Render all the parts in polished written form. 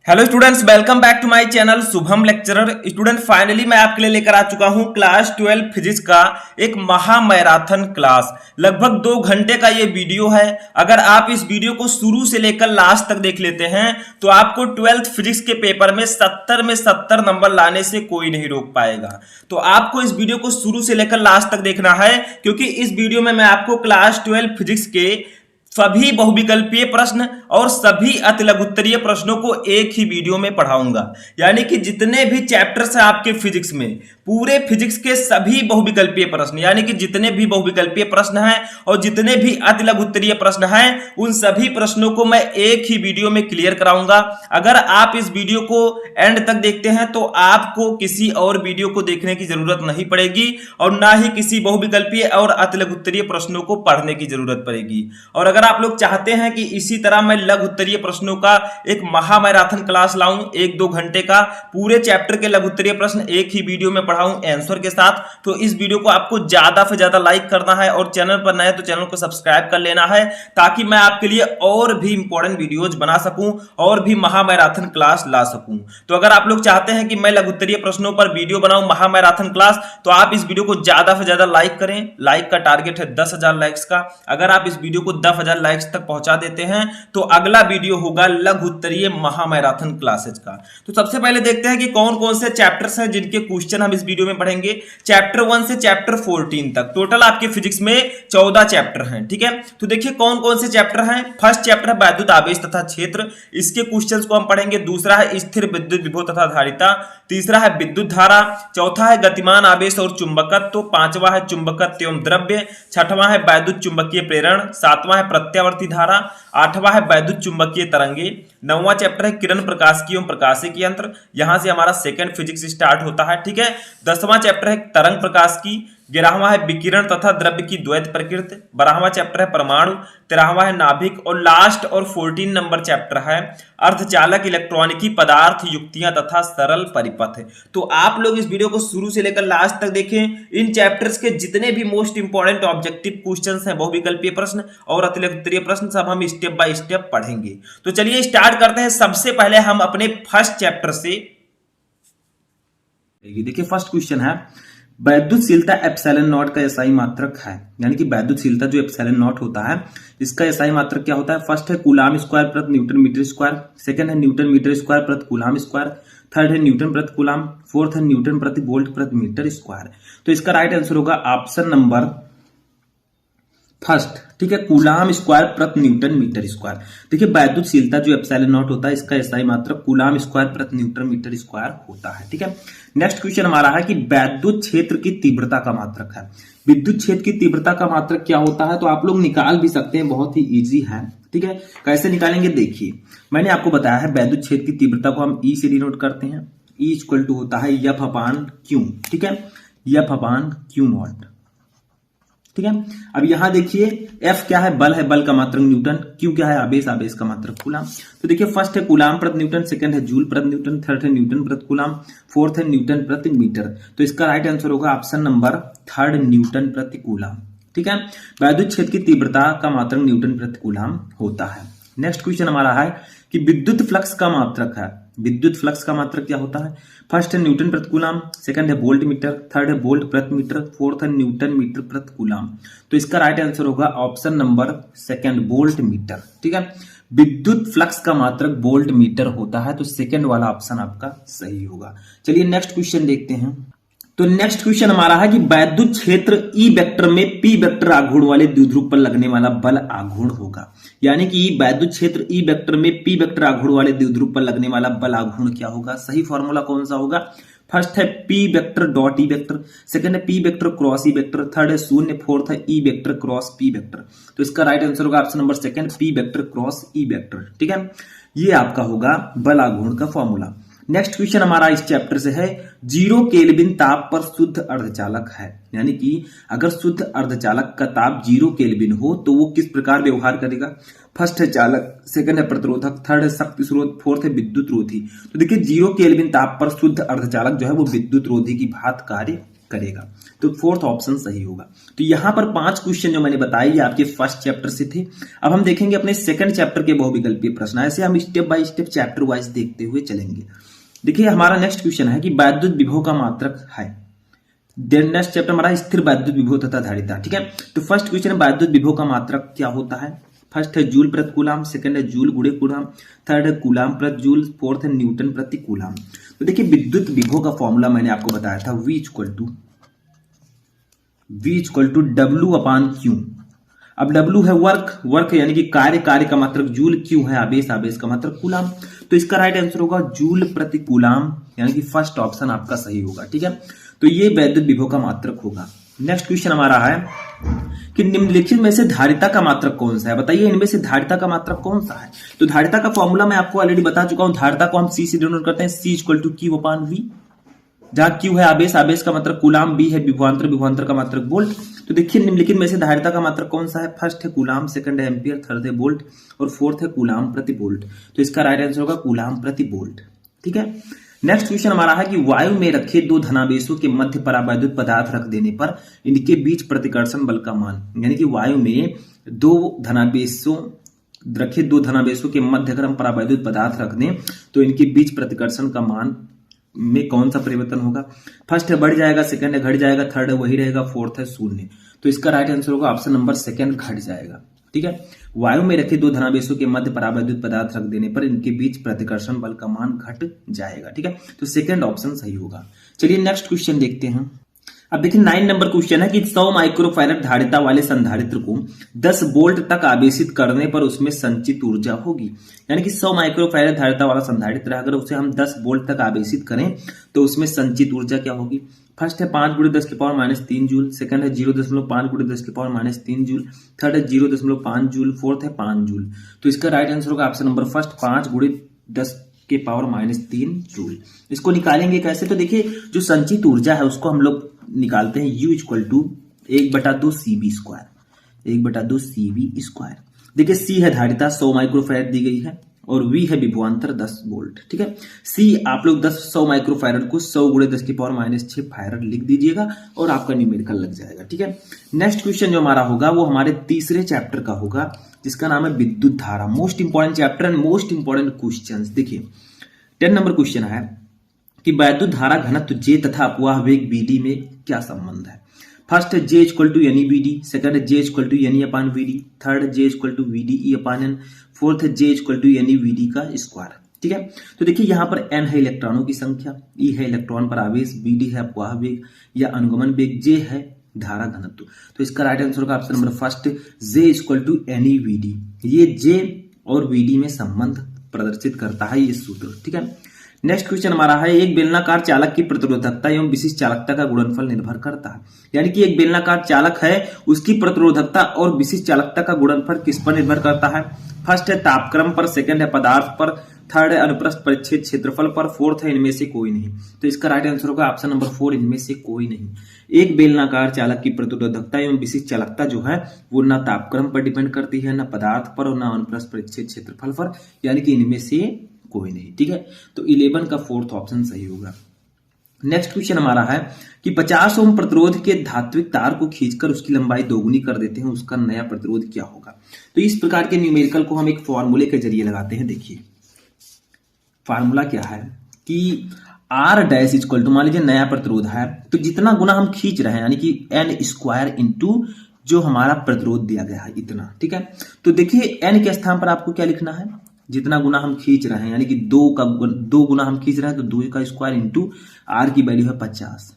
Hello students, welcome back to my channel Shubham lecturer. Student finally मैं आपके लिए लेकर आ चुका हूं क्लास 12 फिजिक्स का एक महा मैराथन क्लास। लगभग 2 घंटे का ये वीडियो है। अगर आप इस वीडियो को शुरू से लेकर लास्ट तक देख लेते हैं तो आपको 12th फिजिक्स के पेपर में 70 में 70 नंबर लाने से कोई नहीं रोक पाएगा। तो आपको इस वीडियो को शुरू से लेकर लास्ट तक देखना है, क्योंकि इस वीडियो में मैं आपको क्लास 12 फिजिक्स के सभी बहुविकल्पीय प्रश्न और सभी अतिलघुत्तरीय प्रश्नों को एक ही वीडियो में पढ़ाऊंगा। यानी कि जितने भी चैप्टर्स हैं आपके फिजिक्स में, पूरे फिजिक्स के सभी बहुविकल्पीय प्रश्न, यानी कि जितने भी बहुविकल्पीय प्रश्न हैं और जितने भी अतिलघुत्तरीय प्रश्न हैं, उन सभी प्रश्नों को मैं एक ही वीडियो में क्लियर कराऊंगा। अगर आप इस वीडियो को एंड तक देखते हैं तो आपको किसी और वीडियो को देखने की जरूरत नहीं पड़ेगी और ना ही किसी बहुविकल्पीय और अतिलघुत्तरीय प्रश्नों को पढ़ने की जरूरत पड़ेगी। और अगर आप लोग चाहते हैं कि इसी तरह मैं लघु उत्तरीय प्रश्नों का एक महा मैराथन क्लास लाऊं, 1-2 घंटे का पूरे चैप्टर के लघु उत्तरीय प्रश्न एक ही वीडियो में पढ़ाऊं आंसर के साथ, तो इस वीडियो को आपको ज्यादा से ज्यादा लाइक करना है और चैनल पर नए तो चैनल को सब्सक्राइब कर लेना है, ताकि मैं आपके लिए और भी इंपॉर्टेंट वीडियोज बना सकूं और भी महा मैराथन क्लास ला सकूं। तो अगर आप लोग चाहते हैं कि मैं लघु उत्तरीय प्रश्नों पर वीडियो बनाऊं महा मैराथन क्लास, तो आप इस वीडियो को ज्यादा से ज्यादा लाइक करें। लाइक का टारगेट है 10,000 लाइक्स का। अगर आप इस वीडियो को 10,000 लाइक्स तक पहुंचा देते हैं तो अगला वीडियो होगा लघु उत्तरीय महा मैराथन क्लासेज का। तो सबसे पहले देखते हैं कि कौन कौन से चैप्टर्स हैं जिनके क्वेश्चन हम इस वीडियो में पढ़ेंगे। चैप्टर 1 से चैप्टर 14 तक टोटल आपके फिजिक्स में 14 चैप्टर हैं। ठीक है, तो देखिए कौन कौन से चैप्टर हैं। फर्स्ट चैप्टर है वैद्युत आवेश तथा क्षेत्र, इसके क्वेश्चंस को हम पढ़ेंगे। दूसरा है स्थिर विद्युत विभव तथा धारिता। तीसरा है विद्युत धारा। चौथा है गतिमान आवेश और चुंबकत्व। पांचवा है चुंबकत्व एवं द्रव्य। छठवां है वैद्युत चुंबकीय प्रेरण। सातवां है प्रत्यावर्ती धारा। आठवां है वैद्युत चुंबकीय तरंगे। नौवां चैप्टर है किरण प्रकाशिकी एवं प्रकाशिकी यंत्र। यहां से हमारा सेकंड फिजिक्स स्टार्ट होता है। ठीक है, 10वां चैप्टर है तरंग प्रकाशिकी। 11वां है विकिरण तथा द्रव्य की द्वैत प्रकृति। 12वां चैप्टर है परमाणु। 13वां है नाभिक। और लास्ट और 14 नंबर चैप्टर है अर्धचालक, इलेक्ट्रॉनिकी, पदार्थ, युक्तियां तथा सरल परिपथ। तो आप लोग इस वीडियो को शुरू से लेकर लास्ट तक देखें। इन चैप्टर्स के जितने भी मोस्ट इंपॉर्टेंट ऑब्जेक्टिव क्वेश्चंस हैं, बहुविकल्पीय प्रश्न और अतिलघुत्तरीय प्रश्न, सब हम स्टेप बाय स्टेप पढ़ेंगे। तो चलिए स्टार्ट करते हैं। सबसे पहले हम अपने फर्स्ट चैप्टर से देखिए। फर्स्ट क्वेश्चन है वैद्युतशीलता एप्सिलॉन नॉट का एसआई मात्रक है। यानी कि वैद्युतशीलता जो एप्सिलॉन नॉट होता है, इसका एसआई मात्रक क्या होता है। फर्स्ट है कूलाम स्क्वायर प्रति न्यूटन मीटर स्क्वायर। सेकंड है न्यूटन मीटर स्क्वायर प्रति कूलाम स्क्वायर। थर्ड है न्यूटन प्रति कूलाम। फोर्थ है न्यूटन प्रति वोल्ट प्रति मीटर स्क्वायर। तो इसका राइट आंसर होगा ऑप्शन नंबर फर्स्ट। ठीक है, कूलाम स्क्वायर प्रति न्यूटन मीटर स्क्वायर। देखिए वैद्युतशीलता जो एप्सिलॉन नॉट होता है, इसका एसआई मात्रक कूलाम स्क्वायर प्रति न्यूटन मीटर स्क्वायर होता है। ठीक है, नेक्स्ट क्वेश्चन हमारा है कि वैद्युत क्षेत्र की तीव्रता का मात्रक है। विद्युत क्षेत्र की तीव्रता का मात्रक क्या होता है, तो आप लोग निकाल भी सकते हैं, बहुत ही इजी है। ठीक है, कैसे निकालेंगे देखिए। मैंने आपको बताया है वैद्युत क्षेत्र की तीव्रता को हम ई से डिनोट करते हैं। ई इक्वल टू होता है एफ अपान क्यू। ठीक है, एफ अपान क्यू नॉट। ठीक है, अब यहां देखिए F क्या है, बल है, बल का मात्रक न्यूटन। Q क्या है, आवेश, आवेश का मात्रक कूलाम। तो देखिए फर्स्ट है कूलाम प्रति न्यूटन, सेकंड है जूल प्रति न्यूटन, थर्ड है न्यूटन प्रति कूलाम, फोर्थ है न्यूटन प्रति मीटर। तो इसका राइट आंसर होगा ऑप्शन नंबर थर्ड, न्यूटन प्रति कूलाम। ठीक है, वैद्युत क्षेत्र की तीव्रता का मात्रक न्यूटन प्रति कूलाम होता है। नेक्स्ट क्वेश्चन हमारा है कि विद्युत फ्लक्स का मात्रक है। विद्युत फ्लक्स का मात्रक क्या होता है। फर्स्ट है न्यूटन प्रति कूलाम, सेकंड है वोल्ट मीटर, थर्ड है वोल्ट प्रति मीटर, फोर्थ है न्यूटन मीटर प्रति कूलाम। तो इसका राइट आंसर होगा option number second, volt meter. ठीक है, विद्युत फ्लक्स का मात्रक वोल्ट मीटर होता है, तो सेकंड वाला ऑप्शन आपका सही होगा। चलिए नेक्स्ट क्वेश्चन देखते हैं। तो नेक्स्ट क्वेश्चन हमारा है कि वैद्युत क्षेत्र ई वेक्टर में पी वेक्टर आघूर्ण वाले द्विध्रुव पर लगने वाला बल आघूर्ण होगा। यानी कि वैद्युत क्षेत्र ई वेक्टर में पी वेक्टर आघूर्ण वाले द्विध्रुव पर लगने वाला बल आघूर्ण क्या होगा। सही फॉर्मूला कौन सा होगा। फर्स्ट है P vector dot E vector, second है P vector cross E vector, third है शून्य, फोर्थ है E vector cross P vector. तो इसका राइट आंसर होगा option number second, P vector cross E vector. ठीक है, ये आपका होगा बल आघूर्ण का फॉर्मूला। नेक्स्ट क्वेश्चन हमारा इस चैप्टर से है 0 केल्विन ताप पर शुद्ध अर्धचालक है। यानी कि अगर शुद्ध अर्धचालक का ताप 0 केल्विन हो तो वो किस प्रकार व्यवहार करेगा। फर्स्ट है चालक, सेकंड है प्रतिरोधक, थर्ड है शक्ति स्रोत, फोर्थ है विद्युत रोधी। तो देखिए 0 केल्विन ताप पर शुद्ध अर्धचालक जो है वो विद्युत रोधी की भांति कार्य करेगा। तो फोर्थ ऑप्शन सही होगा। तो यहां पर 5 क्वेश्चन जो मैंने बताए ये आपके फर्स्ट चैप्टर से थे। अब हम देखेंगे अपने सेकंड चैप्टर के बहुविकल्पीय प्रश्न। ऐसे हम step by step chapter wise देखते हुए चलेंगे। देखिए हमारा नेक्स्ट क्वेश्चन है कि वैद्युत विभव का मात्रक है। देन नेक्स्ट चैप्टर हमारा स्थिर वैद्युत विभव तथा धारिता। ठीक है, तो फर्स्ट क्वेश्चन वैद्युत विभव का मात्रक क्या होता है। फर्स्ट है जूल प्रति कूलाम, सेकंड है जूल गुणे कूलाम, थर्ड है कूलाम प्रति जूल, फोर्थ है न्यूटन प्रति कूलाम। तो देखिए विद्युत विभव का फॉर्मूला मैंने आपको बताया था V equal to W upon Q। अब W है वर्क यानी कि कार्य का मात्रक जूल, Q है आवेश का मात्रक कूलाम। तो इसका राइट आंसर होगा जूल प्रति कूलाम, यानी कि फर्स्ट ऑप्शन आपका सही होगा। ठीक है, तो ये वैद्युत विभव का मात्रक होगा। नेक्स्ट क्वेश्चन हमारा है कि निम्नलिखित में से धारिता का मात्रक कौन सा है। बताइए इनमें से धारिता का मात्रक कौन सा है। तो धारिता का फॉर्मूला मैं आपको ऑलरेडी बता चुका हूं। धारिता को हम C से डिनोट करते हैं, C equal to Q upon V, जहां Q है आवेश का मात्रक कूलाम, B है विभवांतर का मात्रक वोल्ट। तो देखिए निम्नलिखित में से धारिता का मात्रक कौन सा है। फर्स्ट है कूलाम, सेकंड है एम्पियर, थर्ड है वोल्ट और फोर्थ है कूलाम प्रति वोल्ट। तो इसका राइट आंसर होगा कूलाम प्रति वोल्ट। ठीक है, नेक्स्ट क्वेश्चन हमारा है कि वायु में रखे 2 धनावेशों के मध्य परावैद्युत पदार्थ रख देने पर इनके बीच प्रतिकर्षण बल का मान, यानी कि वायु में रखे 2 धनावेशों के मध्य अगर हम परावैद्युत पदार्थ रख दें तो इनके बीच प्रतिकर्षण का मान में कौन सा परिवर्तन होगा। फर्स्ट है बढ़ जाएगा, सेकंड है घट जाएगा, थर्ड है वही रहेगा, फोर्थ है शून्य। तो इसका राइट आंसर होगा ऑप्शन नंबर सेकंड, घट जाएगा। ठीक है, वायु में रखे 2 धनावेशों के मध्य परावैद्युत पदार्थ रख देने पर इनके बीच प्रतिकर्षण बल का मान घट जाएगा। ठीक है, तो सेकंड ऑप्शन सही होगा। चलिए नेक्स्ट क्वेश्चन देखते हैं। अब देखिए 9 नंबर क्वेश्चन है कि 100 माइक्रोफैरड धारिता वाले संधारित्र को 10 वोल्ट तक आवेशित करने पर उसमें संचित ऊर्जा होगी। यानी कि 100 माइक्रोफैरड धारिता वाला संधारित्र अगर उसे हम 10 वोल्ट तक आवेशित करें तो उसमें संचित ऊर्जा क्या होगी। फर्स्ट है 5 × 10⁻³ जूल, सेकंड है 0.5 × 10⁻³ जूल, थर्ड है 0.5 जूल, फोर्थ है 5 जूल। तो इसका राइट आंसर होगा ऑप्शन नंबर फर्स्ट, 5 × 10⁻³ जूल। इसको निकालेंगे कैसे। तो देखिए जो संचित ऊर्जा है उसको हम लोग निकालते हैं U equal to 1/2 CV², 1/2 CV²। देखिए C है धारिता 100 माइक्रोफैरड दी गई है और V है विभवांतर 10 वोल्ट। ठीक है, C आप लोग 100 माइक्रोफैरड को 100 × 10⁻⁶ फैरड लिख दीजिएगा और आपका न्यूमेरिकल लग जाएगा। ठीक है, नेक्स्ट क्वेश्चन जो हमारा होगा वो हमारे तीसरे चैप्टर का होगा जिसका नाम है विद्युत धारा। Most important chapter and most important question. देखिए 10 नंबर क्वेश्चन है कि वैद्युत धारा घनत्व J तथा अपवाह वेग VD में क्या संबंध है। फर्स्ट है J equal to NE/VD, second है J equal to NE/VD, third है J equal to VDE/N, fourth है J इक्वल टू NE/VD का स्क्वायर। ठीक है, तो देखिए यहाँ पर N है इलेक्ट्रॉनों की संख्या, E है इलेक्ट्रॉन पर आवेश, VD है अपवाह वेग या अनुगमन वेग, J है धारा घनत्व। तो इसका राइट आंसर होगा option number first, J equal to NE/VD। ये J और VD में संबंध प्रदर्शित करता है ये सूत्र। ठीक है, नेक्स्ट क्वेश्चन हमारा है एक बेलनाकार चालक की प्रतिरोधकता एवं विशिष्ट चालकता का गुणनफल निर्भर करता है। यानी कि एक बेलनाकार चालक है उसकी प्रतिरोधकता और विशिष्ट चालकता का गुणनफल किस पर निर्भर करता है। फर्स्ट है तापक्रम पर, सेकंड है पदार्थ पर, थर्ड है अनुप्रस्थ परिच्छेद क्षेत्रफल पर, फोर्थ है इनमें से कोई नहीं। तो इसका राइट आंसर होगा ऑप्शन नंबर 4, इनमें से कोई नहीं। एक बेलनाकार चालक की प्रतिरोधकता एवं विशिष्ट चालकता जो है वो ना तापक्रम पर डिपेंड करती है, ना पदार्थ पर और ना अनुप्रस्थ परिच्छेद क्षेत्रफल पर, यानी कि इनमें से कोई नहीं। ठीक है, तो 11 का फोर्थ ऑप्शन सही होगा। नेक्स्ट क्वेश्चन हमारा है कि 50 ओम प्रतिरोध के धात्विक तार को खींचकर उसकी लंबाई दोगुनी कर देते हैं, उसका नया प्रतिरोध क्या होगा। तो इस प्रकार के न्यूमेरिकल को हम एक फॉर्मूले के जरिए लगाते हैं। देखिए फार्मूला क्या है कि R' इक्वल टू, मान लीजिए नया प्रतिरोध है तो जितना गुना हम खींच रहे हैं यानी कि N² इंटू जो हमारा प्रतिरोध दिया गया है इतना। ठीक है, तो देखिए N के स्थान पर आपको क्या लिखना है, जितना गुना हम खींच रहे हैं यानी कि 2 गुना हम खींच रहे हैं तो 2 का स्क्वायर इंटू R की वैल्यू है 50।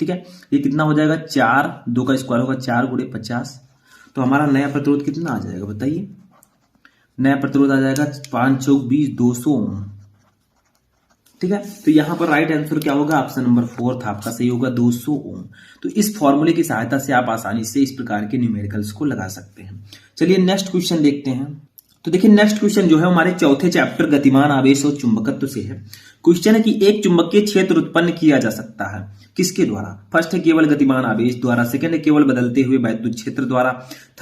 ठीक है, ये कितना हो जाएगा 4, 2 का स्क्वायर होगा 4 × 50। तो हमारा नया प्रतिरोध कितना आ जाएगा बताइए। नया प्रतिरोध आ जाएगा 5 × 4 = 20, 200 ओम। ठीक है, तो यहां पर राइट आंसर क्या होगा ऑप्शन नंबर 4 था आपका सही होगा 200 ओम। तो इस फॉर्मूले की सहायता से आप आसानी से इस प्रकार के न्यूमेरिकल्स को लगा सकते हैं। चलिए नेक्स्ट क्वेश्चन देखते हैं। तो देखिए नेक्स्ट क्वेश्चन जो है हमारे चौथे चैप्टर गतिमान आवेश और चुंबकत्व से है। क्वेश्चन है कि एक चुंबकीय क्षेत्र उत्पन्न किया जा सकता है किसके द्वारा? फर्स्ट है केवल गतिमान आवेश द्वारा, सेकंड है केवल बदलते हुए वैद्युत क्षेत्र द्वारा,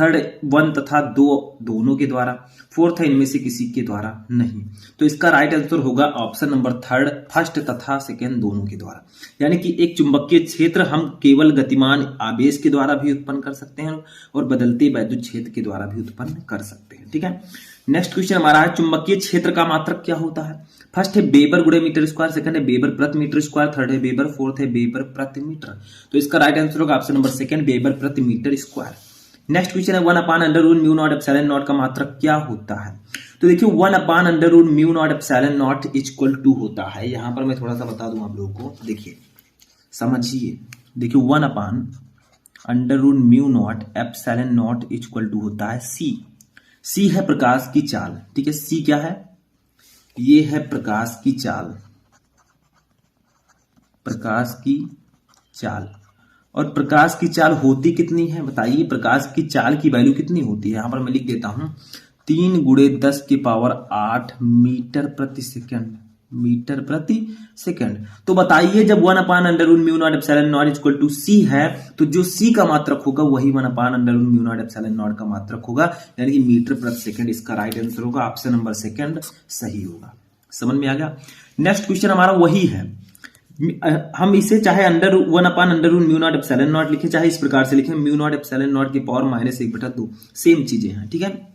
थर्ड 1 तथा 2 दोनों के द्वारा, फोर्थ है इनमें से किसी के द्वारा नहीं। तो इसका राइट आंसर होगा ऑप्शन नंबर थर्ड, फर्स्ट तथा सेकंड दोनों के द्वारा। यानी कि एक चुंबकीय क्षेत्र हम केवल गतिमान आवेश के द्वारा भी उत्पन्न कर सकते हैं और बदलते वैद्युत क्षेत्र के द्वारा भी उत्पन्न कर सकते हैं। ठीक है, नेक्स्ट क्वेश्चन हमारा है चुंबकीय क्षेत्र का मात्रक क्या होता है? फर्स्ट है वेबर गुणे मीटर स्क्वायर, सेकंड है वेबर प्रति मीटर स्क्वायर, थर्ड है वेबर, फोर्थ है वेबर प्रति मीटर। तो इसका राइट आंसर होगा ऑप्शन नंबर सेकंड, वेबर प्रति मीटर स्क्वायर। नेक्स्ट क्वेश्चन है 1/√μ0ε0 का मात्रक क्या होता है? तो देखिए 1/√μ0ε0 इक्वल टू होता है, यहां पर मैं थोड़ा सा बता दूं आप लोगों को, देखिए समझिए। देखिए 1/√μ0ε0 इक्वल टू होता है सी है प्रकाश की चाल। ठीक है, सी क्या है? ये है प्रकाश की चाल, प्रकाश की चाल। और प्रकाश की चाल होती कितनी है बताइए? प्रकाश की चाल की वैल्यू कितनी होती है? यहां पर मैं लिख देता हूं 3 × 10⁸ मीटर प्रति सेकंड, मीटर प्रति सेकंड। तो बताइए जब 1/√μ0ε0 इक्वल टू सी है तो जो सी का मात्रक होगा वही 1/√μ0ε0 का मात्रक होगा, यानी कि मीटर प्रति सेकंड। इसका राइट आंसर होगा ऑप्शन नंबर सेकंड सही होगा। समझ में आ गया? नेक्स्ट क्वेश्चन हमारा वही है, हम इसे चाहे 1/√μ0ε0 लिखे, चाहे इस प्रकार से लिखे μ0ε0 की पावर -1/2, सेम चीजें हैं। ठीक है,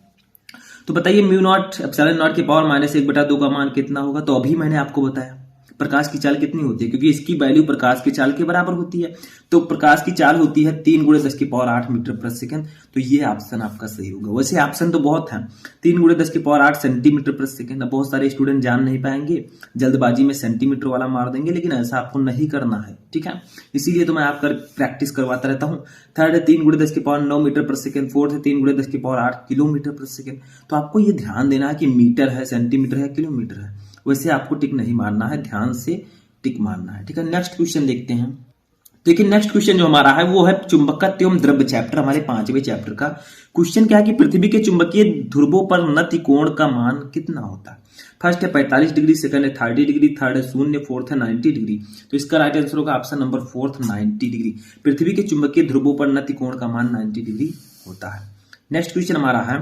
तो बताइए μ0ε0 की पावर -1/2 का मान कितना होगा? तो अभी मैंने आपको बताया प्रकाश की चाल कितनी होती है, क्योंकि इसकी वैल्यू प्रकाश की चाल के बराबर होती है। तो प्रकाश की चाल होती है 3 × 10⁸ मीटर प्रति सेकंड। तो ये ऑप्शन आपका सही होगा। वैसे ऑप्शन तो बहुत हैं, 3 × 10⁸ सेंटीमीटर प्रति सेकंड। अब बहुत सारे स्टूडेंट जान नहीं पाएंगे, जल्दबाजी में सेंटीमीटर वाला मार देंगे, लेकिन ऐसा आपको नहीं करना है। ठीक है, इसीलिए तो मैं आपका प्रैक्टिस करवाता रहता हूँ। थर्ड है 3 × 10⁹ मीटर प्रति सेकंड, फोर्थ है 3 × 10⁸ किलोमीटर प्रति सेकंड। तो आपको ये ध्यान देना है कि मीटर है, सेंटीमीटर है, किलोमीटर है। वैसे आपको टिक नहीं मारना है, ध्यान से टिक मारना है। ठीक है, नेक्स्ट क्वेश्चन देखते हैं। देखिए नेक्स्ट क्वेश्चन जो हमारा है वो है चुंबकत्व एवं द्रव्य चैप्टर, हमारे 5वें चैप्टर का। क्वेश्चन क्या है कि पृथ्वी के चुंबकीय ध्रुवों पर नति कोण का मान कितना होता है? फर्स्ट है 45 डिग्री, सेकंड है 30 डिग्री, थर्ड है 0, फोर्थ है 90 डिग्री। तो इसका राइट आंसर होगा ऑप्शन नंबर फोर्थ, 90 डिग्री। पृथ्वी के चुंबकीय ध्रुवों पर नति कोण का मान 90 डिग्री होता है। नेक्स्ट क्वेश्चन हमारा है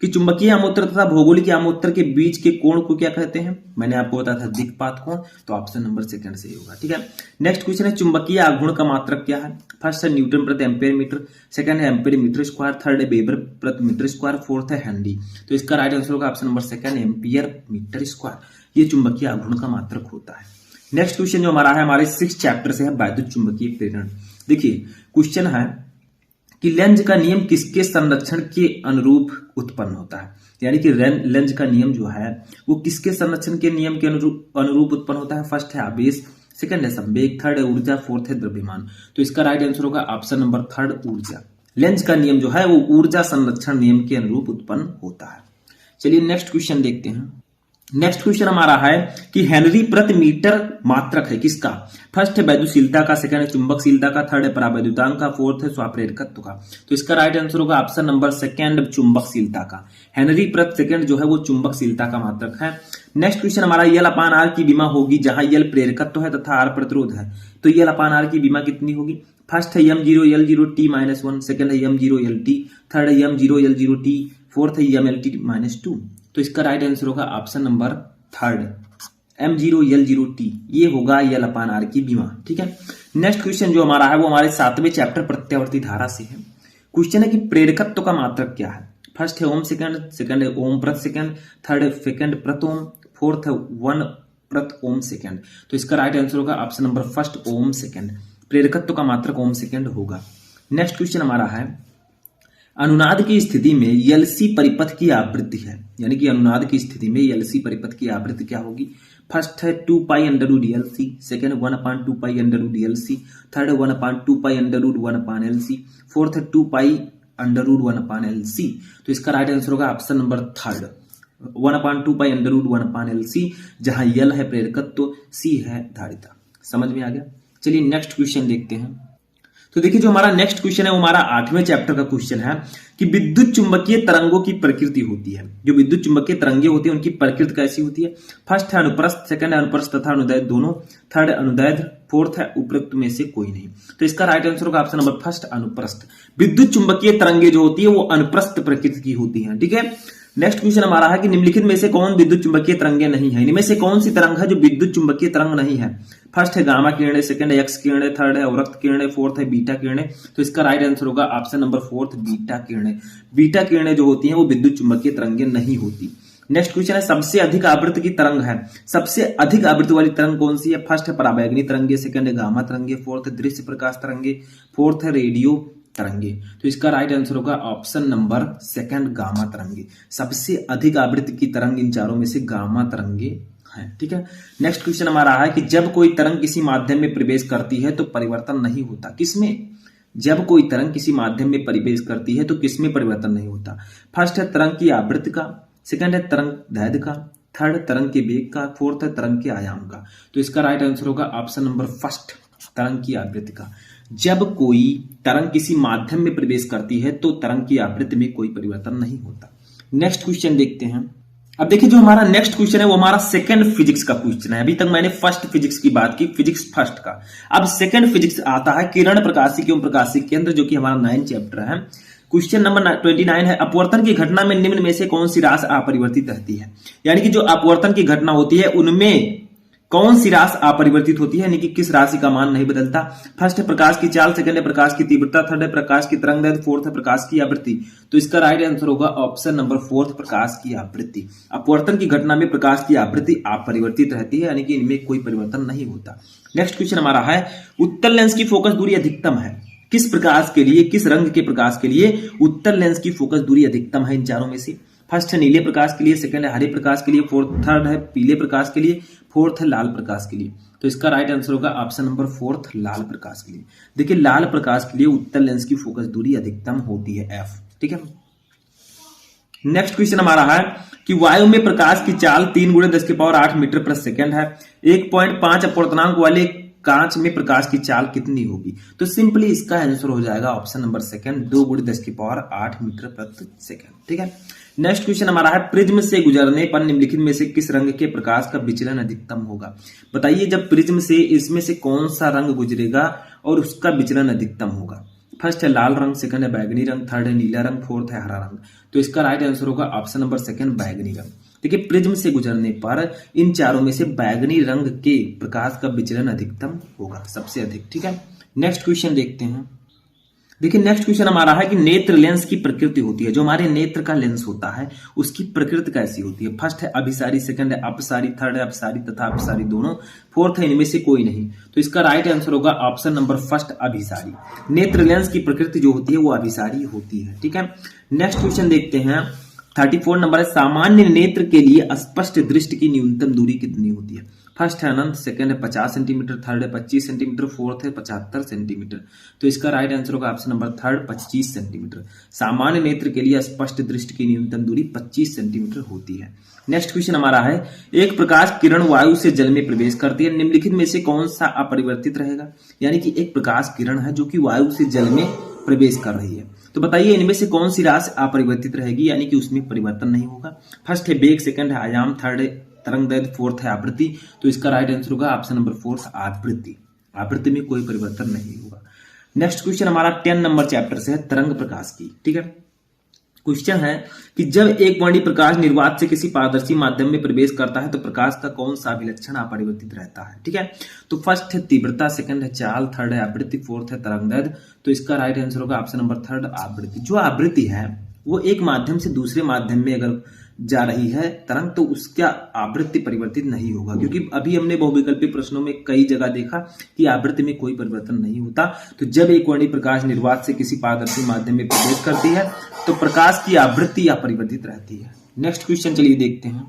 कि चुंबकीय आमोत्तर तथा भौगोलिक आमोत्तर के बीच के कोण को क्या कहते हैं? मैंने आपको बताया था दिक्पात कोण, तो ऑप्शन नंबर सेकंड सही होगा। ठीक है, नेक्स्ट क्वेश्चन है चुंबकीय आघूर्ण का मात्रक क्या है? फर्स्ट है न्यूटन प्रति एम्पीयर मीटर, सेकंड है एम्पीयर मीटर स्क्वायर, थर्ड है वेबर प्रति मीटर स्क्वायर, फोर्थ है हेनरी। तो इसका राइट आंसर होगा option number second, ampere metre square. ये चुंबकीय आघूर्ण का मात्रक होता है। नेक्स्ट क्वेश्चन जो हमारा है हमारे 6 चैप्टर से है वैद्युत चुंबकीय प्रेरण। देखिए क्वेश्चन है कि लेंज का नियम किसके संरक्षण के अनुरूप उत्पन्न होता है? यानी कि लेंज का नियम जो है वो किसके संरक्षण के नियम के अनुरूप उत्पन्न होता है? फर्स्ट है आवेश, सेकंड है संवेग, थर्ड है ऊर्जा, फोर्थ है द्रव्यमान। तो इसका राइट आंसर होगा ऑप्शन नंबर थर्ड, ऊर्जा। लेंज का नियम जो है वो ऊर्जा संरक्षण नियम के अनुरूप उत्पन्न होता है। चलिए नेक्स्ट क्वेश्चन देखते हैं। नेक्स्ट क्वेश्चन हमारा है कि हेनरी प्रति मीटर मात्रक है किसका? फर्स्ट है वैद्युशीलता का, सेकंड है चुंबकशीलता का, थर्ड है परावैद्युतांक का, फोर्थ है स्वाप्रेरकत्व का। तो इसका राइट आंसर होगा ऑप्शन नंबर सेकंड, चुंबकशीलता का। हेनरी प्रति सेकंड जो है वो चुंबकशीलता का मात्रक है। नेक्स्ट क्वेश्चन हमारा L/R की विमा होगी जहां L प्रेरकत्व है तथा R प्रतिरोध है। तो L/R की विमा कितनी होगी? फर्स्ट है M0 L0 T-1, सेकंड है M0 LT, थर्ड है M0 L0 T, फोर्थ है MLT -2। तो इसका राइट आंसर होगा option number third, M0 L0 T। ये होगा L/R की विमा। ठीक है, नेक्स्ट क्वेश्चन जो हमारा है वो हमारे 7वें चैप्टर प्रत्यावर्ती धारा से है। क्वेश्चन है कि प्रेरकत्व का मात्रक क्या है? फर्स्ट है ओम सेकंड, सेकंड है ओम प्रति सेकंड, थर्ड है सेकंड प्रति ओम, फोर्थ है 1 प्रति ओम सेकंड। तो इसका राइट आंसर होगा ऑप्शन नंबर फर्स्ट, ओम सेकंड। प्रेरकत्व का मात्रक ओम सेकंड होगा। नेक्स्ट क्वेश्चन हमारा है अनुनाद की स्थिति में एलसी परिपथ की आवृत्ति है, यानी कि अनुनाद की स्थिति में एलसी परिपथ की आवृत्ति क्या होगी? फर्स्ट है 2π√LC, second 1/2π√LC, third 1/2π√1/LC, fourth है 2π√1/LC। तो इसका राइट आंसर होगा ऑप्शन नंबर थर्ड, 1/2π√1/LC, जहां L है प्रेरकत्व, C है धारिता। समझ में आ गया? चलिए नेक्स्ट क्वेश्चन देखते हैं। तो देखिए जो हमारा नेक्स्ट क्वेश्चन है वो हमारा 8वें चैप्टर का क्वेश्चन है कि विद्युत चुंबकीय तरंगों की प्रकृति होती है। जो विद्युत चुंबकीय तरंगे होती है उनकी प्रकृति कैसी होती है। फर्स्ट है अनुप्रस्थ, सेकंड है अनुप्रस्थ तथा अनुदैर्ध्य दोनों, थर्ड अनुदैर्ध्य, फोर्थ है उपरोक्त में से कोई नहीं। तो इसका राइट आंसर होगा ऑप्शन नंबर फर्स्ट अनुप्रस्थ। विद्युत चुंबकीय तरंगे जो होती है वो अनुप्रस्थ प्रकृति की होती है। ठीक है, नेक्स्ट क्वेश्चन हमारा है कि निम्नलिखित में से कौन विद्युत चुंबकीय तरंगे नहीं है। इनमें से कौन सी तरंग है जो विद्युत चुंबकीय तरंग नहीं है। फर्स्ट है गामा किरणें, सेकंड है एक्स किरणें, थर्ड है अवरक्त किरणें, फोर्थ है बीटा किरणें। तो इसका राइट आंसर होगा ऑप्शन नंबर फोर्थ बीटा किरणें। बीटा किरणें जो होती हैं वो विद्युत चुंबकीय तरंगे नहीं होती। नेक्स्ट क्वेश्चन है सबसे अधिक आवृत्ति की तरंग है। सबसे अधिक आवृत्ति वाली तरंग कौन सी है। फर्स्ट है पराबैंगनी तरंगे, सेकंड है गामा तरंगे, फोर्थ है दृश्य प्रकाश तरंगे, फोर्थ है रेडियो तरंगे। तो इसका राइट आंसर होगा ऑप्शन नंबर सेकंड गामा तरंगे। सबसे अधिक आवृत्ति की तरंग इन चारों में से गामा तरंगे हैं। ठीक है, नेक्स्ट क्वेश्चन हमारा है कि जब कोई तरंग किसी माध्यम में प्रवेश करती है तो परिवर्तन नहीं होता। किसमें। जब कोई तरंग किसी माध्यम में प्रवेश करती है तो किसमें परिवर्तन नहीं होता। फर्स्ट है तरंग की आवृत्ति का, सेकंड है तरंग दैर्ध्य का, थर्ड तरंग के वेग का, फोर्थ है तरंग के आयाम का। तो इसका राइट आंसर होगा ऑप्शन नंबर फर्स्ट तरंग की आवृत्ति का। जब कोई तरंग किसी माध्यम में प्रवेश करती है तो तरंग की आवृत्ति में कोई परिवर्तन नहीं होता। नेक्स्ट क्वेश्चन देखते हैं। अब देखिए जो हमारा नेक्स्ट क्वेश्चन है वो हमारा सेकंड फिजिक्स का क्वेश्चन है। अभी तक मैंने फर्स्ट फिजिक्स की बात की, फिजिक्स फर्स्ट का। अब सेकंड फिजिक्स आता है किरण प्रकाशिकी एवं प्रकाशिकी केंद्र, जो कि हमारा 9 चैप्टर है। क्वेश्चन नंबर 29 है अपवर्तन की घटना में निम्न में से कौन सी राशि अपरिवर्तित रहती है। यानी कि जो अपवर्तन की घटना होती है उनमें कौन सी राशि अपरिवर्तित होती है, यानी कि किस राशि का मान नहीं बदलता। फर्स्ट है प्रकाश की चाल, सेकंड है प्रकाश की तीव्रता, थर्ड है प्रकाश की तरंगदैर्ध्य, फोर्थ है प्रकाश की आवृत्ति। तो इसका राइट आंसर होगा ऑप्शन नंबर फोर्थ प्रकाश की आवृत्ति। अपवर्तन की घटना में प्रकाश की आवृत्ति अपरिवर्तित रहती है, यानी कि इनमें कोई परिवर्तन नहीं होता। नेक्स्ट क्वेश्चन हमारा है उत्तल लेंस की फोकस दूरी अधिकतम है। किस प्रकाश के लिए, किस रंग के प्रकाश के लिए उत्तल लेंस की फोकस दूरी अधिकतम है इन चारों में से। फर्स्ट है नीले प्रकाश के लिए, सेकंड है हरे प्रकाश के लिए, थर्ड है पीले प्रकाश के लिए, फोर्थ है लाल प्रकाश के लिए। तो इसका राइट आंसर होगा ऑप्शन नंबर फोर्थ लाल प्रकाश के लिए। देखिए लाल प्रकाश के लिए उत्तल लेंस की फोकस दूरी अधिकतम होती है एफ। ठीक है, नेक्स्ट क्वेश्चन हमारा है कि वायु में प्रकाश की चाल 3 × 10⁸ मीटर प्रति सेकंड है। 1.5 अपवर्तनांक वाले कांच में प्रकाश की चाल कितनी होगी। तो सिंपली इसका आंसर हो जाएगा ऑप्शन नंबर सेकंड 2 × 10⁸ मीटर प्रति सेकंड। ठीक है, नेक्स्ट क्वेश्चन हमारा है प्रिज्म से गुजरने पर निम्नलिखित में से किस रंग के प्रकाश का विचलन अधिकतम होगा। बताइए जब प्रिज्म से इसमें से कौन सा रंग गुजरेगा और उसका विचलन अधिकतम होगा। फर्स्ट है लाल रंग, सेकंड है बैगनी रंग, थर्ड है नीला रंग, फोर्थ है हरा रंग। तो इसका राइट आंसर होगा ऑप्शन नंबर सेकंड बैगनी रंग। देखिए प्रिज्म से गुजरने पर इन चारों में से बैगनी रंग के प्रकाश का विचलन अधिकतम होगा, सबसे अधिक। ठीक है, नेक्स्ट क्वेश्चन देखते हैं। देखिए नेक्स्ट क्वेश्चन हमारा है कि नेत्र लेंस की प्रकृति होती है। जो हमारे नेत्र का लेंस होता है उसकी प्रकृति कैसी होती है। फर्स्ट है अभिसारी, सेकंड है अपसारी, थर्ड है अपसारी तथा अपसारी दोनों, फोर्थ है इनमें से कोई नहीं। तो इसका राइट आंसर होगा ऑप्शन नंबर फर्स्ट अभिसारी। नेत्र लेंस की प्रकृति जो होती है वो अभिसारी होती है। ठीक है, नेक्स्ट क्वेश्चन देखते हैं। 34 नंबर है सामान्य नेत्र के लिए स्पष्ट दृष्टि की न्यूनतम दूरी कितनी होती है। फर्स्ट है अनंत, सेकंड है 50 सेंटीमीटर, थर्ड है 25 सेंटीमीटर, फोर्थ है 75 सेंटीमीटर। तो इसका राइट आंसर होगा ऑप्शन नंबर थर्ड 25 सेंटीमीटर। सामान्य नेत्र के लिए स्पष्ट दृष्टि की न्यूनतम दूरी 25 सेंटीमीटर होती है। नेक्स्ट क्वेश्चन हमारा है एक प्रकाश किरण वायु से जल में प्रवेश करती है, निम्नलिखित में से कौन सा अपरिवर्तित रहेगा। यानी कि एक प्रकाश किरण है जो कि वायु से जल में प्रवेश कर रही है, तो बताइए इनमें से कौन सी राशि अपरिवर्तित रहेगी, यानी कि उसमें परिवर्तन नहीं होगा। फर्स्ट है वेग, सेकंड है आयाम, थर्ड है तरंगदैर्ध्य, फोर्थ है आवृत्ति। तो इसका राइट आंसर होगा ऑप्शन नंबर फोर्थ आवृत्ति। आवृत्ति में कोई परिवर्तन नहीं होगा। नेक्स्ट क्वेश्चन हमारा 10 नंबर चैप्टर से है तरंग प्रकाश की। ठीक है, क्वेश्चन है कि जब एक वर्णी प्रकाश निर्वात से किसी पारदर्शी माध्यम में प्रवेश करता है तो प्रकाश का कौन सा अभिलक्षण अपरिवर्तित रहता है। ठीक है, तो फर्स्ट है तीव्रता, सेकंड है चाल, थर्ड है आवृत्ति, फोर्थ है तरंगदैर्ध्य। तो इसका राइट आंसर होगा ऑप्शन नंबर थर्ड आवृत्ति। जो आवृत्ति है वो एक माध्यम से दूसरे माध्यम में अगर जा रही है तरंग तो उसका आवृत्ति परिवर्तित नहीं होगा, क्योंकि अभी हमने बहुविकल्पी प्रश्नों में कई जगह देखा कि आवृत्ति में कोई परिवर्तन नहीं होता। तो जब एक वर्णी प्रकाश निर्वात से किसी पारदर्शी माध्यम में प्रवेश करती है तो प्रकाश की आवृत्ति अपरिवर्तित रहती है। नेक्स्ट क्वेश्चन चलिए देखते हैं।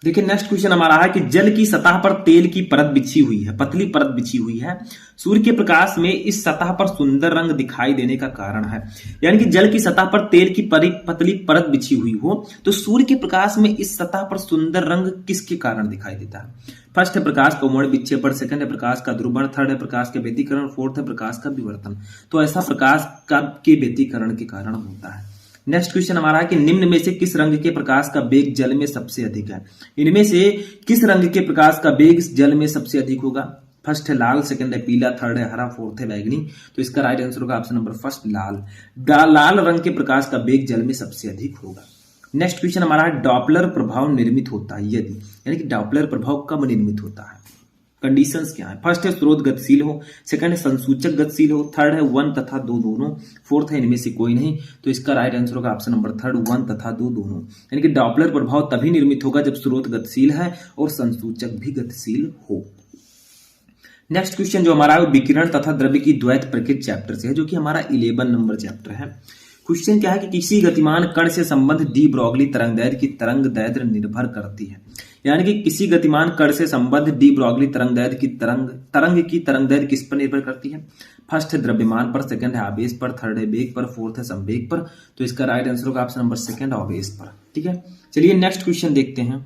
देखिए नेक्स्ट क्वेश्चन हमारा है कि जल की सतह पर तेल की परत बिछी हुई है, पतली परत बिछी हुई है। सूर्य के प्रकाश में इस सतह पर सुंदर रंग दिखाई देने का कारण है। यानी कि जल की सतह पर तेल की पतली परत बिछी हुई हो तो सूर्य के प्रकाश में इस सतह पर सुंदर रंग किसके कारण दिखाई देता है? फर्स्ट है प्रकाश का उमड़ विक्षेपण, सेकंड है प्रकाश का ध्रुवण, थर्ड है प्रकाश के व्यतिकरण, फोर्थ है प्रकाश का विवर्तन। तो ऐसा प्रकाश के व्यतिकरण के कारण होता है। नेक्स्ट क्वेश्चन हमारा है कि निम्न में से किस रंग के प्रकाश का वेग जल में सबसे अधिक है? इनमें से किस रंग के प्रकाश का वेग जल में सबसे अधिक होगा? फर्स्ट है लाल, सेकंड है पीला, थर्ड है हरा, फोर्थ है बैगनी। तो इसका राइट आंसर होगा ऑप्शन नंबर फर्स्ट लाल। लाल रंग के प्रकाश का वेग जल में सबसे अधिक होगा। नेक्स्ट क्वेश्चन हमारा है डॉपलर प्रभाव निर्मित होता है यदि, यानी कि डॉपलर प्रभाव कब निर्मित होता है? कंडीशंस क्या है? फर्स्ट है स्रोत गतिशील हो, सेकंड है संसूचक गतिशील हो, थर्ड है 1 तथा 2 दोनों, फोर्थ है इनमें से कोई नहीं। तो इसका राइट आंसर होगा ऑप्शन नंबर थर्ड 1 तथा 2 दोनों। यानी कि डॉपलर प्रभाव तभी निर्मित होगा जब स्रोत गतिशील है और संसूचक भी गतिशील हो। नेक्स्ट क्वेश्चन जो हमारा है विकिरण तथा द्रव्य की द्वैत प्रकृति चैप्टर से है, जो कि हमारा 11 नंबर चैप्टर है। क्वेश्चन क्या है कि किसी गतिमान कण से संबंध डी ब्रॉगली तरंगदैर्घ्य की तरंग दैर्घ्य निर्भर करती है। यानी कि किसी गतिमान कण से संबंध डी ब्रॉगली तरंगदैर्घ्य की तरंग की तरंगदैर्घ्य किस पर निर्भर करती है? फर्स्ट है द्रव्यमान पर, सेकंड है आवेश पर, थर्ड है वेग पर, फोर्थ है संवेग पर। तो इसका राइट आंसर होगा ऑप्शन नंबर सेकंड आवेश पर। ठीक है, चलिए नेक्स्ट क्वेश्चन देखते हैं।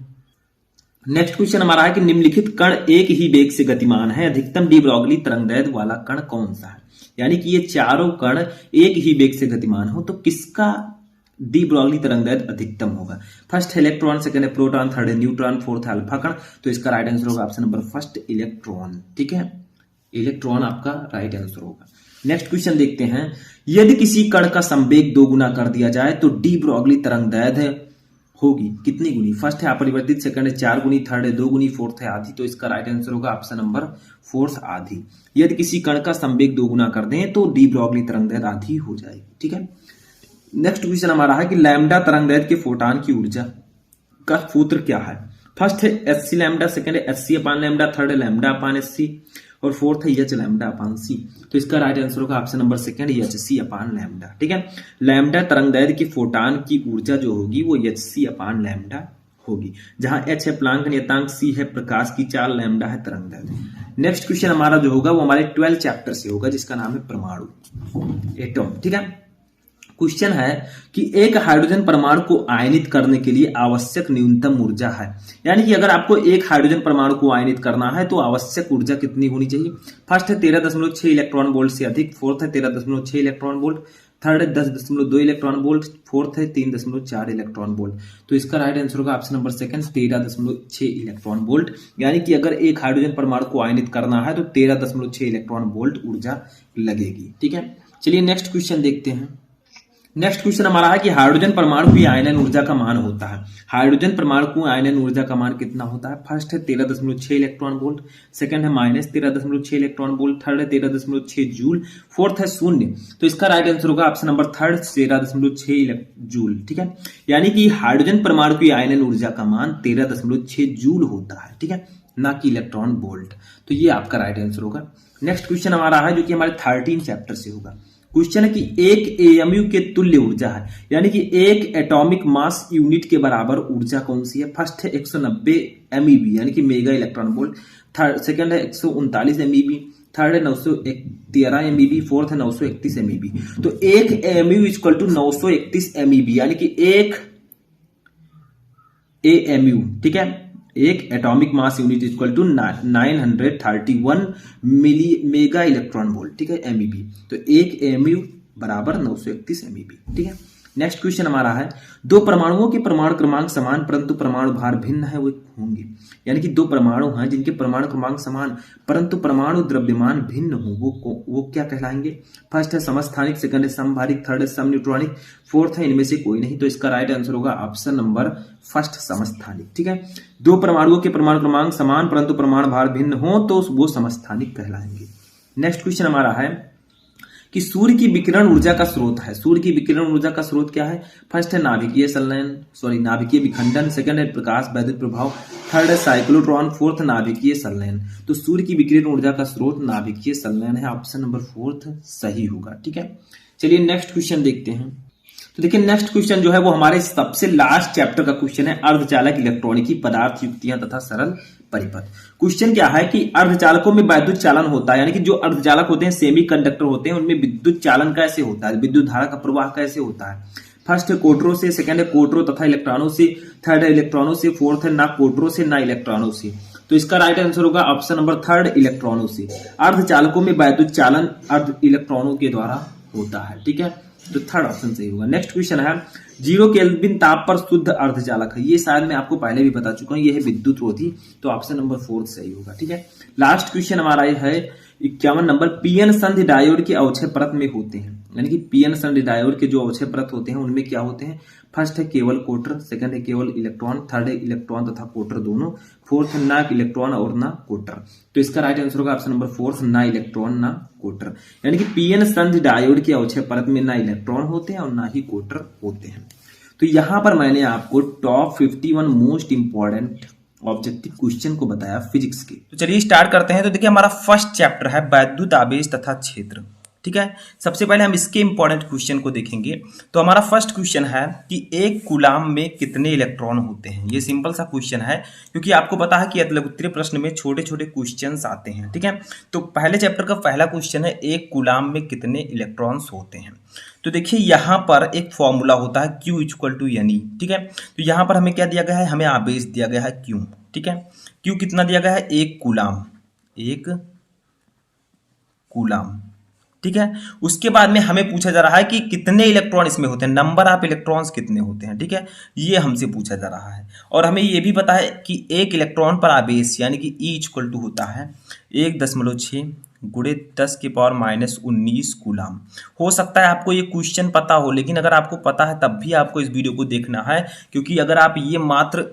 नेक्स्ट क्वेश्चन हमारा है कि निम्नलिखित कण एक ही वेग से गतिमान है, अधिकतम डी ब्रॉगली तरंगदैर्घ्य वाला कण कौन सा है? यानी कि ये चारों कण एक ही वेग से गतिमान हो तो किसका डी ब्रॉगली तरंगदैर्घ्य अधिकतम होगा? फर्स्ट है इलेक्ट्रॉन, सेकंड है प्रोटॉन, थर्ड है न्यूट्रॉन, फोर्थ है अल्फा कण। तो इसका राइट आंसर होगा ऑप्शन नंबर फर्स्ट इलेक्ट्रॉन। ठीक है, इलेक्ट्रॉन आपका राइट आंसर होगा। नेक्स्ट क्वेश्चन देखते हैं। यदि किसी कण का संवेग 2 गुना कर दिया जाए तो डी ब्रॉगली तरंगदैर्घ्य होगी कितनी गुनी? फर्स्ट है अपरिवर्तित, सेकंड है 4 गुनी, थर्ड है 2 गुनी, फोर्थ है आधी। तो इसका राइट आंसर होगा ऑप्शन नंबर फोर्थ आधी। यदि किसी कण का संवेग 2 गुना कर दें तो डी ब्रॉगली तरंगदैर्घ्य आधी हो जाएगी। ठीक है, नेक्स्ट क्वेश्चन हमारा है कि लैम्डा तरंगदैर्घ्य के फोटॉन की ऊर्जा का सूत्र क्या है? फर्स्ट है एच लैम्डा, सेकंड है एच अपान लैम्डा, थर्ड है लैम्डा अपान एच, और फोर्थ है एच लैम्डा अपान सी। तो इसका राइट आंसर होगा option number second H C upon lambda. ठीक है, लैम्डा तरंगदैर्घ्य की फोटॉन की ऊर्जा जो होगी वो एच सी अपान लैम्डा होगी, जहां एच है प्लांक नियतांक, सी है प्रकाश की चाल, लैम्डा है तरंगदैर्घ्य। नेक्स्ट क्वेश्चन हमारा जो होगा वो हमारे 12 चैप्टर से होगा, जिसका नाम है परमाणु, एटम। ठीक है, क्वेश्चन है कि एक हाइड्रोजन परमाणु को आयनित करने के लिए आवश्यक न्यूनतम ऊर्जा है। यानी कि अगर आपको एक हाइड्रोजन परमाणु को आयनित करना है तो आवश्यक ऊर्जा कितनी होनी चाहिए? फर्स्ट है 13.6 इलेक्ट्रॉन वोल्ट से अधिक, फोर्थ है 13.6 इलेक्ट्रॉन वोल्ट, थर्ड है 10.2 इलेक्ट्रॉन वोल्ट, फोर्थ है 3.4 इलेक्ट्रॉन वोल्ट। तो इसका राइट आंसर होगा option number second 13.6 electron volt. यानी कि अगर एक हाइड्रोजन परमाणु को आयनित करना है तो 13.6 इलेक्ट्रॉन वोल्ट ऊर्जा लगेगी। ठीक है, चलिए नेक्स्ट क्वेश्चन देखते हैं। नेक्स्ट क्वेश्चन हमारा है कि हाइड्रोजन परमाणु की आयनन ऊर्जा का मान होता है। हाइड्रोजन परमाणु की आयनन ऊर्जा का मान कितना होता है? फर्स्ट है 13.6 इलेक्ट्रॉन वोल्ट, सेकंड है -13.6 इलेक्ट्रॉन वोल्ट, थर्ड है 13.6 जूल, फोर्थ है 0। तो इसका राइट आंसर होगा ऑप्शन नंबर थर्ड 13.6 जूल। ठीक है, यानी कि हाइड्रोजन परमाणु की आयनन ऊर्जा का मान 13.6 जूल होता है। ठीक है, ना कि इलेक्ट्रॉन वोल्ट। तो ये आपका राइट आंसर होगा। नेक्स्ट क्वेश्चन हमारा है जो कि हमारे 13 चैप्टर से होगा। क्वेश्चन है कि एक एएमयू के तुल्य ऊर्जा है, यानी कि एक एटॉमिक मास यूनिट के बराबर ऊर्जा कौन सी है? फर्स्ट है 190 MeV यानी कि mega electron volt, third second है 139 MeV, थर्ड है 913 MeV, फोर्थ है 931 MeV। तो एक एएमयू इक्वल टू 931 MeV यानी कि एक एएमयू, ठीक है, एक atomic mass unit equal to 931 mega electron volt. ठीक है, MeV। तो एक एएमयू बराबर 931 MeV। ठीक है, नेक्स्ट क्वेश्चन हमारा है दो परमाणुओं के परमाणु क्रमांक समान परंतु परमाणु भार भिन्न है वो होंगे। यानी कि दो परमाणु हैं जिनके परमाणु क्रमांक समान परंतु परमाणु द्रव्यमान भिन्न हो, वो क्या कहलाएंगे? फर्स्ट है समस्थानिक, सेकंड है समभारिक, थर्ड है समन्यूट्रॉनिक, फोर्थ है इनमें से कोई नहीं। तो इसका राइट आंसर होगा ऑप्शन नंबर फर्स्ट समस्थानिक। ठीक है, दो परमाणुओं के परमाणु क्रमांक समान परंतु परमाणु भार भिन्न हो तो वो समस्थानिक कहलाएंगे। नेक्स्ट क्वेश्चन हमारा है कि सूर्य की विकिरण ऊर्जा का स्रोत है। सूर्य की विकिरण ऊर्जा का स्रोत क्या है? फर्स्ट है नाभिकीय विखंडन, सेकंड है प्रकाश वैद्युत प्रभाव, थर्ड है साइक्लोट्रॉन, फोर्थ नाभिकीय संलयन। तो सूर्य की विकिरण ऊर्जा का स्रोत नाभिकीय संलयन है, ऑप्शन नंबर फोर्थ सही होगा। ठीक है, चलिए नेक्स्ट क्वेश्चन देखते हैं। तो देखिए नेक्स्ट क्वेश्चन जो है वो हमारे सबसे लास्ट चैप्टर का क्वेश्चन है, अर्धचालक इलेक्ट्रॉनिकी पदार्थ युक्तियां तथा सरल परिपथ। क्वेश्चन क्या है कि अर्धचालकों में वैद्युत चालन होता है, यानी कि जो अर्धचालक होते हैं सेमी कंडक्टर होते हैं, उनमें विद्युत चालन कैसे होता है, विद्युत धारा का प्रवाह कैसे होता है। फर्स्ट है कोटरों से, सेकंड है कोटरों तथा इलेक्ट्रॉनों से, थर्ड है इलेक्ट्रॉनों से, फोर्थ है ना कोटरों से ना इलेक्ट्रॉनों से। तो इसका राइट आंसर होगा ऑप्शन नंबर थर्ड, इलेक्ट्रॉनों से। अर्धचालकों में वैद्युत चालन अर्ध इलेक्ट्रॉनों के द्वारा होता है, ठीक है, तो थर्ड ऑप्शन सही होगा। नेक्स्ट क्वेश्चन है 0 केल्विन ताप पर शुद्ध अर्धचालक है, ये शायद मैं आपको पहले भी बता चुका हूं, ये है विद्युत रोधी, तो ऑप्शन नंबर फोर्थ सही होगा, ठीक है। लास्ट क्वेश्चन हमारा ये है 51 नंबर, पीएन संधि डायोड के अवक्षय परत में होते हैं, यानी कि पीएन संधि डायोड के जो अवक्षय परत होते हैं उनमें क्या होते हैं। फर्स्ट है केवल कोटर, सेकंड है केवल इलेक्ट्रॉन, थर्ड है इलेक्ट्रॉन तथा कोटर दोनों, फोर्थ है ना इलेक्ट्रॉन और ना कोटर। तो इसका राइट आंसर होगा ऑप्शन नंबर फोर्थ, ना इलेक्ट्रॉन ना कोटर, यानी कि पीएन संधि डायोड के अवक्षय परत में ना इलेक्ट्रॉन होते हैं और ना ही कोटर होते हैं। तो यहां पर मैंने आपको top 51 most important objective question को बताया फिजिक्स के। तो चलिए स्टार्ट करते हैं। तो देखिए हमारा फर्स्ट चैप्टर है वैद्युत आवेश तथा क्षेत्र, ठीक है। सबसे पहले हम इसके इंपॉर्टेंट क्वेश्चन को देखेंगे। तो हमारा फर्स्ट क्वेश्चन है कि एक कूलाम में कितने इलेक्ट्रॉन होते हैं। ये सिंपल सा क्वेश्चन है, क्योंकि आपको पता है कि अतिलघुत्तरीय प्रश्न में छोटे छोटे क्वेश्चंस आते हैं, ठीक है। तो पहले चैप्टर का पहला क्वेश्चन है एक कूलाम में कितने इलेक्ट्रॉन्स होते हैं। तो देखिए यहाँ पर एक फॉर्मूला होता है Q इक्वल टू NE, ठीक है। तो यहाँ पर हमें क्या दिया गया है, हमें आवेश दिया गया है Q, ठीक है। Q कितना दिया गया है, एक कूलाम, ठीक है। उसके बाद में हमें पूछा जा रहा है कि कितने इलेक्ट्रॉन इसमें होते हैं, नंबर ऑफ इलेक्ट्रॉन्स कितने होते हैं, ठीक है, ये हमसे पूछा जा रहा है। और हमें ये भी पता है कि एक इलेक्ट्रॉन पर आवेश यानी कि E इक्वल टू होता है 1.6 गुणे 10 की पावर -19 कूलाम। हो सकता है आपको ये क्वेश्चन पता हो, लेकिन अगर आपको पता है तब भी आपको इस वीडियो को देखना है, क्योंकि अगर आप ये मात्र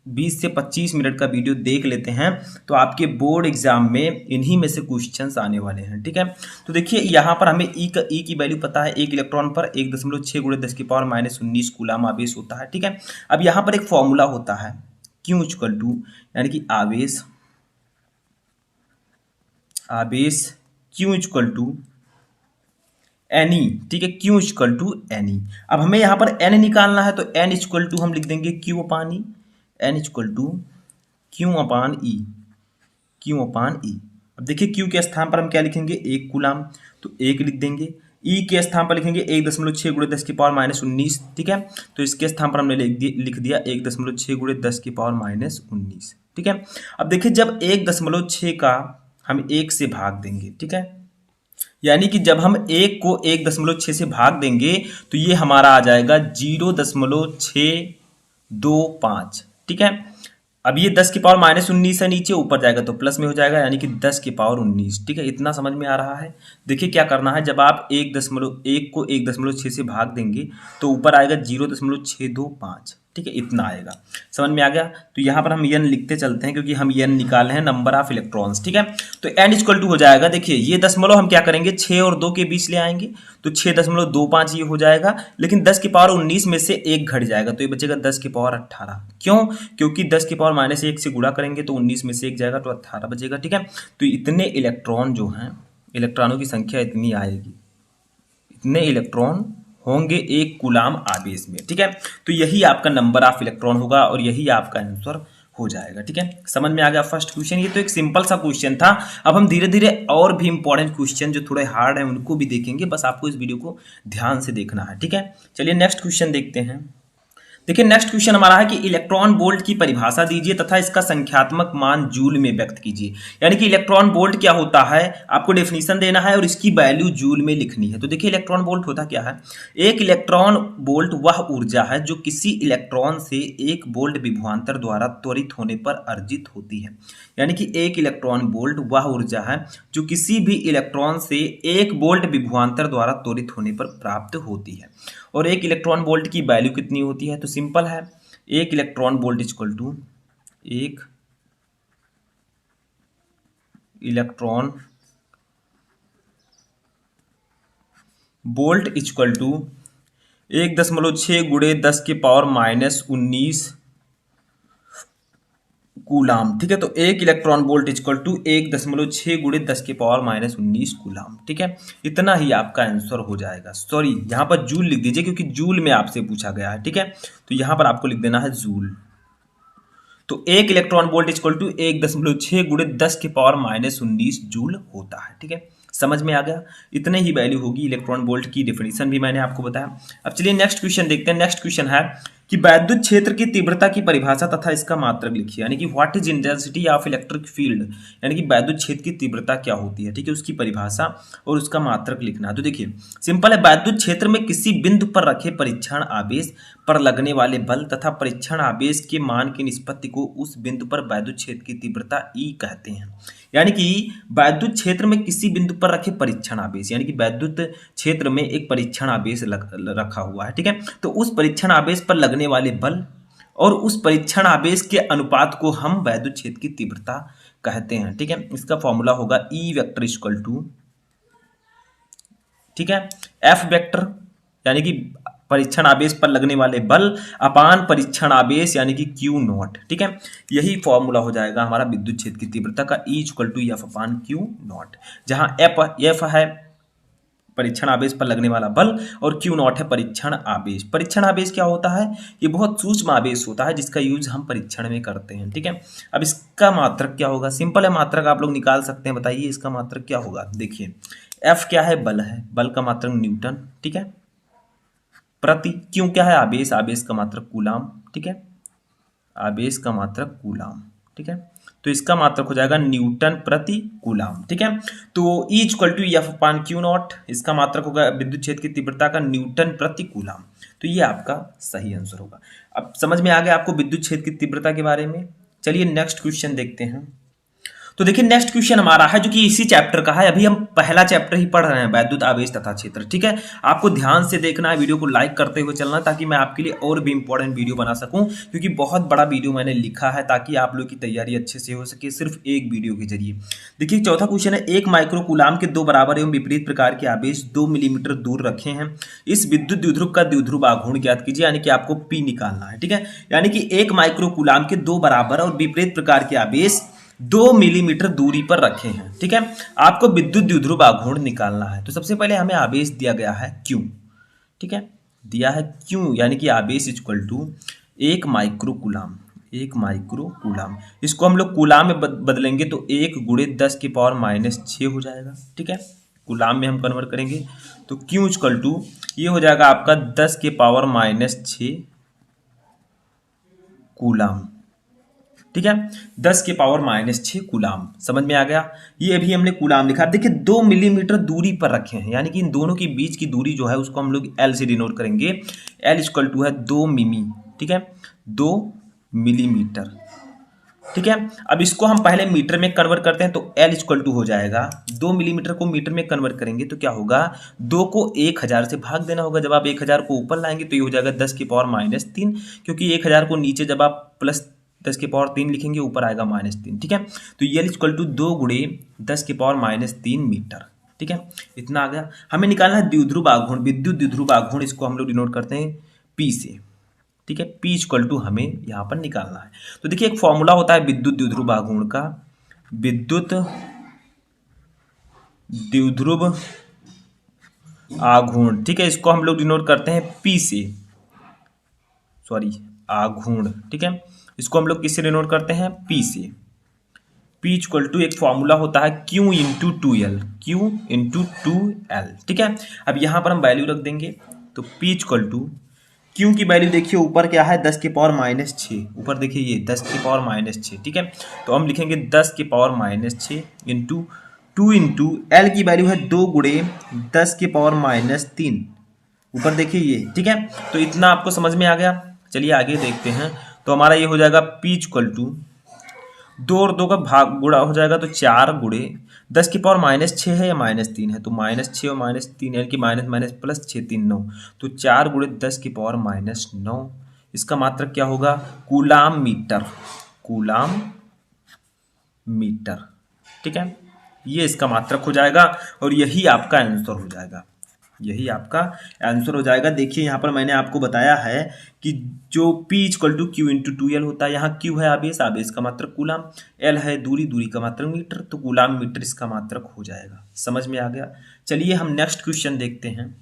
20 से 25 मिनट का वीडियो देख लेते हैं तो आपके बोर्ड एग्जाम में इन्हीं में से क्वेश्चंस आने वाले हैं, ठीक है। तो देखिए यहाँ पर हमें ई की वैल्यू पता है, एक इलेक्ट्रॉन पर 1.6 गुणे 10 की पावर -19 कूलाम आवेश होता है, ठीक है। अब यहाँ पर एक फॉर्मूला होता है Q इक्वल टू, यानी कि आवेश Q इक्वल टू NE, ठीक है, Q इक्वल टू NE। अब हमें यहाँ पर N निकालना है, तो N इक्वल टू हम लिख देंगे Q upon E, N equal to Q upon E। अब देखिए Q के स्थान पर हम क्या लिखेंगे, एक कूलाम, तो एक लिख देंगे। E के स्थान पर लिखेंगे 1.6 गुणे 10 की पावर -19, ठीक है। तो इसके स्थान पर हमने लिख दिया 1.6 गुणे 10 की पावर -19, ठीक है। अब देखिए जब 1.6 का हम 1 से भाग देंगे, ठीक है, यानी कि जब हम 1 को 1.6 से भाग देंगे तो ये हमारा आ जाएगा 0.625, ठीक है। अब ये 10 की पावर -19 है, नीचे ऊपर जाएगा तो प्लस में हो जाएगा, यानी कि 10 की पावर 19, ठीक है। इतना समझ में आ रहा है। देखिए क्या करना है, जब आप 1 को 1.6 से भाग देंगे तो ऊपर आएगा 0.625, ठीक है, इतना आएगा। समझ में आ गया। तो यहाँ पर हम n लिखते चलते हैं, क्योंकि हम n निकाले हैं नंबर ऑफ इलेक्ट्रॉन्स, ठीक है। तो n इक्वल टू हो जाएगा, देखिए ये दशमलव हम क्या करेंगे 6 और 2 के बीच ले आएंगे, तो 6.25 ये हो जाएगा, लेकिन 10 की पावर 19 में से 1 घट जाएगा, तो ये बचेगा 10 की पावर 18। क्यों? क्योंकि 10 की पावर -1 से गुणा करेंगे तो 19 में से 1 जाएगा, तो 18 बचेगा, ठीक है। तो इतने इलेक्ट्रॉन जो हैं, इलेक्ट्रॉनों की संख्या इतनी आएगी, इतने इलेक्ट्रॉन होंगे एक कूलाम आवेश में, ठीक है। तो यही आपका नंबर ऑफ इलेक्ट्रॉन होगा और यही आपका आंसर हो जाएगा, ठीक है। समझ में आ गया फर्स्ट क्वेश्चन। ये तो एक सिंपल सा क्वेश्चन था। अब हम धीरे धीरे और भी इंपॉर्टेंट क्वेश्चन जो थोड़े हार्ड हैं उनको भी देखेंगे, बस आपको इस वीडियो को ध्यान से देखना है, ठीक है। चलिए नेक्स्ट क्वेश्चन देखते हैं। देखिए नेक्स्ट क्वेश्चन हमारा है कि इलेक्ट्रॉन वोल्ट की परिभाषा दीजिए तथा इसका संख्यात्मक मान जूल में व्यक्त कीजिए। यानी कि इलेक्ट्रॉन वोल्ट क्या होता है, आपको डेफिनेशन देना है और इसकी वैल्यू जूल में लिखनी है। तो देखिए इलेक्ट्रॉन वोल्ट होता क्या है, एक इलेक्ट्रॉन वोल्ट वह ऊर्जा है जो किसी इलेक्ट्रॉन से 1 वोल्ट विभवांतर द्वारा त्वरित होने पर अर्जित होती है। यानी कि एक इलेक्ट्रॉन वोल्ट वह ऊर्जा है जो किसी भी इलेक्ट्रॉन से 1 वोल्ट विभवांतर द्वारा त्वरित होने पर प्राप्त होती है। और एक इलेक्ट्रॉन वोल्ट की वैल्यू कितनी होती है, तो सिंपल है, एक इलेक्ट्रॉन वोल्ट इक्वल टू एक इलेक्ट्रॉन वोल्ट इक्वल टू 1.6 गुणे 10 की पावर -19 कूलाम। ठीक है, तो 1 इलेक्ट्रॉन वोल्ट इक्वल टू 1.6 गुणे 10 के पावर माइनस 19 कूलाम। ठीक है, इतना ही आपका आंसर हो जाएगा। सॉरी, यहाँ पर जूल लिख दीजिए क्योंकि जूल में आपसे पूछा गया है। ठीक है, तो यहाँ पर आपको लिख देना है जूल। तो 1 इलेक्ट्रॉन वोल्ट इक्वल टू 1.6 गुणे 10 के पावर माइनस 19 जूल होता है। ठीक है, समझ में आ गया। इतने ही वैल्यू होगी इलेक्ट्रॉन वोल्ट की। डेफिनेशन भी मैंने आपको बताया। अब चलिए नेक्स्ट क्वेश्चन देखते हैं। नेक्स्ट क्वेश्चन है कि वैद्युत क्षेत्र की तीव्रता की परिभाषा तथा इसका मात्रक लिखिए, यानी कि what is intensity of electric field, यानी कि वैद्युत क्षेत्र की तीव्रता क्या होती है। ठीक है, उसकी परिभाषा और उसका मात्रक लिखना है। तो देखिए सिंपल है, वैद्युत क्षेत्र में किसी बिंदु पर रखे परीक्षण आवेश पर लगने वाले बल तथा परीक्षण आवेश के मान की निष्पत्ति को उस बिंदु पर वैद्युत क्षेत्र की तीव्रता ई कहते हैं। यानी कि वैद्युत क्षेत्र में किसी बिंदु पर रखे परीक्षण आवेश, यानी कि वैद्युत क्षेत्र में एक परीक्षण आवेश रखा हुआ है। ठीक है, तो उस परीक्षण आवेश पर लगने वाले बल और उस परीक्षण आवेश के अनुपात को हम वैद्युत क्षेत्र की तीव्रता कहते हैं। ठीक है, इसका फॉर्मूला होगा ई वेक्टर इक्वल टू, ठीक है, एफ वेक्टर यानी कि परीक्षण आवेश पर लगने वाले बल अपान परीक्षण आवेश यानी कि क्यू नॉट। ठीक है, यही फॉर्मूला हो जाएगा हमारा विद्युत क्षेत्र की तीव्रता का, E equal to F upon Q naught, जहां एफ है परीक्षण आवेश पर लगने वाला बल और क्यू नॉट है परीक्षण आवेश। परीक्षण आवेश क्या होता है? ये बहुत सूक्ष्म आवेश होता है जिसका यूज हम परीक्षण में करते हैं। ठीक है, अब इसका मात्रक क्या होगा? सिंपल है, मात्रक आप लोग निकाल सकते हैं। बताइए इसका मात्रक क्या होगा। देखिए एफ क्या है? बल है, बल का मात्रक न्यूटन। ठीक है, प्रति क्यों क्या है? आवेश, आवेश का मात्रक कूलाम। ठीक है, आवेश का मात्रक कूलाम। ठीक है, तो इसका मात्रक हो जाएगा न्यूटन प्रति कूलाम। ठीक है, तो E equal to F upon Q naught, इसका मात्रक होगा विद्युत क्षेत्र की तीव्रता का न्यूटन प्रति कूलाम। तो ये आपका सही आंसर होगा। अब समझ में आ गया आपको विद्युत क्षेत्र की तीव्रता के बारे में। चलिए नेक्स्ट क्वेश्चन देखते हैं। तो देखिए नेक्स्ट क्वेश्चन हमारा है जो कि इसी चैप्टर का है। अभी हम पहला चैप्टर ही पढ़ रहे हैं, वैद्युत आवेश तथा क्षेत्र। ठीक है, आपको ध्यान से देखना है, वीडियो को लाइक करते हुए चलना, ताकि मैं आपके लिए और भी इंपॉर्टेंट वीडियो बना सकूं, क्योंकि बहुत बड़ा वीडियो मैंने लिखा है ताकि आप लोग की तैयारी अच्छे से हो सके सिर्फ एक वीडियो के जरिए। देखिए चौथा क्वेश्चन है, एक माइक्रो कूलाम के दो बराबर एवं विपरीत प्रकार के आवेश 2 मिलीमीटर दूर रखे हैं। इस विद्युत द्विध्रुव का द्विध्रुव आघूर्ण ज्ञात कीजिए, यानी कि आपको पी निकालना है। ठीक है, यानी कि एक माइक्रो कूलाम के दो बराबर और विपरीत प्रकार के आवेश 2 मिलीमीटर दूरी पर रखे हैं। ठीक है, आपको विद्युत द्विध्रुव आघूर्ण निकालना है। तो सबसे पहले हमें आवेश दिया गया है क्यू। ठीक है, दिया है क्यू, यानी कि आवेश equal to 1 micro coulomb. 1 micro coulomb, इसको हम लोग कूलाम में बदलेंगे तो 1 गुणे 10 की पावर माइनस 6 हो जाएगा। ठीक है, कूलाम में हम कन्वर्ट करेंगे तो क्यू इक्वल टू ये हो जाएगा आपका 10 के पावर माइनस 6 कूलाम। ठीक है, 10 के पावर माइनस 6 कूलाम। समझ में आ गया? ये अभी हमने कूलाम लिखा। देखिए 2 मिलीमीटर दूरी पर रखे हैं, यानी कि इन दोनों के बीच की दूरी जो है उसको हम लोग एल से डिनोट करेंगे। एल इक्वल टू है 2 मिमी। ठीक है, 2 मिलीमीटर। ठीक है, अब इसको हम पहले मीटर में कन्वर्ट करते हैं तो एल इक्वल टू हो जाएगा 2 मिलीमीटर को मीटर में कन्वर्ट करेंगे तो क्या होगा? 2 को 1000 से भाग देना होगा। जब आप 1000 को ऊपर लाएंगे तो ये हो जाएगा 10 की पावर माइनस 3, क्योंकि 1000 को नीचे जब आप प्लस 10 की पावर 3 लिखेंगे ऊपर आएगा माइनस 3। ठीक है, तो एल इक्वल टू 2 गुणे 10 की पावर माइनस 3 मीटर। ठीक है, इतना आ गया। हमें निकालना है द्विध्रुव आघूर्ण, विद्युत द्विध्रुव आघूर्ण, इसको हम लोग डिनोट करते हैं पी से। ठीक है, पी इक्वल टू हमें यहाँ पर निकालना है। तो देखिए एक फॉर्मूला होता है विद्युत द्विध्रुव आघूर्ण का, विद्युत द्विध्रुव आघूर्ण। ठीक है, इसको हम लोग डिनोट करते हैं पी से, सॉरी आघूर्ण। ठीक है, इसको हम लोग किससे डिनोट करते हैं? पी से। पी इक्वल टू एक फॉर्मूला होता है Q into 2L, Q into 2L। ठीक है, अब यहाँ पर हम वैल्यू रख देंगे तो पी इक्वल टू क्यू की वैल्यू देखिए ऊपर क्या है? 10 की पावर माइनस 6। ऊपर देखिए ये 10 की पावर माइनस 6। ठीक है, तो हम लिखेंगे 10 की power minus 6 into 2 into L की वैल्यू है 2 गुणे 10 की पावर माइनस 3। ऊपर देखिए ये। ठीक है, तो इतना आपको समझ में आ गया। चलिए आगे देखते हैं। तो हमारा ये हो जाएगा पी इक्वल टू 2 और 2 का भाग गुणा हो जाएगा तो 4 गुणे 10 की पावर माइनस 6 है या माइनस 3 है, तो माइनस 6 और माइनस 3 यानी कि माइनस माइनस प्लस 6 3 9, तो 4 गुणे 10 की पावर माइनस 9। इसका मात्रक क्या होगा? Coulomb metre, coulomb metre. ठीक है, ये इसका मात्रक हो जाएगा और यही आपका आंसर हो जाएगा। यही आपका आंसर हो जाएगा। देखिए यहाँ पर मैंने आपको बताया है कि जो P equal to Q into 2L होता है, यहाँ Q है आवेश, आवेश का मात्रक कूलाम, L है दूरी, दूरी का मात्रक मीटर, तो कूलाम मीटर इसका मात्रक हो जाएगा। समझ में आ गया। चलिए हम नेक्स्ट क्वेश्चन देखते हैं।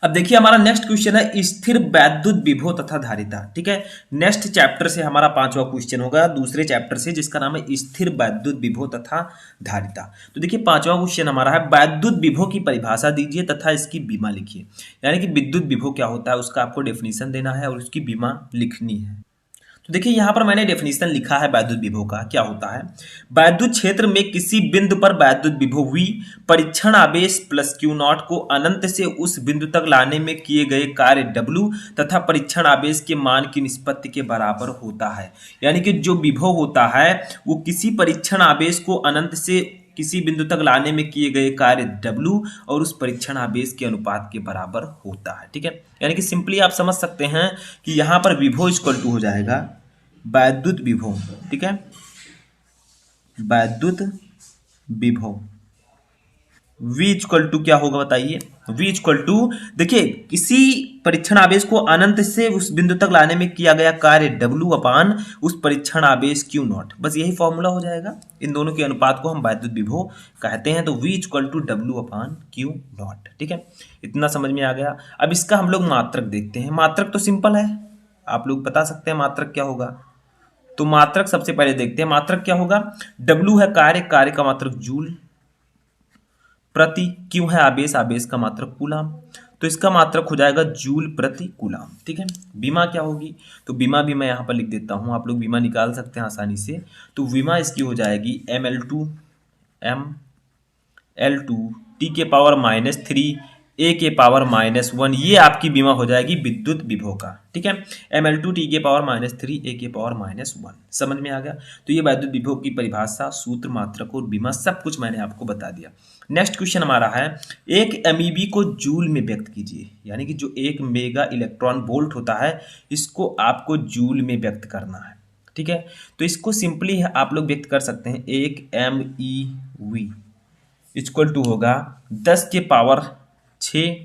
अब देखिए हमारा नेक्स्ट क्वेश्चन है स्थिर वैद्युत विभव तथा धारिता। ठीक है, नेक्स्ट चैप्टर से हमारा 5वां क्वेश्चन होगा, दूसरे चैप्टर से, जिसका नाम है स्थिर वैद्युत विभव तथा धारिता। तो देखिए 5वां क्वेश्चन हमारा है वैद्युत विभव की परिभाषा दीजिए तथा इसकी बीमा लिखिए। यानी कि विद्युत विभव क्या होता है उसका आपको डेफिनेशन देना है और उसकी बीमा लिखनी है। तो देखिए यहाँ पर मैंने डेफिनेशन लिखा है वैद्युत विभव का। क्या होता है, वैद्युत क्षेत्र में किसी बिंदु पर वैद्युत विभव V परीक्षण आवेश प्लस Q नॉट को अनंत से उस बिंदु तक लाने में किए गए कार्य W तथा परीक्षण आवेश के मान की निष्पत्ति के बराबर होता है। यानी कि जो विभव होता है वो किसी परीक्षण आवेश को अनंत से किसी बिंदु तक लाने में किए गए कार्य W और उस परीक्षण आवेश के अनुपात के बराबर होता है। ठीक है, यानी कि सिंपली आप समझ सकते हैं कि यहाँ पर विभव इक्वल टू हो जाएगा वैद्युत विभव। ठीक है, वैद्युत विभव V इक्वल टू क्या होगा बताइए। V इक्वल टू, देखिए किसी परीक्षण आवेश को अनंत से उस बिंदु तक लाने में किया गया कार्य W अपान उस परीक्षण आवेश Q नॉट, बस यही फॉर्मूला हो जाएगा। इन दोनों के अनुपात को हम वैद्युत विभव कहते हैं। तो V equal to W upon Q naught. ठीक है, इतना समझ में आ गया। अब इसका हम लोग मात्रक देखते हैं। मात्रक तो सिंपल है, आप लोग बता सकते हैं मात्रक क्या होगा। तो मात्रक सबसे पहले देखते हैं, मात्रक क्या होगा। W है कार्य, कार्य का मात्रक जूल प्रति, Q है आवेश, आवेश का मात्रक कूलाम, तो इसका मात्रक हो जाएगा जूल प्रति कूलाम। ठीक है, बीमा क्या होगी, तो बीमा भी मैं यहाँ पर लिख देता हूँ, आप लोग बीमा निकाल सकते हैं आसानी से। तो बीमा इसकी हो जाएगी mL2 T के पावर -3 A के पावर -1, ये आपकी बीमा हो जाएगी विद्युत विभव का। ठीक है, mL2 T के पावर -3 A के पावर -1, समझ में आ गया। तो ये वैद्युत विभव की परिभाषा, सूत्र, मात्रक और बीमा सब कुछ मैंने आपको बता दिया। नेक्स्ट क्वेश्चन हमारा है, एक एमईबी को जूल में व्यक्त कीजिए। यानी कि जो 1 मेगा इलेक्ट्रॉन वोल्ट होता है इसको आपको जूल में व्यक्त करना है। ठीक है, तो इसको सिंपली आप लोग व्यक्त कर सकते हैं, 1 MeV इक्वल टू होगा 10 के पावर 6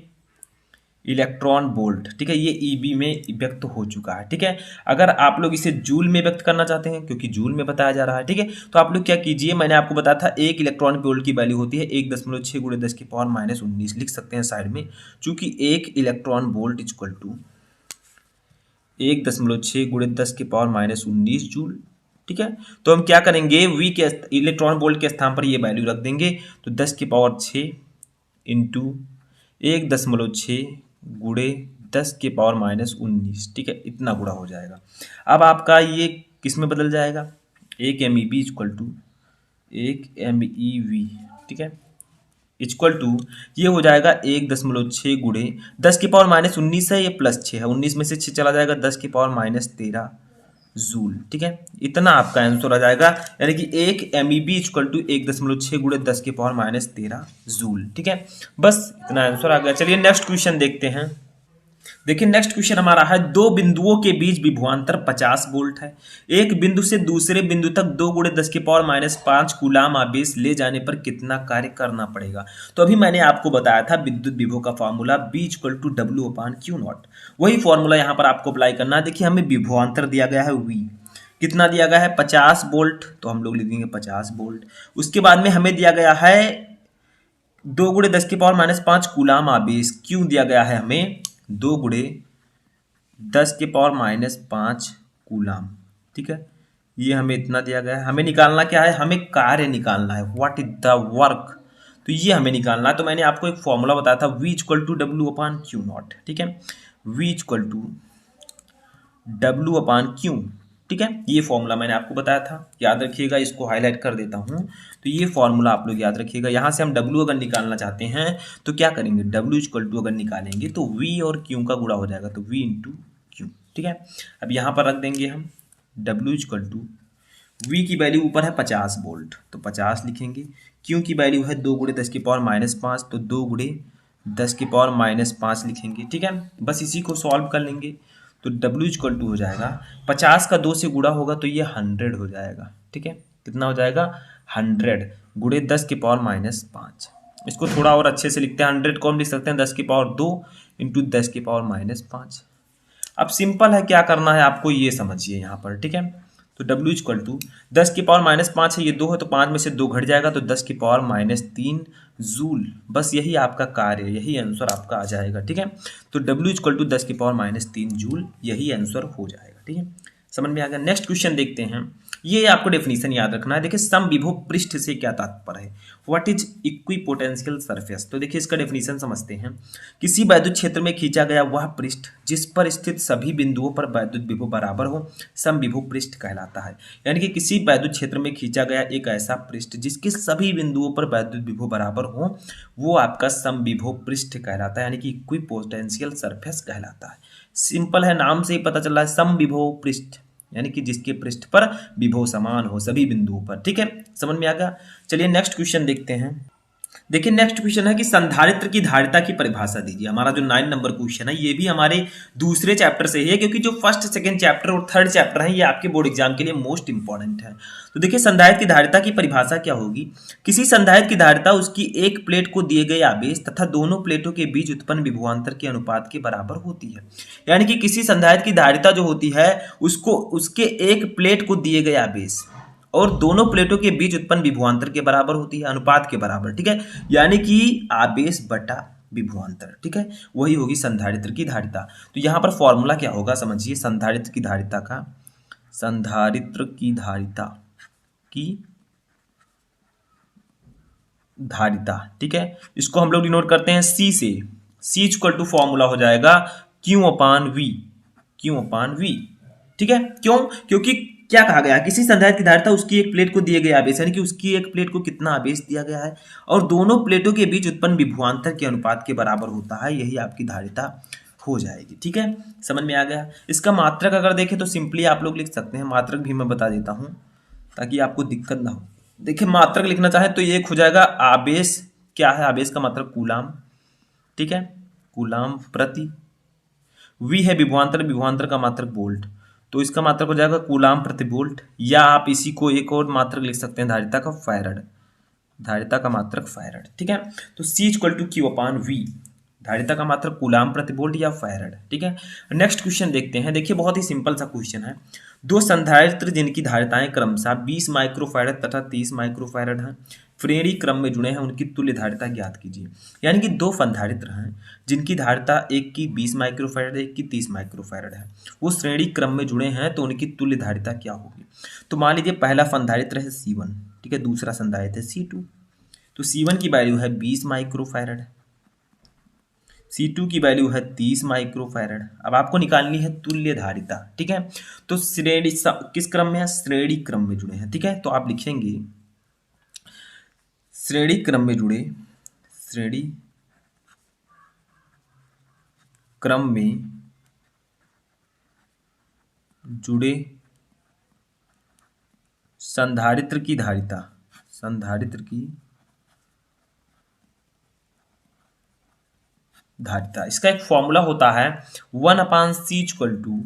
इलेक्ट्रॉन वोल्ट। ठीक है, ये ईबी में व्यक्त हो चुका है। ठीक है, अगर आप लोग इसे जूल में व्यक्त करना चाहते हैं, क्योंकि जूल में बताया जा रहा है, ठीक है, तो आप लोग क्या कीजिए, मैंने आपको बताया था 1 इलेक्ट्रॉन वोल्ट की वैल्यू होती है 1.6 × 10 की पावर -19, लिख सकते हैं साइड में, चूंकि 1 इलेक्ट्रॉन वोल्ट इक्वल टू 1.6 × 10 की पावर -19 जूल। ठीक है, तो हम क्या करेंगे, वी के इलेक्ट्रॉन वोल्ट के स्थान पर ये वैल्यू रख देंगे, तो 10 की पावर 6 इंटू 1.6 गुणे 10 के पावर -19। ठीक है, इतना गुणा हो जाएगा। अब आपका ये किस में बदल जाएगा, 1 MeV इक्वल टू 1 MeV। ठीक है, इक्वल टू ये हो जाएगा 1.6 गुणे 10 की पावर -19 है, ये +6 है, 19 में से 6 चला जाएगा, 10 की पावर -13 जूल। ठीक है, इतना आपका आंसर आ जाएगा। यानी कि 1 MeV इक्वल टू 1.6 गुणे 10 की पावर -13 जूल। ठीक है, बस इतना आंसर आ गया। चलिए नेक्स्ट क्वेश्चन देखते हैं। देखिए नेक्स्ट क्वेश्चन हमारा है, दो बिंदुओं के बीच विभवांतर 50 वोल्ट है। एक बिंदु से दूसरे बिंदु तक 2 × 10 की पावर -5 कूलाम आवेश ले जाने पर कितना कार्य करना पड़ेगा। तो अभी मैंने आपको बताया था विद्युत विभव का formula B equal to W upon Q naught, वही फॉर्मूला यहाँ पर आपको अप्लाई करना है। देखिए हमें विभवांतर दिया गया है V, कितना दिया गया है 50 वोल्ट, तो हम लोग लिख देंगे 50 वोल्ट। उसके बाद में हमें दिया गया है 2 × 10 की पावर -5 कूलाम आवेश, Q दिया गया है हमें 2 × 10 की पावर -5 कूलाम। ठीक है, ये हमें इतना दिया गया है। हमें निकालना क्या है, हमें कार्य निकालना है, व्हाट इज द वर्क, तो ये हमें निकालना है। तो मैंने आपको एक फॉर्मूला बताया था, V equal to W upon Q naught. ठीक है, V equal to W upon Q। ठीक है, ये फॉर्मूला मैंने आपको बताया था, याद रखिएगा, इसको हाईलाइट कर देता हूँ। तो ये फॉर्मूला आप लोग याद रखिएगा। यहाँ से हम W अगर निकालना चाहते हैं तो क्या करेंगे, W इक्वल टू अगर निकालेंगे तो V और Q का गुणा हो जाएगा, तो V इंटू Q। ठीक है, अब यहाँ पर रख देंगे हम W इक्वल टू, V की वैल्यू ऊपर है 50 वोल्ट, तो 50 लिखेंगे। Q की वैल्यू है 2 × 10 की पावर -5, तो 2 × 10 की पावर -5 लिखेंगे। ठीक है, बस इसी को सॉल्व कर लेंगे। तो W इक्वल टू हो जाएगा 50 का 2 से गुणा होगा तो ये 100 हो जाएगा। ठीक है, कितना हो जाएगा 100 गुणे 10 की पावर -5। इसको थोड़ा और अच्छे से लिखते हैं। 100 को हम लिख सकते हैं 10 की पावर 2 इंटू 10 की पावर -5। अब सिंपल है, क्या करना है आपको ये समझिए यहाँ पर, ठीक है। तो W इक्वल टू 10 की पावर -5 है, ये 2 है तो 5 में से 2 घट जाएगा तो 10 की पावर -3 जूल। बस यही आपका कार्य, यही आंसर आपका आ जाएगा, ठीक है। तो W इक्वल टू 10 की पावर -3 जूल, यही आंसर हो जाएगा, ठीक है। समझ में आ गया। नेक्स्ट क्वेश्चन देखते हैं। ये आपको डेफिनेशन याद रखना है। देखिए समविभव पृष्ठ से क्या तात्पर्य है, व्हाट इज इक्विपोटेंशियल सरफेस। तो देखिए इसका डेफिनेशन समझते हैं। किसी वैद्युत क्षेत्र में खींचा गया वह पृष्ठ जिस पर स्थित सभी बिंदुओं पर वैद्युत विभव बराबर हो, समविभव पृष्ठ कहलाता है। यानी कि किसी वैद्युत क्षेत्र में खींचा गया एक ऐसा पृष्ठ जिसके सभी बिंदुओं पर वैद्युत विभव बराबर हो, वो आपका समविभव पृष्ठ कहलाता है, यानी कि इक्विपोटेंशियल सरफेस कहलाता है। सिंपल है, नाम से ही पता चल रहा है, समविभव पृष्ठ यानी कि जिसके पृष्ठ पर विभव समान हो सभी बिंदुओं पर, ठीक है। समझ में आ गया। चलिए नेक्स्ट क्वेश्चन देखते हैं। देखिए नेक्स्ट क्वेश्चन है कि संधारित्र की धारिता की परिभाषा दीजिए। हमारा जो 9 नंबर क्वेश्चन है ये भी हमारे दूसरे चैप्टर से ही है, क्योंकि जो फर्स्ट सेकंड चैप्टर और थर्ड चैप्टर है ये आपके बोर्ड एग्जाम के लिए मोस्ट इंपॉर्टेंट है। तो देखिए संधारित्र की धारिता की परिभाषा क्या होगी। किसी संधारित्र की धारिता उसकी एक प्लेट को दिए गए आवेश तथा दोनों प्लेटों के बीच उत्पन्न विभवांतर के अनुपात के बराबर होती है। यानी कि किसी संधारित्र की धारिता जो होती है उसको उसके एक प्लेट को दिए गए आवेश और दोनों प्लेटों के बीच उत्पन्न विभवांतर के बराबर होती है, अनुपात के बराबर, ठीक है। यानी कि आवेश बटा विभवांतर, ठीक है, वही होगी संधारित्र की धारिता। तो यहाँ पर फॉर्मूला क्या होगा समझिए। संधारित्र की धारिता का, संधारित्र की धारिता, ठीक है, इसको हम लोग डिनोट करते हैं C से। C इक्वल टू फॉर्मूला हो जाएगा Q अपान V, ठीक है। क्यों? क्योंकि क्या कहा गया, किसी संधारित्र की धारिता उसकी एक प्लेट को दिए गए आवेश, यानी कि उसकी एक प्लेट को कितना आवेश दिया गया है और दोनों प्लेटों के बीच उत्पन्न विभवांतर के अनुपात के बराबर होता है, यही आपकी धारिता हो जाएगी, ठीक है। समझ में आ गया। इसका मात्रक अगर देखें तो सिंपली आप लोग लिख सकते हैं, मात्रक भी मैं बता देता हूं ताकि आपको दिक्कत ना हो। देखिए मात्रक लिखना चाहे तो ये हो जाएगा आवेश, क्या है आवेश का मात्रक कूलाम, ठीक है, कूलाम प्रति। वी है विभवांतर, विभवांतर का मात्रक वोल्ट, तो इसका मात्रक हो जाएगा कूलाम प्रति वोल्ट। या आप इसी को एक और मात्रक लिख सकते हैं धारिता का फैरड, धारिता का मात्रक फैरड, ठीक है। तो C equal to Q upon V, धारिता का मात्रक कूलाम प्रति वोल्ट या फैरड, ठीक है। नेक्स्ट क्वेश्चन देखते हैं। देखिए बहुत ही सिंपल सा क्वेश्चन है। दो संधारित्र जिनकी धारिताएं क्रमशः 20 माइक्रोफैरड तथा 30 माइक्रोफैरड हैं, श्रेणी क्रम में जुड़े हैं, उनकी तुल्य धारिता ज्ञात कीजिए। यानी कि दो संधारित्र हैं जिनकी धारिता एक की 20 माइक्रोफैरड एक की 30 माइक्रोफैरड है, वो श्रेणी क्रम में जुड़े हैं तो उनकी तुल्य धारिता क्या होगी। तो मान लीजिए पहला संधारित्र है C1, ठीक है, दूसरा संधारित्र है C2। तो C1 की वैल्यू है 20 माइक्रोफैरड, C2 की वैल्यू है 30 माइक्रोफैरड। अब आपको निकालनी है तुल्य धारिता, ठीक है। तो श्रेणी किस क्रम में है, श्रेणी क्रम में जुड़े हैं, ठीक है। तो आप लिखेंगे श्रेणी क्रम में जुड़े, श्रेणी क्रम में जुड़े संधारित्र की धारिता, संधारित्र की धारिता, इसका एक फॉर्मूला होता है 1/C equal to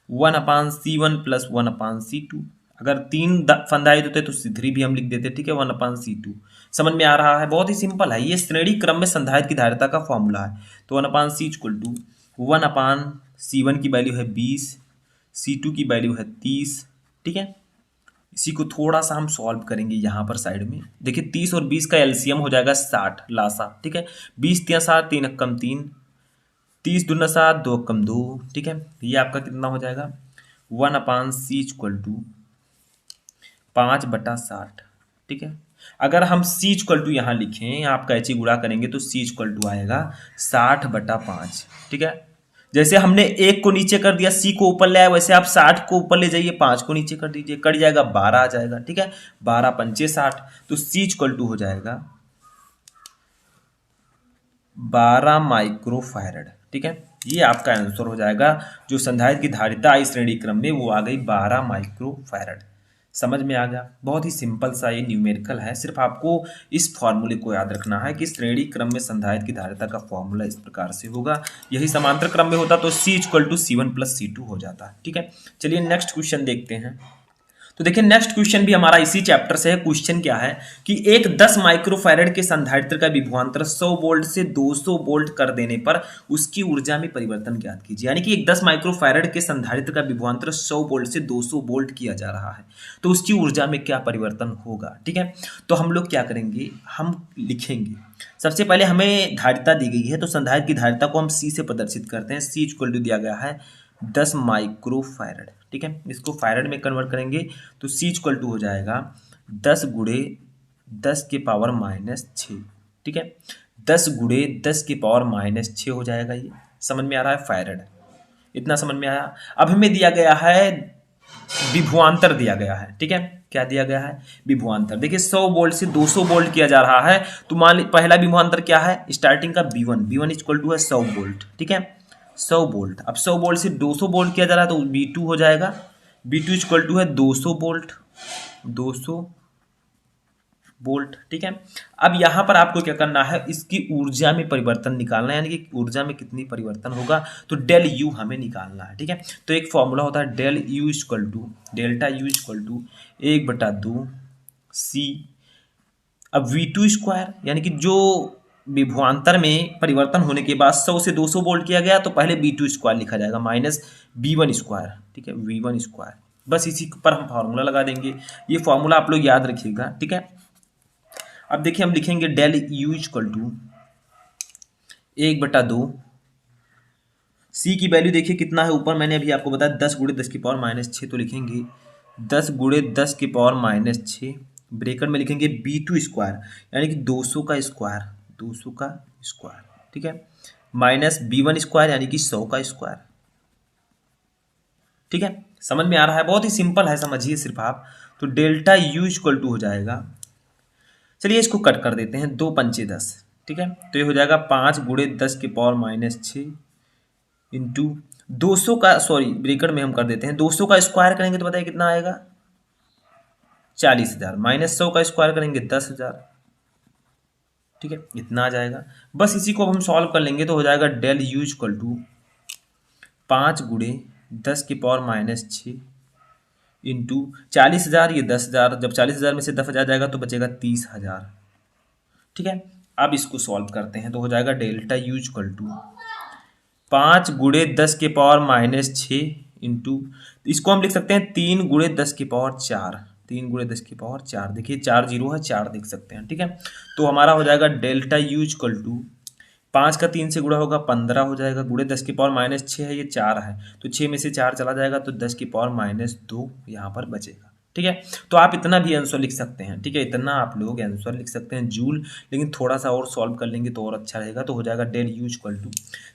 1/C1 plus 1/C2। अगर 3 संधारित्र होते तो C3 भी हम लिख देते, ठीक है, 1/C2। समझ में आ रहा है, बहुत ही सिंपल है, ये श्रेणी क्रम में संधारित्र की धारिता का फॉर्मूला है। तो 1/C इक्वल टू 1/C1 की वैल्यू है 20, C2 की वैल्यू है 30, ठीक है। इसी को थोड़ा सा हम सॉल्व करेंगे यहाँ पर साइड में। देखिए 30 और 20 का एलसीएम हो जाएगा 60 लासा, ठीक है। 20 3 7 3 कम 3, 30 दूना 7 2 कम 2, ठीक है। ये आपका कितना हो जाएगा 1/C इक्वल टू 5/60, ठीक है। अगर हम C इक्वल टू यहाँ लिखें, आप कैची गुणा करेंगे तो C इक्वल टू आएगा 60/5, ठीक है। जैसे हमने 1 को नीचे कर दिया, C को ऊपर ले आया, वैसे आप 60 को ऊपर ले जाइए, 5 को नीचे कर दीजिए, कट जाएगा 12 आ जाएगा, ठीक है, 12 पंचे 60। तो C इक्वल टू हो जाएगा 12 माइक्रोफैरड, ठीक है। ये आपका आंसर हो जाएगा। जो संधारित्र की धारिता आई श्रेणी क्रम में वो आ गई 12 माइक्रोफैरड। समझ में आ गया, बहुत ही सिंपल सा ये न्यूमेरिकल है। सिर्फ आपको इस फॉर्मूले को याद रखना है कि श्रेणी क्रम में संधारित्र की धारिता का फॉर्मूला इस प्रकार से होगा। यही समांतर क्रम में होता तो C equal to C1 plus C2 हो जाता, ठीक है। चलिए नेक्स्ट क्वेश्चन देखते हैं। तो देखिए नेक्स्ट क्वेश्चन भी हमारा इसी चैप्टर से है। क्वेश्चन क्या है कि एक 10 माइक्रोफैरेड के संधारित्र का विभवांतर 100 वोल्ट से 200 वोल्ट कर देने पर उसकी ऊर्जा में परिवर्तन ज्ञात कीजिए। यानी कि एक 10 माइक्रोफैरेड के संधारित्र का विभवांतर 100 वोल्ट से 200 वोल्ट किया जा रहा है, तो उसकी ऊर्जा में क्या परिवर्तन होगा। ठीक है, तो हम लोग क्या करेंगे, हम लिखेंगे सबसे पहले हमें धारिता दी गई है, तो संधारित्र की धारिता को हम सी से प्रदर्शित करते हैं। सी इक्वल टू दिया गया है 10 माइक्रोफैरेड। ठीक है, इसको फैरेड में कन्वर्ट करेंगे तो सी इक्वल टू हो जाएगा 10 गुणे 10 के पावर -6। ठीक है, 10 गुणे 10 के पावर -6 हो जाएगा। ये समझ में आ रहा है, फैरेड। इतना समझ में आया। अब हमें दिया गया है विभवांतर दिया गया है। ठीक है, क्या दिया गया है, विभवांतर। देखिए 100 वोल्ट से 200 वोल्ट किया जा रहा है, तो मान ली पहला विभवांतर क्या है, स्टार्टिंग का V1 इक्वल टू है 100 वोल्ट। ठीक है, 100 वोल्ट। अब 100 वोल्ट से 200 वोल्ट किया जा रहा है, तो V2 हो जाएगा। V2 इक्वल टू है 200 वोल्ट, 200 वोल्ट। ठीक है, अब यहाँ पर आपको क्या करना है, इसकी ऊर्जा में परिवर्तन निकालना है, यानी कि ऊर्जा में कितनी परिवर्तन होगा, तो डेल यू हमें निकालना है। ठीक है, तो एक फॉर्मूला होता है del U equal to delta U equal to 1/2 C. अब V2 स्क्वायर, यानी कि जो विभवांतर में परिवर्तन होने के बाद 100 से 200 वोल्ट किया गया, तो पहले V2 स्क्वायर लिखा जाएगा माइनस V1 स्क्वायर। ठीक है, V1 स्क्वायर, बस इसी पर हम फार्मूला लगा देंगे। ये फार्मूला आप लोग याद रखिएगा। ठीक है, अब देखिए हम लिखेंगे डेल यू इक्वल टू 1/2 सी की वैल्यू देखिए कितना है, ऊपर मैंने अभी आपको बताया 10 गुणे 10 की पावर -6, तो लिखेंगे 10 गुणे 10 की पावर -6, ब्रेकेट में लिखेंगे V2 स्क्वायर, यानी कि 200 का स्क्वायर, 200 का स्क्वायर। ठीक है, माइनस V1 स्क्वायर, यानी कि 100 का स्क्वायर। ठीक है, समझ में आ रहा है, बहुत ही सिंपल है, समझिए सिर्फ आप। तो डेल्टा यू इक्वल टू हो जाएगा, चलिए इसको कट कर देते हैं, 2 पंचे 10। ठीक है, तो ये हो जाएगा 5 गुणे 10 की पावर -6 इंटू 200 का, सॉरी ब्रेकेट में हम कर देते हैं, 200 का स्क्वायर करेंगे तो बताइए कितना आएगा, 40,000, माइनस 100 का स्क्वायर करेंगे 10,000। ठीक है, इतना आ जाएगा। बस इसी को अब हम सॉल्व कर लेंगे, तो हो जाएगा डेल यू इक्वल टू 5 गुणे 10 की पावर -6 इंटू 40,000, ये 10,000, जब 40,000 में से 10,000 जाएगा तो बचेगा 30,000। ठीक है, अब इसको सॉल्व करते हैं, तो हो जाएगा डेल्टा यू इक्वल टू 5 गुणे 10 के पावर -6 इंटू, इसको हम लिख सकते हैं 3 गुणे 10 की पावर 4, 3 गुणे 10 की पावर 4। देखिए 4 जीरो है, 4 देख सकते हैं। ठीक है, तो हमारा हो जाएगा डेल्टा यू इक्वल टू 5 का 3 से गुणा होगा 15 हो जाएगा, गुणे 10 की पावर -6 है, ये 4 है, तो 6 में से 4 चला जाएगा, तो 10 की पावर -2 यहाँ पर बचेगा। ठीक है, तो आप इतना भी आंसर लिख सकते हैं। ठीक है, इतना आप लोग आंसर लिख सकते हैं जूल, लेकिन थोड़ा सा और सॉल्व कर लेंगे तो और अच्छा रहेगा। तो हो जाएगा डेल यू इक्वल टू,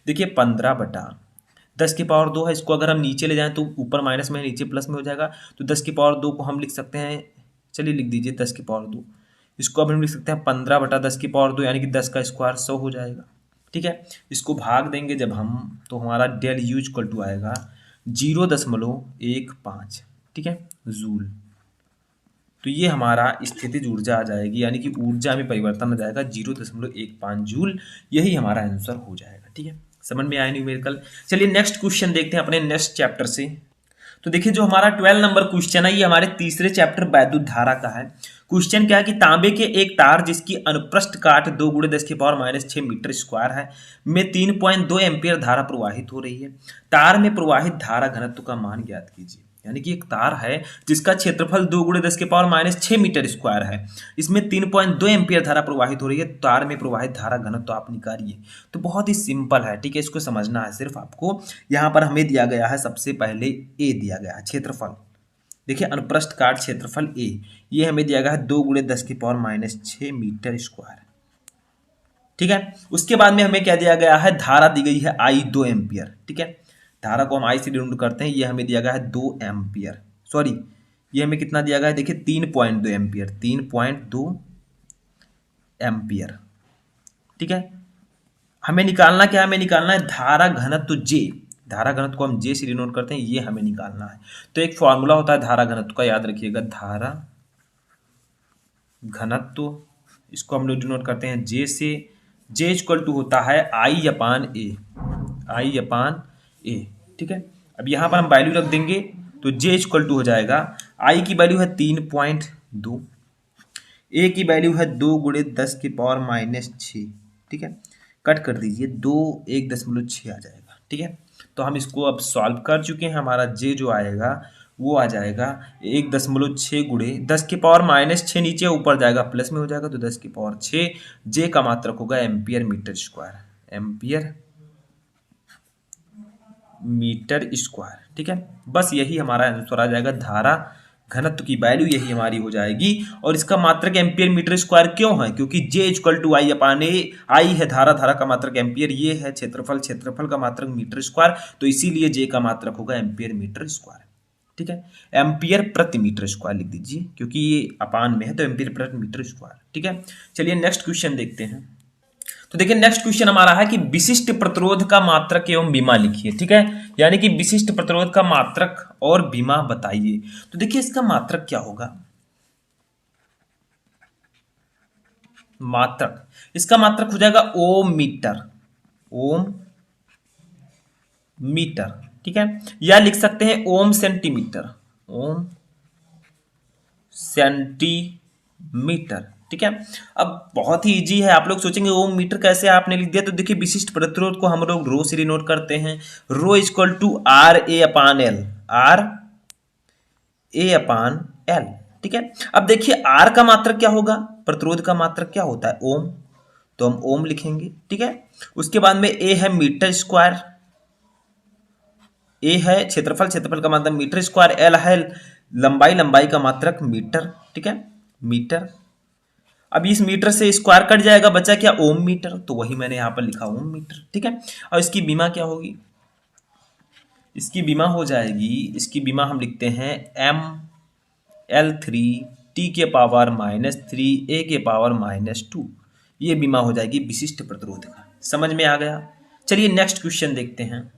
देखिए 15/10 की पावर 2 है, इसको अगर हम नीचे ले जाएं तो ऊपर माइनस में है, नीचे प्लस में हो जाएगा, तो 10 की पावर 2 को हम लिख सकते हैं, चलिए लिख दीजिए 10 की पावर 2, इसको अब हम लिख सकते हैं 15/10 की पावर 2, यानी कि 10 का स्क्वायर 100 हो जाएगा। ठीक है, इसको भाग देंगे जब हम, तो हमारा डेल यू इक्वल टू आएगा 0.15। ठीक है, जूल। तो ये हमारा स्थितिज ऊर्जा आ जाएगी, यानी कि ऊर्जा में परिवर्तन आ जाएगा 0.15 जूल, यही हमारा आंसर हो जाएगा। ठीक है, समझ में आया न्यूमेरिकल। चलिए नेक्स्ट क्वेश्चन देखते हैं अपने नेक्स्ट चैप्टर से। तो देखिए जो हमारा 12 नंबर क्वेश्चन है, ये हमारे तीसरे चैप्टर वैद्युत धारा का है। क्वेश्चन क्या है कि तांबे के एक तार जिसकी अनुप्रस्थ काट 2 गुणे 10 की पावर -6 मीटर स्क्वायर है में 3.2 एम्पियर धारा प्रवाहित हो रही है। तार में प्रवाहित धारा घनत्व का मान ज्ञात कीजिए। यानी कि एक तार है जिसका क्षेत्रफल 2 गुणे 10 के पावर -6 मीटर स्क्वायर है, इसमें 3.2 एम्पियर धारा प्रवाहित हो रही है, तार में प्रवाहित धारा घनत्व आप निकालिए। तो बहुत ही सिंपल है। ठीक है, इसको समझना है सिर्फ आपको। यहाँ पर हमें दिया गया है, सबसे पहले ए दिया गया है क्षेत्रफल। देखिए अनुप्रस्थ काट क्षेत्रफल ए, ये हमें दिया गया है 2 गुणे 10 की पावर -6 मीटर स्क्वायर। ठीक है, उसके बाद में हमें क्या दिया गया है, धारा दी गई है I 2 एम्पियर। ठीक है, धारा को हम I से डिनोट करते हैं, ये हमें दिया गया है 2 एम्पियर, सॉरी ये हमें कितना दिया गया है, देखिए 3.2 एम्पियर, 3.2 एम्पियर। ठीक है, हमें निकालना क्या, हमें निकालना है धारा घनत्व J। धारा घनत्व को हम J से डिनोट करते हैं, ये हमें निकालना है। तो एक फॉर्मूला होता है धारा घनत्व का, याद रखिएगा, धारा घनत्व, इसको हम लोग डिनोट करते हैं J से। J इक्वल टू होता है I/A, I/A। ठीक है, अब यहाँ पर हम वैल्यू रख देंगे, तो J इक्वल टू हो जाएगा आई की वैल्यू है 3.2, ए की वैल्यू है 2 × 10⁻⁻6, ठीक है। कट कर दीजिए, 1.6 आ जाएगा, ठीक है। तो हम इसको अब सॉल्व कर चुके हैं। हमारा जे जो आएगा वो आ जाएगा 1.6 × 10⁻⁻6, नीचे ऊपर जाएगा प्लस में हो जाएगा, तो 10⁻6। जे का मात्रक होगा ampere metre square, ampere metre square, ठीक है। बस यही हमारा आंसर आ जाएगा। धारा घनत्व की वैल्यू यही हमारी हो जाएगी। और इसका मात्रक एम्पियर मीटर स्क्वायर क्यों है? क्योंकि J = I/A, आई है धारा का मात्रक एम्पियर, ये है क्षेत्रफल का मात्रक मीटर स्क्वायर, तो इसीलिए J का मात्रक होगा एम्पियर मीटर स्क्वायर, ठीक है। एम्पियर प्रति मीटर स्क्वायर लिख दीजिए, क्योंकि ये अपान में है तो एम्पियर प्रति मीटर स्क्वायर, ठीक है। चलिए नेक्स्ट क्वेश्चन देखते हैं। तो देखिए नेक्स्ट क्वेश्चन हमारा है कि विशिष्ट प्रतिरोध का मात्रक एवं बीमा लिखिए, ठीक है। यानी कि विशिष्ट प्रतिरोध का मात्रक और बीमा बताइए। तो देखिए इसका मात्रक क्या होगा? मात्रक, इसका मात्रक हो जाएगा ओम मीटर, ओम मीटर, ठीक है। या लिख सकते हैं ओम सेंटीमीटर, ओम सेंटीमीटर, ठीक है। अब बहुत ही इजी है। आप लोग सोचेंगे ओम मीटर कैसे आपने लिख दिया, तो देखिए विशिष्ट प्रतिरोध को हम लोग रो से डिनोट करते हैं। रो = RA/L, RA/L, ठीक है। अब देखिए R का मात्रक क्या होगा? प्रतिरोध का मात्रक क्या होता है? ओम, तो हम ओम लिखेंगे, ठीक है। उसके बाद में A है मीटर स्क्वायर, ए है क्षेत्रफल का मात्रक मीटर स्क्वायर, एल है लंबाई का मात्रक मीटर, ठीक है, मीटर। अब इस मीटर से स्क्वायर कट जाएगा, बचा क्या? ओम मीटर, तो वही मैंने यहां पर लिखा ओम मीटर, ठीक है। और इसकी बीमा क्या होगी? इसकी बीमा हो जाएगी, इसकी बीमा हम लिखते हैं ML3 T⁻⁻3 A⁻⁻2, ये बीमा हो जाएगी विशिष्ट प्रतिरोध का। समझ में आ गया? चलिए नेक्स्ट क्वेश्चन देखते हैं।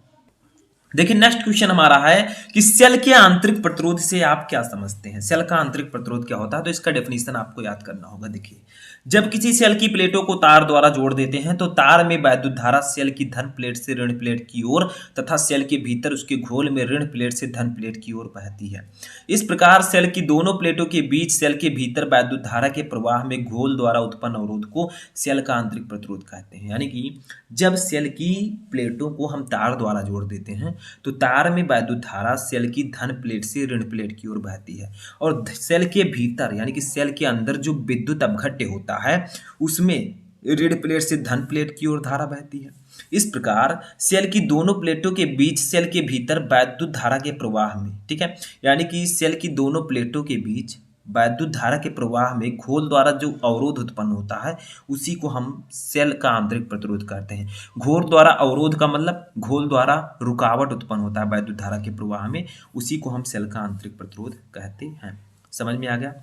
देखिए नेक्स्ट क्वेश्चन हमारा है कि सेल के आंतरिक प्रतिरोध से आप क्या समझते हैं? सेल का आंतरिक प्रतिरोध क्या होता है? तो इसका डेफिनेशन आपको याद करना होगा। देखिए जब किसी सेल की प्लेटों को तार द्वारा जोड़ देते हैं तो तार में वैद्युत धारा सेल की धन प्लेट से ऋण प्लेट की ओर तथा सेल के भीतर उसके घोल में ऋण प्लेट से धन प्लेट की ओर बहती है। इस प्रकार सेल की दोनों प्लेटों के बीच सेल के भीतर वैद्युत धारा के प्रवाह में घोल द्वारा उत्पन्न अवरोध को सेल का आंतरिक प्रतिरोध कहते हैं। यानी कि जब सेल की प्लेटों को हम तार द्वारा जोड़ देते हैं तो तार में वैद्युत धारा सेल की धन प्लेट से ऋण प्लेट की ओर बहती है, और सेल के भीतर यानी कि सेल के अंदर जो विद्युत अपघट्य होता है उसमें ऋण प्लेट से धन प्लेट की ओर धारा बहती है। इस प्रकार सेल की दोनों प्लेटों के बीच सेल के भीतर वैद्युत धारा के प्रवाह में, ठीक है, यानी कि सेल की दोनों प्लेटों के बीच वैद्युत धारा के प्रवाह में घोल द्वारा जो अवरोध उत्पन्न होता है उसी को हम सेल का आंतरिक प्रतिरोध कहते हैं। घोल द्वारा अवरोध का मतलब घोल द्वारा रुकावट उत्पन्न होता है वैद्युत धारा के प्रवाह में, उसी को हम सेल का आंतरिक प्रतिरोध कहते हैं। समझ में आ गया?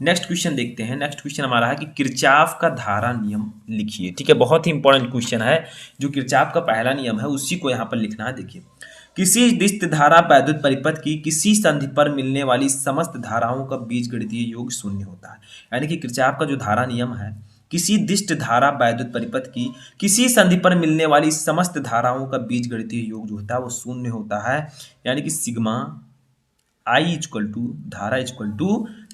नेक्स्ट क्वेश्चन देखते हैं। नेक्स्ट क्वेश्चन हमारा है कि किरचॉफ का धारा नियम लिखिए, ठीक है। बहुत ही इंपॉर्टेंट क्वेश्चन है। जो किरचॉफ का पहला नियम है उसी को यहाँ पर लिखना है। देखिए किसी दिष्ट धारा वैद्युत परिपथ की किसी संधि पर मिलने वाली समस्त धाराओं का बीजगणितीय योग शून्य होता है। यानी कि किरचॉफ का जो धारा नियम है, किसी दिष्ट धारा वैद्युत परिपथ की किसी संधि पर मिलने वाली समस्त धाराओं का बीजगणितीय योग जो होता है वो शून्य होता है। यानी कि सिग्मा I = धारा =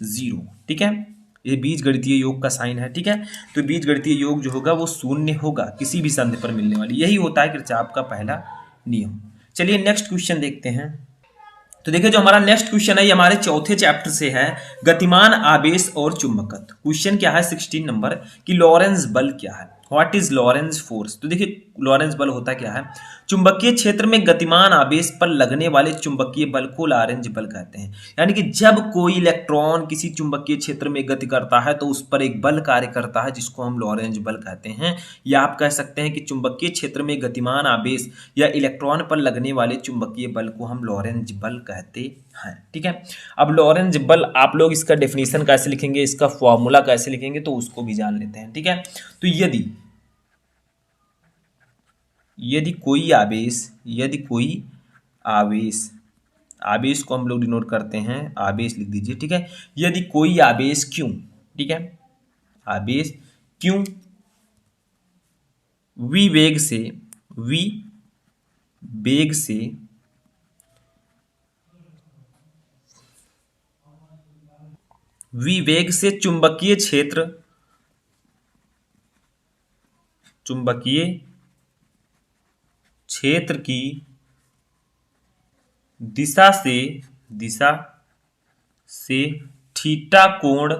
0, ठीक है। ये बीजगणितीय योग का साइन है, ठीक है। तो बीजगणितीय योग जो होगा वो शून्य होगा किसी भी संधि पर मिलने वाली, यही होता है किरचॉफ का पहला नियम। चलिए नेक्स्ट क्वेश्चन देखते हैं। तो देखिए जो हमारा नेक्स्ट क्वेश्चन है ये हमारे चौथे चैप्टर से है, गतिमान आवेश और चुंबकत्व। क्वेश्चन क्या है 16 नंबर कि लॉरेंस बल क्या है? What is Lawrence force? तो देखिए लॉरेंस बल होता क्या है? चुंबकीय क्षेत्र में गतिमान आवेश पर लगने वाले चुंबकीय बल को लॉरेंज बल कहते हैं। यानी कि जब कोई इलेक्ट्रॉन किसी चुंबकीय क्षेत्र में गति करता है तो उस पर एक बल कार्य करता है जिसको हम लॉरेंज बल कहते हैं। या आप कह सकते हैं कि चुंबकीय क्षेत्र में गतिमान आवेश या इलेक्ट्रॉन पर लगने वाले चुंबकीय बल को हम लॉरेंज बल कहते हैं, ठीक है। अब लॉरेंज बल आप लोग इसका डेफिनेशन कैसे लिखेंगे, इसका फॉर्मूला कैसे लिखेंगे, तो उसको भी जान लेते हैं, ठीक है। तो यदि कोई आवेश को हम लोग डिनोट करते हैं, आवेश लिख दीजिए, ठीक है। यदि कोई आवेश क्यों, ठीक है, आवेश क्यों विवेग से v वेग से चुंबकीय क्षेत्र की दिशा से थीटा कोण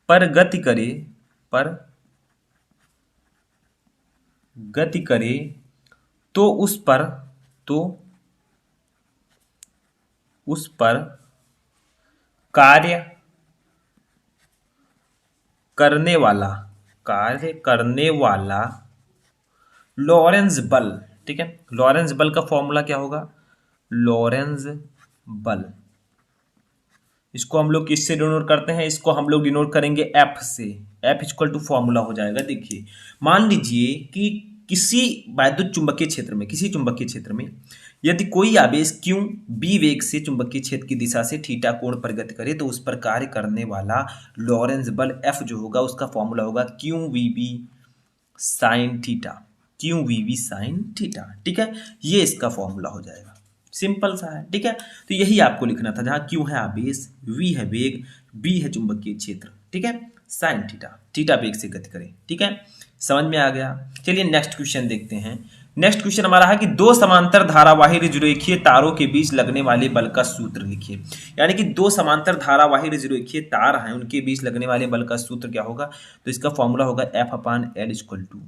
पर गति करे तो उस पर कार्य करने वाला लॉरेंज बल, ठीक है। लॉरेंज बल का फॉर्मूला क्या होगा? लॉरेंज बल, इसको हम लोग किससे डिनोट करते हैं? इसको हम लोग डिनोट करेंगे एफ से। एफ इक्वल टू फॉर्मूला हो जाएगा। देखिए, मान लीजिए कि किसी चुंबकीय क्षेत्र में यदि कोई आवेश q b वेग से चुंबकीय क्षेत्र की दिशा से थीटा कोण पर गति करे तो उस पर कार्य करने वाला लॉरेंज बल F जो होगा उसका फॉर्मूला होगा QVB sine theta. QVB sine theta, ठीक है। ये इसका फॉर्मूला हो जाएगा, सिंपल सा है, ठीक है। तो यही आपको लिखना था, जहां Q है आवेश, V है वेग, B है चुंबकीय क्षेत्र, ठीक है। साइन थीटा वेग से गति करे, ठीक है। समझ में आ गया। चलिए नेक्स्ट क्वेश्चन देखते हैं। नेक्स्ट क्वेश्चन हमारा है कि दो समांतर धारावाही ऋजुरेखीय तारों के बीच लगने वाले बल का सूत्र लिखिए। यानी कि दो समांतर धारावाही ऋजुरेखीय तार हैं, उनके बीच लगने वाले बल का सूत्र क्या होगा? तो इसका फॉर्मूला होगा F/L equal to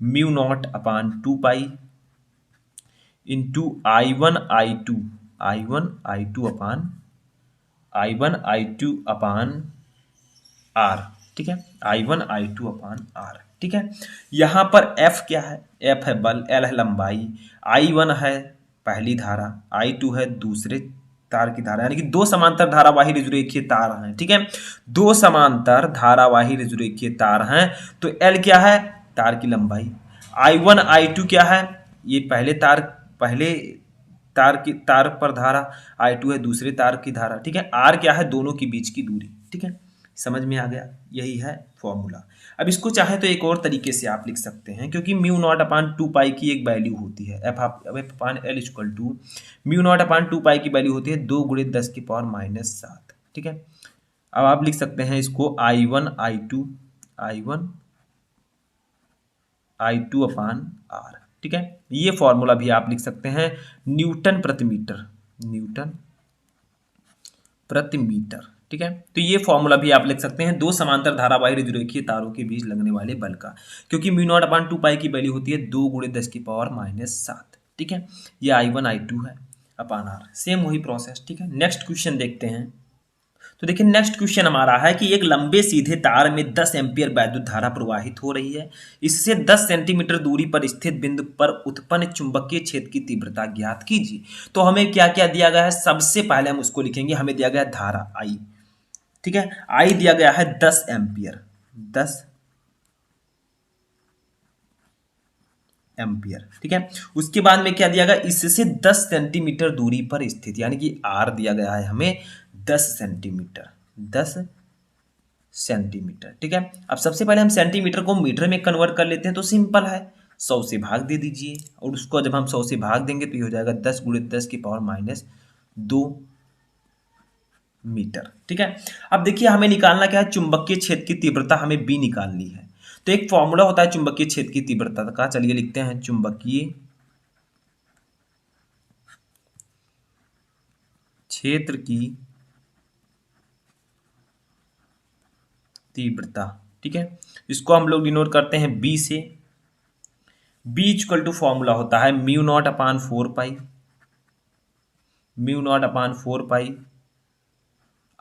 mu not upon 2 pi into I1 upon R, ठीक है। I1 अपान R, ठीक है। यहां पर F क्या है? F है बल, L है लंबाई, I1 है पहली धारा, I2 है दूसरे तार की धारा, यानी कि दो समांतर धारावाही ऋजुरेखीय तार हैं, ठीक है। दो समांतर धारावाही ऋजुरेखीय तार हैं, तो L क्या है? तार की लंबाई। I1 I2 क्या है? ये पहले तार पर धारा, I2 है दूसरे तार की धारा, ठीक है। R क्या है? दोनों के बीच की दूरी, ठीक है। समझ में आ गया? यही है फॉर्मूला। अब इसको चाहे तो एक और तरीके से आप लिख सकते हैं, क्योंकि म्यू नॉट अपान 2 पाई की एक वैल्यू होती है, F/L equal to mu not upon 2 pi की वैल्यू होती है 2 × 10⁻⁷, ठीक है। अब आप लिख सकते हैं इसको I1 I2 अपान R, ठीक है। ये फॉर्मूला भी आप लिख सकते हैं न्यूटन प्रति मीटर, ठीक है। तो ये फॉर्मूला भी आप लिख सकते हैं दो समांतर धारावाही ऋजुरेखीय तारों के बीच लगने वाले बल का, क्योंकि म्यू नॉट अपान 2 पाई की वैल्यू होती है 2 × 10⁻⁷, ठीक है। ये I1 I2 है अपान R, सेम वही प्रोसेस, ठीक है। नेक्स्ट क्वेश्चन देखते हैं। तो देखिए नेक्स्ट क्वेश्चन हमारा है कि एक लंबे सीधे तार में 10 एम्पीयर वैद्युत धारा प्रवाहित हो रही है। इससे 10 सेंटीमीटर दूरी पर स्थित बिंदु पर उत्पन्न चुंबकीय क्षेत्र की तीव्रता ज्ञात कीजिए। तो हमें क्या क्या दिया गया है? सबसे पहले हम उसको लिखेंगे, हमें दिया गया है धारा I, ठीक है। I दिया गया है 10 एम्पीयर, 10 एम्पियर, ठीक है। उसके बाद में क्या दिया गया? इससे 10 सेंटीमीटर दूरी पर स्थित, यानी कि R दिया गया है हमें 10 सेंटीमीटर, ठीक है। अब सबसे पहले हम सेंटीमीटर को मीटर में कन्वर्ट कर लेते हैं, तो सिंपल है, 100 से भाग दे दीजिए, और उसको जब हम 100 से भाग देंगे तो ये हो जाएगा 10 × 10⁻⁻2 मीटर, ठीक है। अब देखिए हमें निकालना क्या है? चुंबकीय क्षेत्र की तीव्रता हमें B निकालनी है। तो एक फॉर्मूला होता है चुंबकीय क्षेत्र की तीव्रता का, चलिए लिखते हैं चुंबकीय क्षेत्र की तीव्रता, ठीक है। इसको हम लोग डिनोट करते हैं B से। B इक्वल टू फॉर्मूला होता है mu not upon 4 pi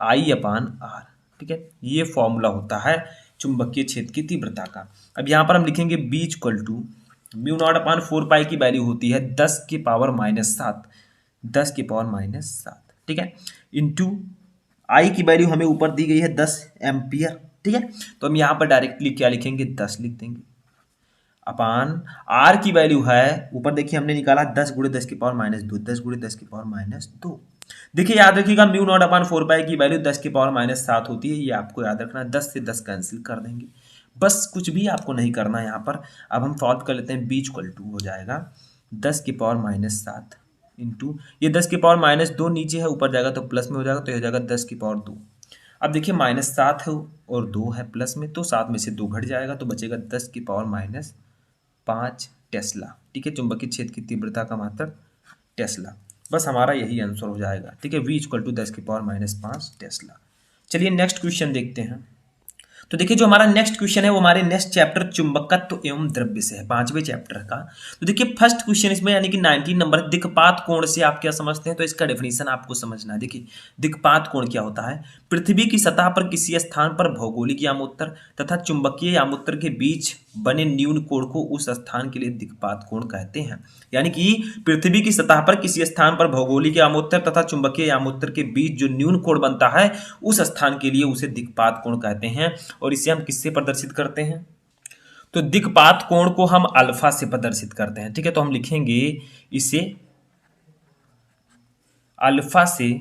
I upon R, ठीक है। ये फॉर्मूला होता है चुंबकीय क्षेत्र की तीव्रता का। अब यहाँ पर हम लिखेंगे B equal to mu not upon 4 pi की वैल्यू होती है 10⁻⁷, ठीक है, इंटू I की वैल्यू हमें ऊपर दी गई है 10 एम्पियर, ठीक है। तो हम यहाँ पर डायरेक्टली क्या लिखेंगे? 10 लिख देंगे अपान R की वैल्यू है, ऊपर देखिए हमने निकाला 10 × 10⁻², देखिए याद रखिएगा म्यू नॉट अपान 4 पाई की वैल्यू 10⁻⁷ होती है, ये आपको याद रखना है। 10 से 10 कैंसिल कर देंगे, बस कुछ भी आपको नहीं करना है यहाँ पर। अब हम सॉल्व कर लेते हैं। B इक्वल टू हो जाएगा 10⁻⁷ इंटू ये 10 की पावर माइनस 2 नीचे है, ऊपर जाएगा तो प्लस में हो जाएगा, तो ये हो जाएगा 10 की पावर 2। अब देखिए -7 है और 2 है प्लस में, तो 7 में से 2 घट जाएगा तो बचेगा 10 की पावर -5 टेस्ला। ठीक है, चुंबकीय क्षेत्र की तीव्रता का मात्रक टेस्ला। बस हमारा यही आंसर हो जाएगा। ठीक है, v = 10 की पावर -5 टेस्ला। चलिए नेक्स्ट क्वेश्चन देखते हैं। तो देखिए जो हमारा नेक्स्ट क्वेश्चन है वो हमारे नेक्स्ट चैप्टर चुंबकत्व एवं द्रव्य से है, 5वें चैप्टर का। तो देखिए फर्स्ट क्वेश्चन इसमें यानी कि 19 नंबर, दिक्पात कोण से आप क्या समझते हैं, तो इसका डेफिनेशन आपको समझना है। देखिए दिक्पात कोण क्या होता है, पृथ्वी की सतह पर किसी स्थान पर भौगोलिक यामोत्तर तथा चुंबकीय यामोत्तर के बीच बने न्यून कोण को उस स्थान के लिए दिक्पात कोण कहते हैं। यानी कि पृथ्वी की सतह पर किसी स्थान पर भौगोलिक यामोत्तर तथा चुंबकीय यामोत्तर के बीच जो न्यून कोण बनता है उस स्थान के लिए उसे दिक्पात कोण कहते हैं। और इसे हम किससे प्रदर्शित करते हैं, तो दिक्पात कोण को हम अल्फा से प्रदर्शित करते हैं। ठीक है, तो हम लिखेंगे इसे अल्फा से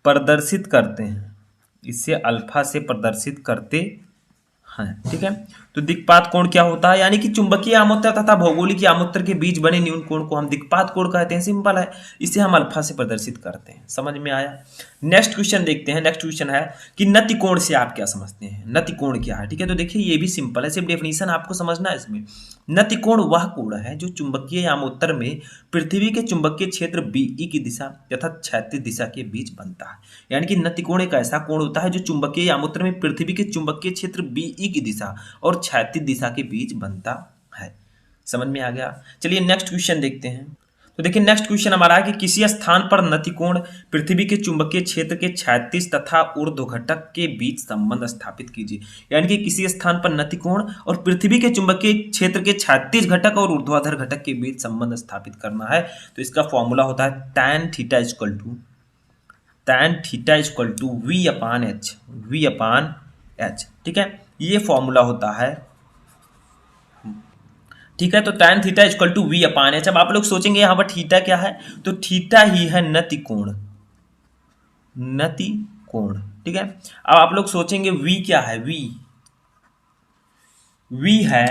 प्रदर्शित करते हैं, इसे अल्फा से प्रदर्शित करते हैं। ठीक है, तो दिक्पात कोण क्या होता है, यानी कि चुंबकीय यामोत्तर तथा भौगोलिक यामोत्तर के बीच बने न्यून कोण को हम दिक्पात कोण कहते हैं। सिंपल है, इसे हम अल्फा से प्रदर्शित करते हैं। समझ में आया। नेक्स्ट क्वेश्चन देखते हैं। नेक्स्ट क्वेश्चन है कि नति कोण से आप क्या समझते हैं, नति कोण क्या है। ठीक है, तो देखिए ये भी सिंपल है, सिर्फ डेफिनेशन आपको समझना है इसमें। नति कोण वह कोण है जो चुंबकीय यामोत्तर में पृथ्वी के चुंबकीय क्षेत्र BE की दिशा तथा क्षैतिज दिशा के बीच बनता है। यानी कि नति कोण एक ऐसा कोण होता है जो चुंबकीय यामोत्तर में पृथ्वी के चुंबकीय क्षेत्र BE की दिशा और क्षैतिज दिशा के बीच बनता है। समझ में आ गया। चलिए नेक्स्ट क्वेश्चन देखते हैं। तो देखिए नेक्स्ट क्वेश्चन हमारा है कि किसी स्थान पर नतिकोण पृथ्वी के चुंबकीय क्षेत्र के क्षैतिज तथा ऊर्ध्व घटक के बीच संबंध स्थापित कीजिए। यानी कि किसी स्थान पर नतिकोण और पृथ्वी के चुंबकीय क्षेत्र के क्षैतिज घटक और ऊर्ध्वाधर घटक के बीच संबंध स्थापित करना है। तो इसका फॉर्मूला होता है tan θ v/h। ठीक है, ये फॉर्मूला होता है। ठीक है, तो tan θ = v/h। अब आप लोग सोचेंगे यहाँ पर थीटा क्या है, तो थीटा ही है नति कोण। ठीक है, अब आप लोग सोचेंगे v क्या है, v है,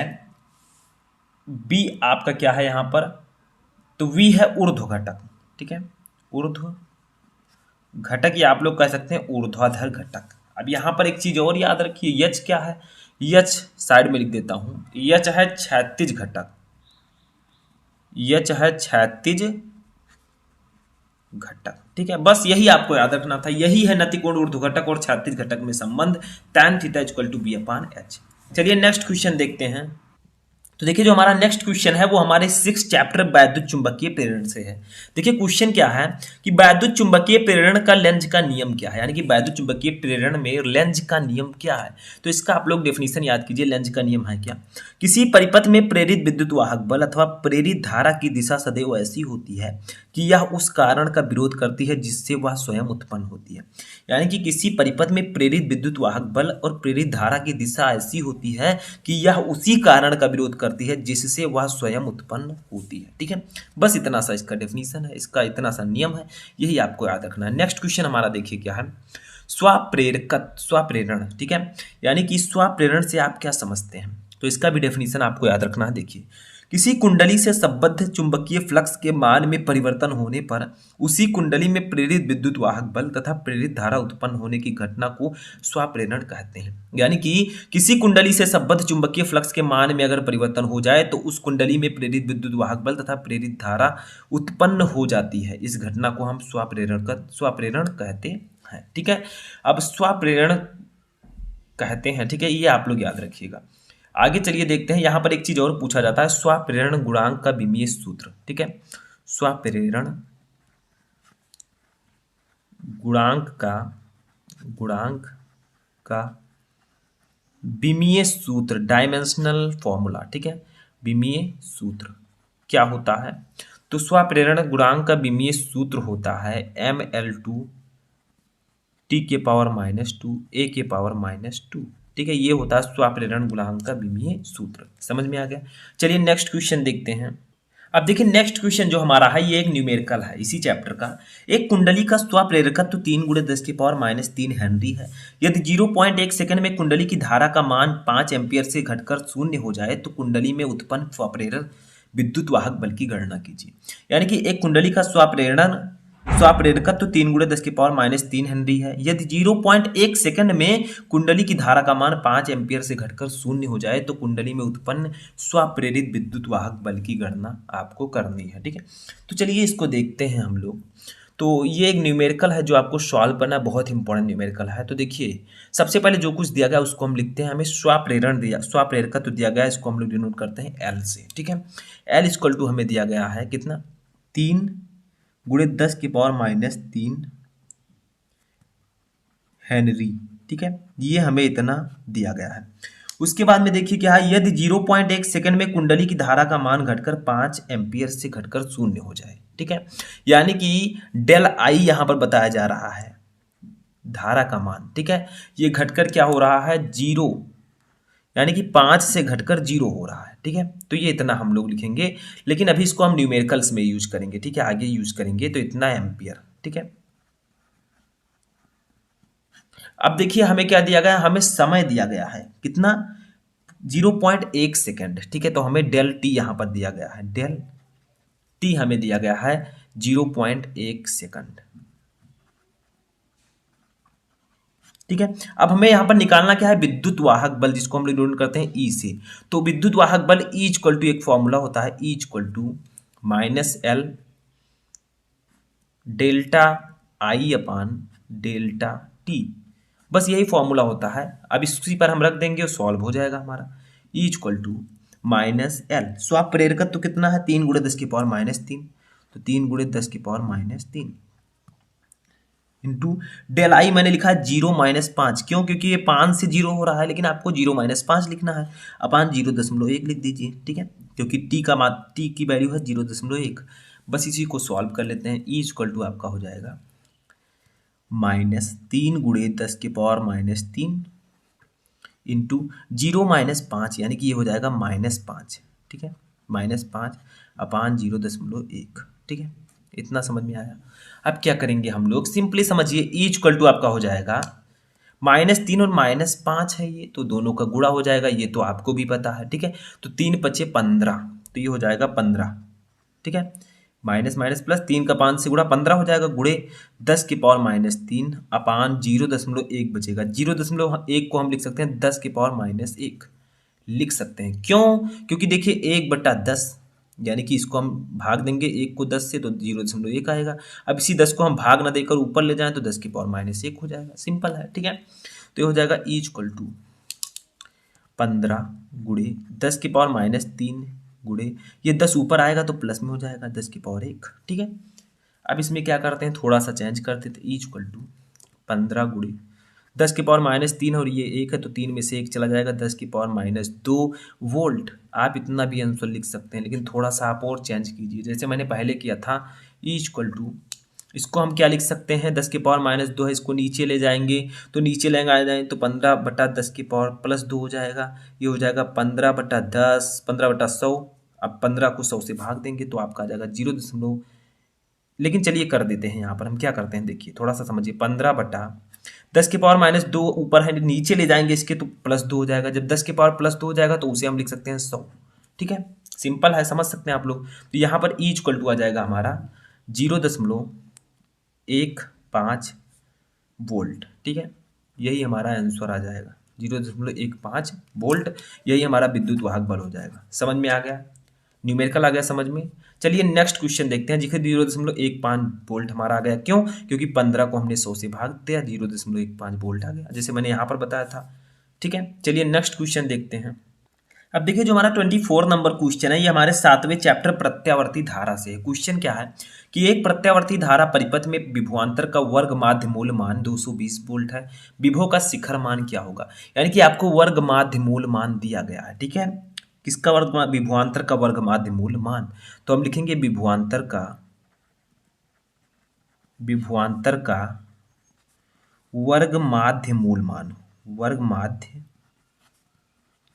b आपका क्या है यहाँ पर, तो v है ऊर्ध्व घटक। ठीक है, ऊर्ध्व घटक या आप लोग कह सकते हैं ऊर्ध्वाधर घटक। अब यहाँ पर एक चीज और याद रखिए, h क्या है, h साइड में लिख देता हूं, h है क्षैतिज घटक, ठीक है, बस यही आपको याद रखना था। यही है नतिकोण ऊर्ध्व घटक और क्षैतिज घटक में संबंध, tan θ = v/h। चलिए नेक्स्ट क्वेश्चन देखते हैं। तो देखिए जो हमारा नेक्स्ट क्वेश्चन है वो हमारे 6 चैप्टर वैद्युत चुंबकीय प्रेरण से है। देखिए क्वेश्चन क्या है कि वैद्युत चुंबकीय प्रेरण का लेंज का नियम क्या है, यानी कि वैद्युत चुंबकीय प्रेरण में लेंज का नियम क्या है। तो इसका आप लोग डेफिनेशन याद कीजिए। लेंज का नियम है क्या, किसी परिपथ में प्रेरित विद्युत वाहक बल अथवा प्रेरित धारा की दिशा सदैव ऐसी होती है कि यह उस कारण का विरोध करती है जिससे वह स्वयं उत्पन्न होती है। यानी कि किसी परिपथ में प्रेरित विद्युत वाहक बल और प्रेरित धारा की दिशा ऐसी होती है कि यह उसी कारण का विरोध करती है जिससे वह स्वयं उत्पन्न होती है। ठीक है, बस इतना सा इसका डेफिनेशन है, इसका इतना सा नियम है, यही आपको याद रखना है। नेक्स्ट क्वेश्चन हमारा देखिए क्या है, स्वप्रेरण। ठीक है, यानी कि स्वप्रेरण से आप क्या समझते हैं, तो इसका भी डेफिनेशन आपको याद रखना है। देखिए किसी कुंडली से संबद्ध चुंबकीय फ्लक्स के मान में परिवर्तन होने पर उसी कुंडली में प्रेरित विद्युत वाहक बल तथा प्रेरित धारा उत्पन्न होने की घटना को स्वप्रेरण कहते हैं। यानी कि किसी कुंडली से संबद्ध चुंबकीय फ्लक्स के मान में अगर परिवर्तन हो जाए तो उस कुंडली में प्रेरित विद्युत वाहक बल तथा प्रेरित धारा उत्पन्न हो जाती है। इस घटना को हम स्वप्रेरण कहते हैं। ठीक है, अब स्वप्रेरण कहते हैं। ठीक है, ये आप लोग याद रखिएगा। आगे चलिए देखते हैं, यहां पर एक चीज और पूछा जाता है, स्वप्रेरण गुणांक का विमीय सूत्र। ठीक है, स्वप्रेरण गुणांक का विमीय सूत्र, डायमेंशनल फॉर्मूला। ठीक है, विमीय सूत्र क्या होता है, तो स्वप्रेरण गुणांक का विमीय सूत्र होता है ml2 T⁻⁻2 A⁻⁻2। ठीक है, ये होता है स्वप्रेरण गुणांक का विमीय सूत्र। समझ में आ गया। चलिए नेक्स्ट क्वेश्चन देखते हैं। अब देखिए नेक्स्ट क्वेश्चन जो हमारा है ये एक न्यूमेरिकल है इसी चैप्टर का। एक कुंडली का स्वप्रेरकत्व 3 × 10⁻³ हेनरी है। यदि 0.1 सेकंड में कुंडली की धारा का मान 5 एम्पियर से घटकर 0 हो जाए तो कुंडली में उत्पन्न स्वप्रेरक विद्युत वाहक बल की गणना कीजिए। यानी कि एक कुंडली का स्वप्रेरकत्व 3 × 10⁻³ हेनरी है। यदि 0.1 सेकंड में कुंडली की धारा का मान 5 एम्पियर से घटकर 0 हो जाए तो कुंडली में उत्पन्न स्वप्रेरित विद्युत वाहक बल की गणना आपको करनी है। ठीक है, तो चलिए इसको देखते हैं हम लोग। तो ये एक न्यूमेरिकल है जो आपको सॉल्व करना बहुत इंपॉर्टेंट न्यूमेरिकल है। तो देखिए सबसे पहले जो कुछ दिया गया उसको हम लिखते हैं। हमें स्वप्रेरकत्व दिया गया, इसको हम लोग डिनोट करते हैं एल से। ठीक है, एल इक्वल टू हमें दिया गया है कितना, 3 × 10⁻³ हेनरी। ठीक है, ये हमें इतना दिया गया है। उसके बाद में देखिए क्या है, यदि 0.1 सेकंड में कुंडली की धारा का मान घटकर 5 एम्पियर से घटकर 0 हो जाए। ठीक है, यानी कि डेल आई यहां पर बताया जा रहा है धारा का मान। ठीक है, ये घटकर क्या हो रहा है, 0, यानी कि 5 से घटकर 0 हो रहा है। ठीक है, तो ये इतना हम लोग लिखेंगे, लेकिन अभी इसको हम न्यूमेरिकल्स में यूज करेंगे। ठीक है, आगे यूज करेंगे तो इतना एम्पियर। ठीक है, अब देखिए हमें क्या दिया गया, हमें समय दिया गया है कितना, 0.1 सेकेंड। ठीक है, तो हमें डेल टी यहां पर दिया गया है, डेल टी हमें दिया गया है 0.1 सेकंड। ठीक है, अब हमें यहां पर निकालना क्या है, विद्युत वाहक बल, जिसको हम लोग डिनोट करते हैं ई से। तो विद्युत वाहक बल ई इक्वल टू एक फॉर्मूला होता है, E equal to -L delta I upon delta T. बस यही फॉर्मूला होता है। अब इसी पर हम रख देंगे और सॉल्व हो जाएगा हमारा। ई इक्वल टू -L, स्वप्रेरकत्व तो कितना है, 3 × 10⁻³ तो 3 × 10⁻³ इंटू डेल आई मैंने लिखा है 0-5। क्यों, क्योंकि ये 5 से 0 हो रहा है, लेकिन आपको 0-5 लिखना है, अपान 0.1 लिख दीजिए। ठीक है, क्योंकि टी की वैल्यू है 0.1। बस इसी को सॉल्व कर लेते हैं। ई इक्वल टू आपका हो जाएगा -3 × 10⁻³ इंटू 0-5, यानी कि ये हो जाएगा -5। ठीक है, -5 अपान 0.1। ठीक है, इतना समझ में आया। अब क्या करेंगे हम लोग, सिंपली समझिए, ई इक्वल टू आपका हो जाएगा -3 और -5 है ये, तो दोनों का गुणा हो जाएगा, ये तो आपको भी पता है। ठीक है, तो 3 × 5 = 15, तो ये हो जाएगा 15। ठीक है, माइनस माइनस प्लस 3 का 5 से गुणा 15 हो जाएगा, गुणे 10⁻³ अपान 0.1 बचेगा। 0.1 को हम लिख सकते हैं 10⁻1 लिख सकते हैं। क्यों, क्योंकि देखिए 1/10, यानी कि इसको हम भाग देंगे 1 को 10 से तो 0.1 आएगा। अब इसी 10 को हम भाग ना देकर ऊपर ले जाएं तो 10⁻1 हो जाएगा। सिंपल है। ठीक है, तो ये हो जाएगा ई इक्वल टू 15 गुणे 10⁻³ गुणे ये 10 ऊपर आएगा तो प्लस में हो जाएगा 10⁻1। ठीक है, अब इसमें क्या करते हैं, थोड़ा सा चेंज करते थे। ई इक्वल टू 15 गुणे 10⁻³ और ये 1 है तो 3 में से 1 चला जाएगा, 10⁻2 वोल्ट। आप इतना भी आंसर लिख सकते हैं, लेकिन थोड़ा सा आप और चेंज कीजिए, जैसे मैंने पहले किया था। ई इक्वल टू इसको हम क्या लिख सकते हैं, 10⁻2 है, इसको नीचे ले जाएंगे तो नीचे लेंगे आ जाए तो 15/10⁻+2 हो जाएगा। ये हो जाएगा 15/10, 15/100। अब 15 को 100 से भाग देंगे तो आपका आ जाएगा 0. लेकिन चलिए कर देते हैं, यहाँ पर हम क्या करते हैं, देखिए थोड़ा सा समझिए। 15/10⁻2 ऊपर है, नीचे ले जाएंगे इसके तो +2 हो जाएगा। जब 10⁻+2 हो जाएगा तो उसे हम लिख सकते हैं 100। ठीक है, सिंपल है, समझ सकते हैं आप लोग। तो यहाँ पर ई इक्वल टू आ जाएगा हमारा 0.15 वोल्ट। ठीक है, यही हमारा आंसर आ जाएगा, 0.15 वोल्ट। यही हमारा विद्युत वाहक बल हो जाएगा। समझ में आ गया, न्यूमेरिकल आ गया समझ में। चलिए नेक्स्ट क्वेश्चन देखते हैं। जिसके 0.15 वोल्ट हमारा आ गया, क्यों, क्योंकि 15 को हमने 100 से भाग दिया, 0.15 वोल्ट आ गया, जैसे मैंने यहाँ पर बताया था। ठीक है, चलिए नेक्स्ट क्वेश्चन देखते हैं। अब देखिए जो हमारा 24 नंबर क्वेश्चन है, ये हमारे 7वें चैप्टर प्रत्यावर्ती धारा से है। क्वेश्चन क्या है कि एक प्रत्यावर्ती धारा परिपथ में विभवांतर का वर्ग माध्य मूल मान 220 वोल्ट है, विभव का शिखर मान क्या होगा। यानी कि आपको वर्ग माध्य मूल मान दिया गया है। ठीक है, किसका वर्ग, विभवांतर का वर्ग माध्य मूल मान। तो हम लिखेंगे विभवांतर का वर्ग माध्य मूल मान, वर्ग माध्य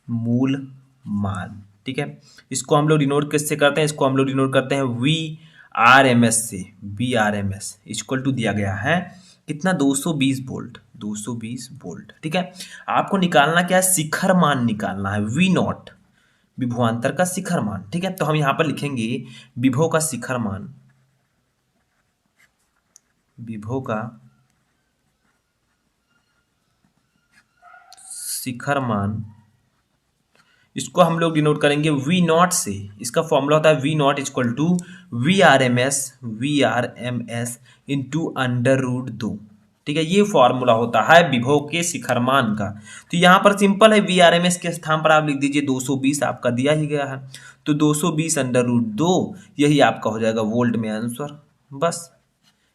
मूल मान। ठीक है। इसको हम लोग डिनोट किससे करते हैं, इसको हम लोग डिनोट करते हैं VRMS से। VRMS इक्वल टू दिया गया है कितना, 220 वोल्ट, 220 वोल्ट, ठीक है। आपको निकालना क्या है, शिखर मान निकालना है, V नॉट, विभवांतर का शिखर मान, ठीक है। तो हम यहां पर लिखेंगे विभव का शिखर मान, विभव का शिखर मान, इसको हम लोग डिनोट करेंगे V नॉट से। इसका फॉर्मूला होता है V naught equal to VRMS into under root 2, ठीक है। ये फॉर्मूला होता है विभव के शिखर मान का। तो यहाँ पर सिंपल है, VRMS के स्थान पर आप लिख दीजिए 220, आपका दिया ही गया है, तो 220 अंडर रूट 2, यही आपका हो जाएगा वोल्ट में आंसर। बस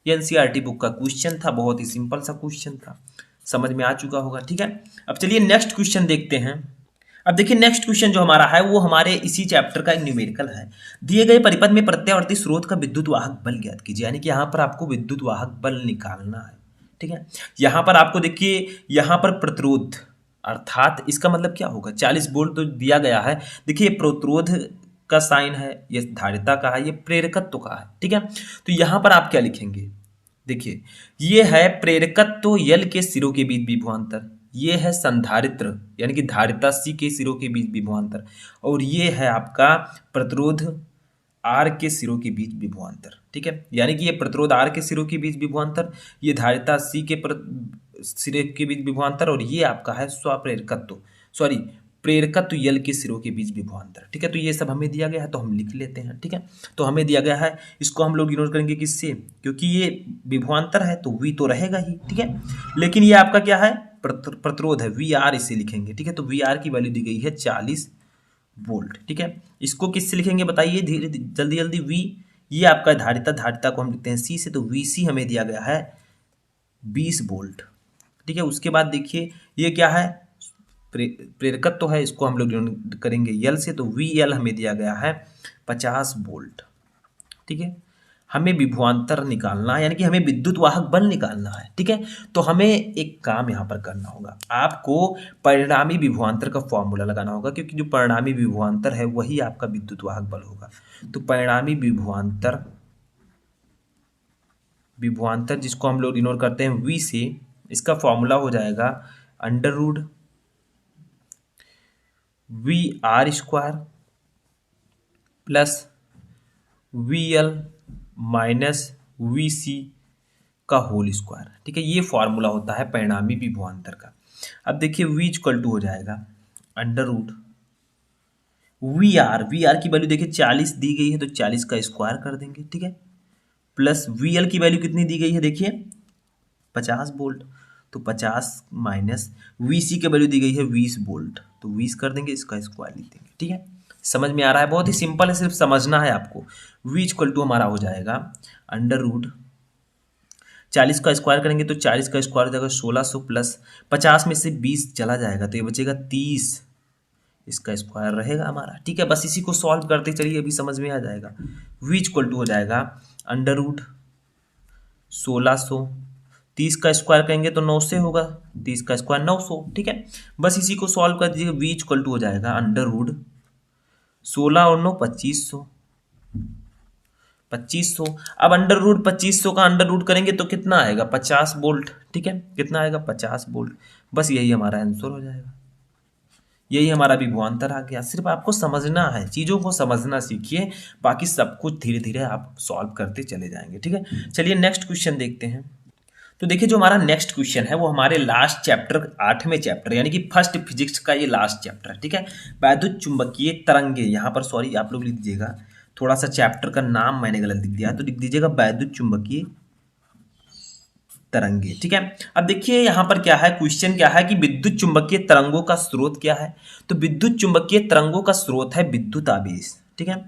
ये एनसीईआरटी बुक का क्वेश्चन था, बहुत ही सिंपल सा क्वेश्चन था, समझ में आ चुका होगा, ठीक है। अब चलिए नेक्स्ट क्वेश्चन देखते हैं। अब देखिए नेक्स्ट क्वेश्चन जो हमारा है वो हमारे इसी चैप्टर का एक न्यूमेरिकल है। दिए गए परिपथ में प्रत्यावर्ती स्रोत का विद्युत वाहक बल ज्ञात कीजिए, यानी कि यहाँ पर आपको विद्युत वाहक बल निकालना है, ठीक है। यहाँ पर आपको देखिए, यहाँ पर प्रतिरोध, अर्थात इसका मतलब क्या होगा, 40 वोल्ट तो दिया गया है। देखिए प्रतिरोध का साइन है, ये धारिता का है, ये प्रेरकत्व का है, ठीक है। तो यहाँ पर आप क्या लिखेंगे, देखिए ये है प्रेरकत्व यल के सिरों के बीच विभवांतर, ये है संधारित्र यानी कि धारिता सी के सिरों के बीच विभवांतर, और ये है आपका प्रतिरोध आर के सिरों के बीच विभवांतर, ठीक है। यानी कि ये प्रतिरोध आर के सिरों के बीच विभवांतर, ये धारिता सी के सिरे के बीच विभवांतर, और ये आपका है स्वप्रेरकत्व, सॉरी प्रेरकत्व यल के सिरों के बीच विभवांतर, ठीक है। तो ये सब हमें दिया गया है, तो हम लिख लेते हैं, ठीक है। तो हमें दिया गया है, इसको हम लोग इग्नोर करेंगे किससे, क्योंकि ये विभवांतर है तो V तो रहेगा ही, ठीक है। लेकिन ये आपका क्या है, प्रतिरोध है, VR इसे लिखेंगे, ठीक है। तो VR की वैल्यू दी गई है 40 वोल्ट, ठीक है। इसको किससे लिखेंगे बताइए, धीरे जल्दी जल्दी, V, ये आपका धारिता, धारिता को हम लिखते हैं C से, तो VC हमें दिया गया है 20 वोल्ट, ठीक है। उसके बाद देखिए ये क्या है, प्रेरकत्व तो है, इसको हम लोग करेंगे यल से, तो VL हमें दिया गया है 50 वोल्ट, ठीक है। हमें विभवांतर निकालना है, यानी कि हमें विद्युत वाहक बल निकालना है, ठीक है। तो हमें एक काम यहाँ पर करना होगा, आपको परिणामी विभवांतर का फॉर्मूला लगाना होगा, क्योंकि जो परिणामी विभवांतर है वही आपका विद्युत वाहक बल होगा। तो परिणामी विभवांतर, विभवांतर जिसको हम लोग डिनोट करते हैं V से, इसका फॉर्मूला हो जाएगा under root VR square plus VL minus VC का होल स्क्वायर, ठीक है। ये फॉर्मूला होता है परिणामी विभवांतर का। अब देखिए V इक्वल टू हो जाएगा अंडर रूट VR की वैल्यू देखिए 40 दी गई है, तो 40 का स्क्वायर कर देंगे, ठीक है। प्लस VL की वैल्यू कितनी दी गई है, देखिए 50 वोल्ट, तो 50 माइनस VC की वैल्यू दी गई है 20 वोल्ट, तो 20 कर देंगे, इसका स्क्वायर लिख देंगे, ठीक है। समझ में आ रहा है, बहुत ही सिंपल है, सिर्फ समझना है आपको। V इक्वल टू हमारा हो जाएगा अंडर रूट 40 का स्क्वायर करेंगे तो 40 का स्क्वायर हो जाएगा 1600 प्लस 50 में से 20 चला जाएगा, तो ये बचेगा 30, इसका स्क्वायर रहेगा हमारा, ठीक है। बस इसी को सॉल्व करते चलिए, अभी समझ में आ जाएगा। V इक्वल टू हो जाएगा अंडर रूट 1600, 30 का स्क्वायर करेंगे तो 9 से होगा, 30 का स्क्वायर 900, ठीक है। बस इसी को सॉल्व कर दीजिए। V इक्वल टू हो जाएगा अंडर रूट 16 और 9 2500, 2500। अब अंडर रूट 2500 का अंडर रूट करेंगे तो कितना आएगा, 50 वोल्ट, ठीक है। कितना आएगा, 50 वोल्ट। बस यही हमारा आंसर हो जाएगा, यही हमारा विभवांतर आ गया। सिर्फ आपको समझना है, चीज़ों को समझना सीखिए, बाकी सब कुछ धीरे धीरे आप सॉल्व करते चले जाएंगे, ठीक है। चलिए नेक्स्ट क्वेश्चन देखते हैं। तो देखिए जो हमारा नेक्स्ट क्वेश्चन है वो हमारे लास्ट चैप्टर, 8वें चैप्टर यानी कि फर्स्ट फिजिक्स का ये लास्ट चैप्टर है, ठीक है। वैद्युत चुंबकीय तरंगे, यहाँ पर सॉरी आप लोग लिख दीजिएगा, थोड़ा सा चैप्टर का नाम मैंने गलत लिख दिया, तो लिख दीजिएगा वैद्युत चुंबकीय तरंगे, ठीक है। अब देखिए यहाँ पर क्या है, क्वेश्चन क्या है कि विद्युत चुंबकीय तरंगों का स्रोत क्या है। तो विद्युत चुंबकीय तरंगों का स्रोत है विद्युत आवेश, ठीक है।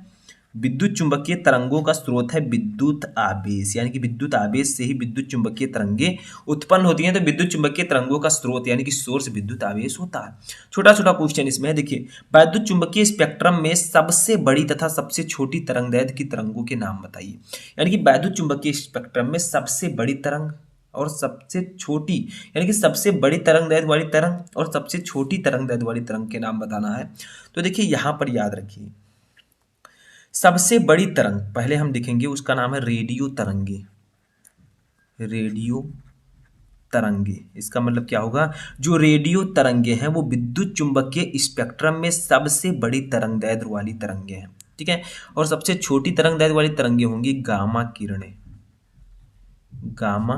विद्युत चुंबकीय तरंगों का स्रोत है विद्युत आवेश, यानी कि विद्युत आवेश से ही विद्युत चुंबकीय तरंगे उत्पन्न होती हैं। तो विद्युत चुंबकीय तरंगों का स्रोत यानी कि सोर्स विद्युत आवेश होता है। छोटा छोटा क्वेश्चन इसमें है, देखिए वैद्युत चुंबकीय स्पेक्ट्रम में सबसे बड़ी तथा सबसे छोटी तरंगदैर्घ्य की तरंगों के नाम बताइए। यानी कि वैद्युत चुंबकीय स्पेक्ट्रम में सबसे बड़ी तरंग और सबसे छोटी यानी कि सबसे बड़ी तरंगदैर्घ्य वाली तरंग और सबसे छोटी तरंगदैर्घ्य वाली तरंग के नाम बताना है। तो देखिए यहाँ पर याद रखिए, सबसे बड़ी तरंग पहले हम देखेंगे, उसका नाम है रेडियो तरंगे। रेडियो तरंगे, इसका मतलब क्या होगा, जो रेडियो तरंगे हैं वो विद्युत चुंबकीय स्पेक्ट्रम में सबसे बड़ी तरंगदैर्घ्य वाली तरंगे हैं, ठीक है। और सबसे छोटी तरंगदैर्घ्य वाली तरंगे होंगी गामा किरणें। गामा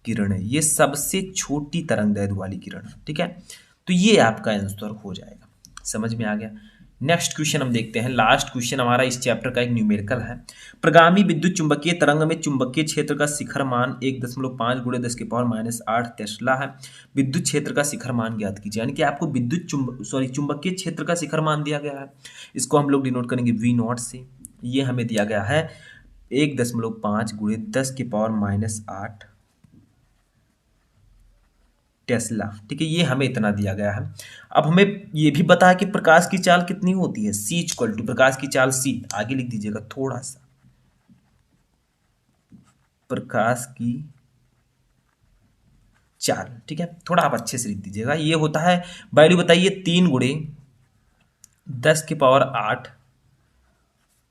किरणें ये सबसे छोटी तरंगदैर्घ्य वाली किरण, ठीक है। तो ये आपका आंसर हो जाएगा, समझ में आ गया। नेक्स्ट क्वेश्चन हम देखते हैं, लास्ट क्वेश्चन हमारा इस चैप्टर का एक न्यूमेरिकल है। प्रगामी विद्युत चुंबकीय तरंग में चुंबकीय क्षेत्र का शिखर मान 1.5 × 10⁻⁸ टेस्ला है। विद्युत क्षेत्र का शिखर मान ज्ञात कीजिए, यानी कि आपको चुंबकीय क्षेत्र का शिखर मान दिया गया है। इसको हम लोग डिनोट करेंगे V0 से। ये हमें दिया गया है 1.5 × 10⁻⁸ टेस्ला, ठीक है। ये हमें इतना दिया गया है। अब हमें ये भी पता है कि प्रकाश की चाल कितनी होती है, C = प्रकाश की चाल C, आगे लिख दीजिएगा थोड़ा सा, प्रकाश की चाल, ठीक है। थोड़ा आप अच्छे से लिख दीजिएगा। ये होता है, वैल्यू बताइए, 3 × 10⁸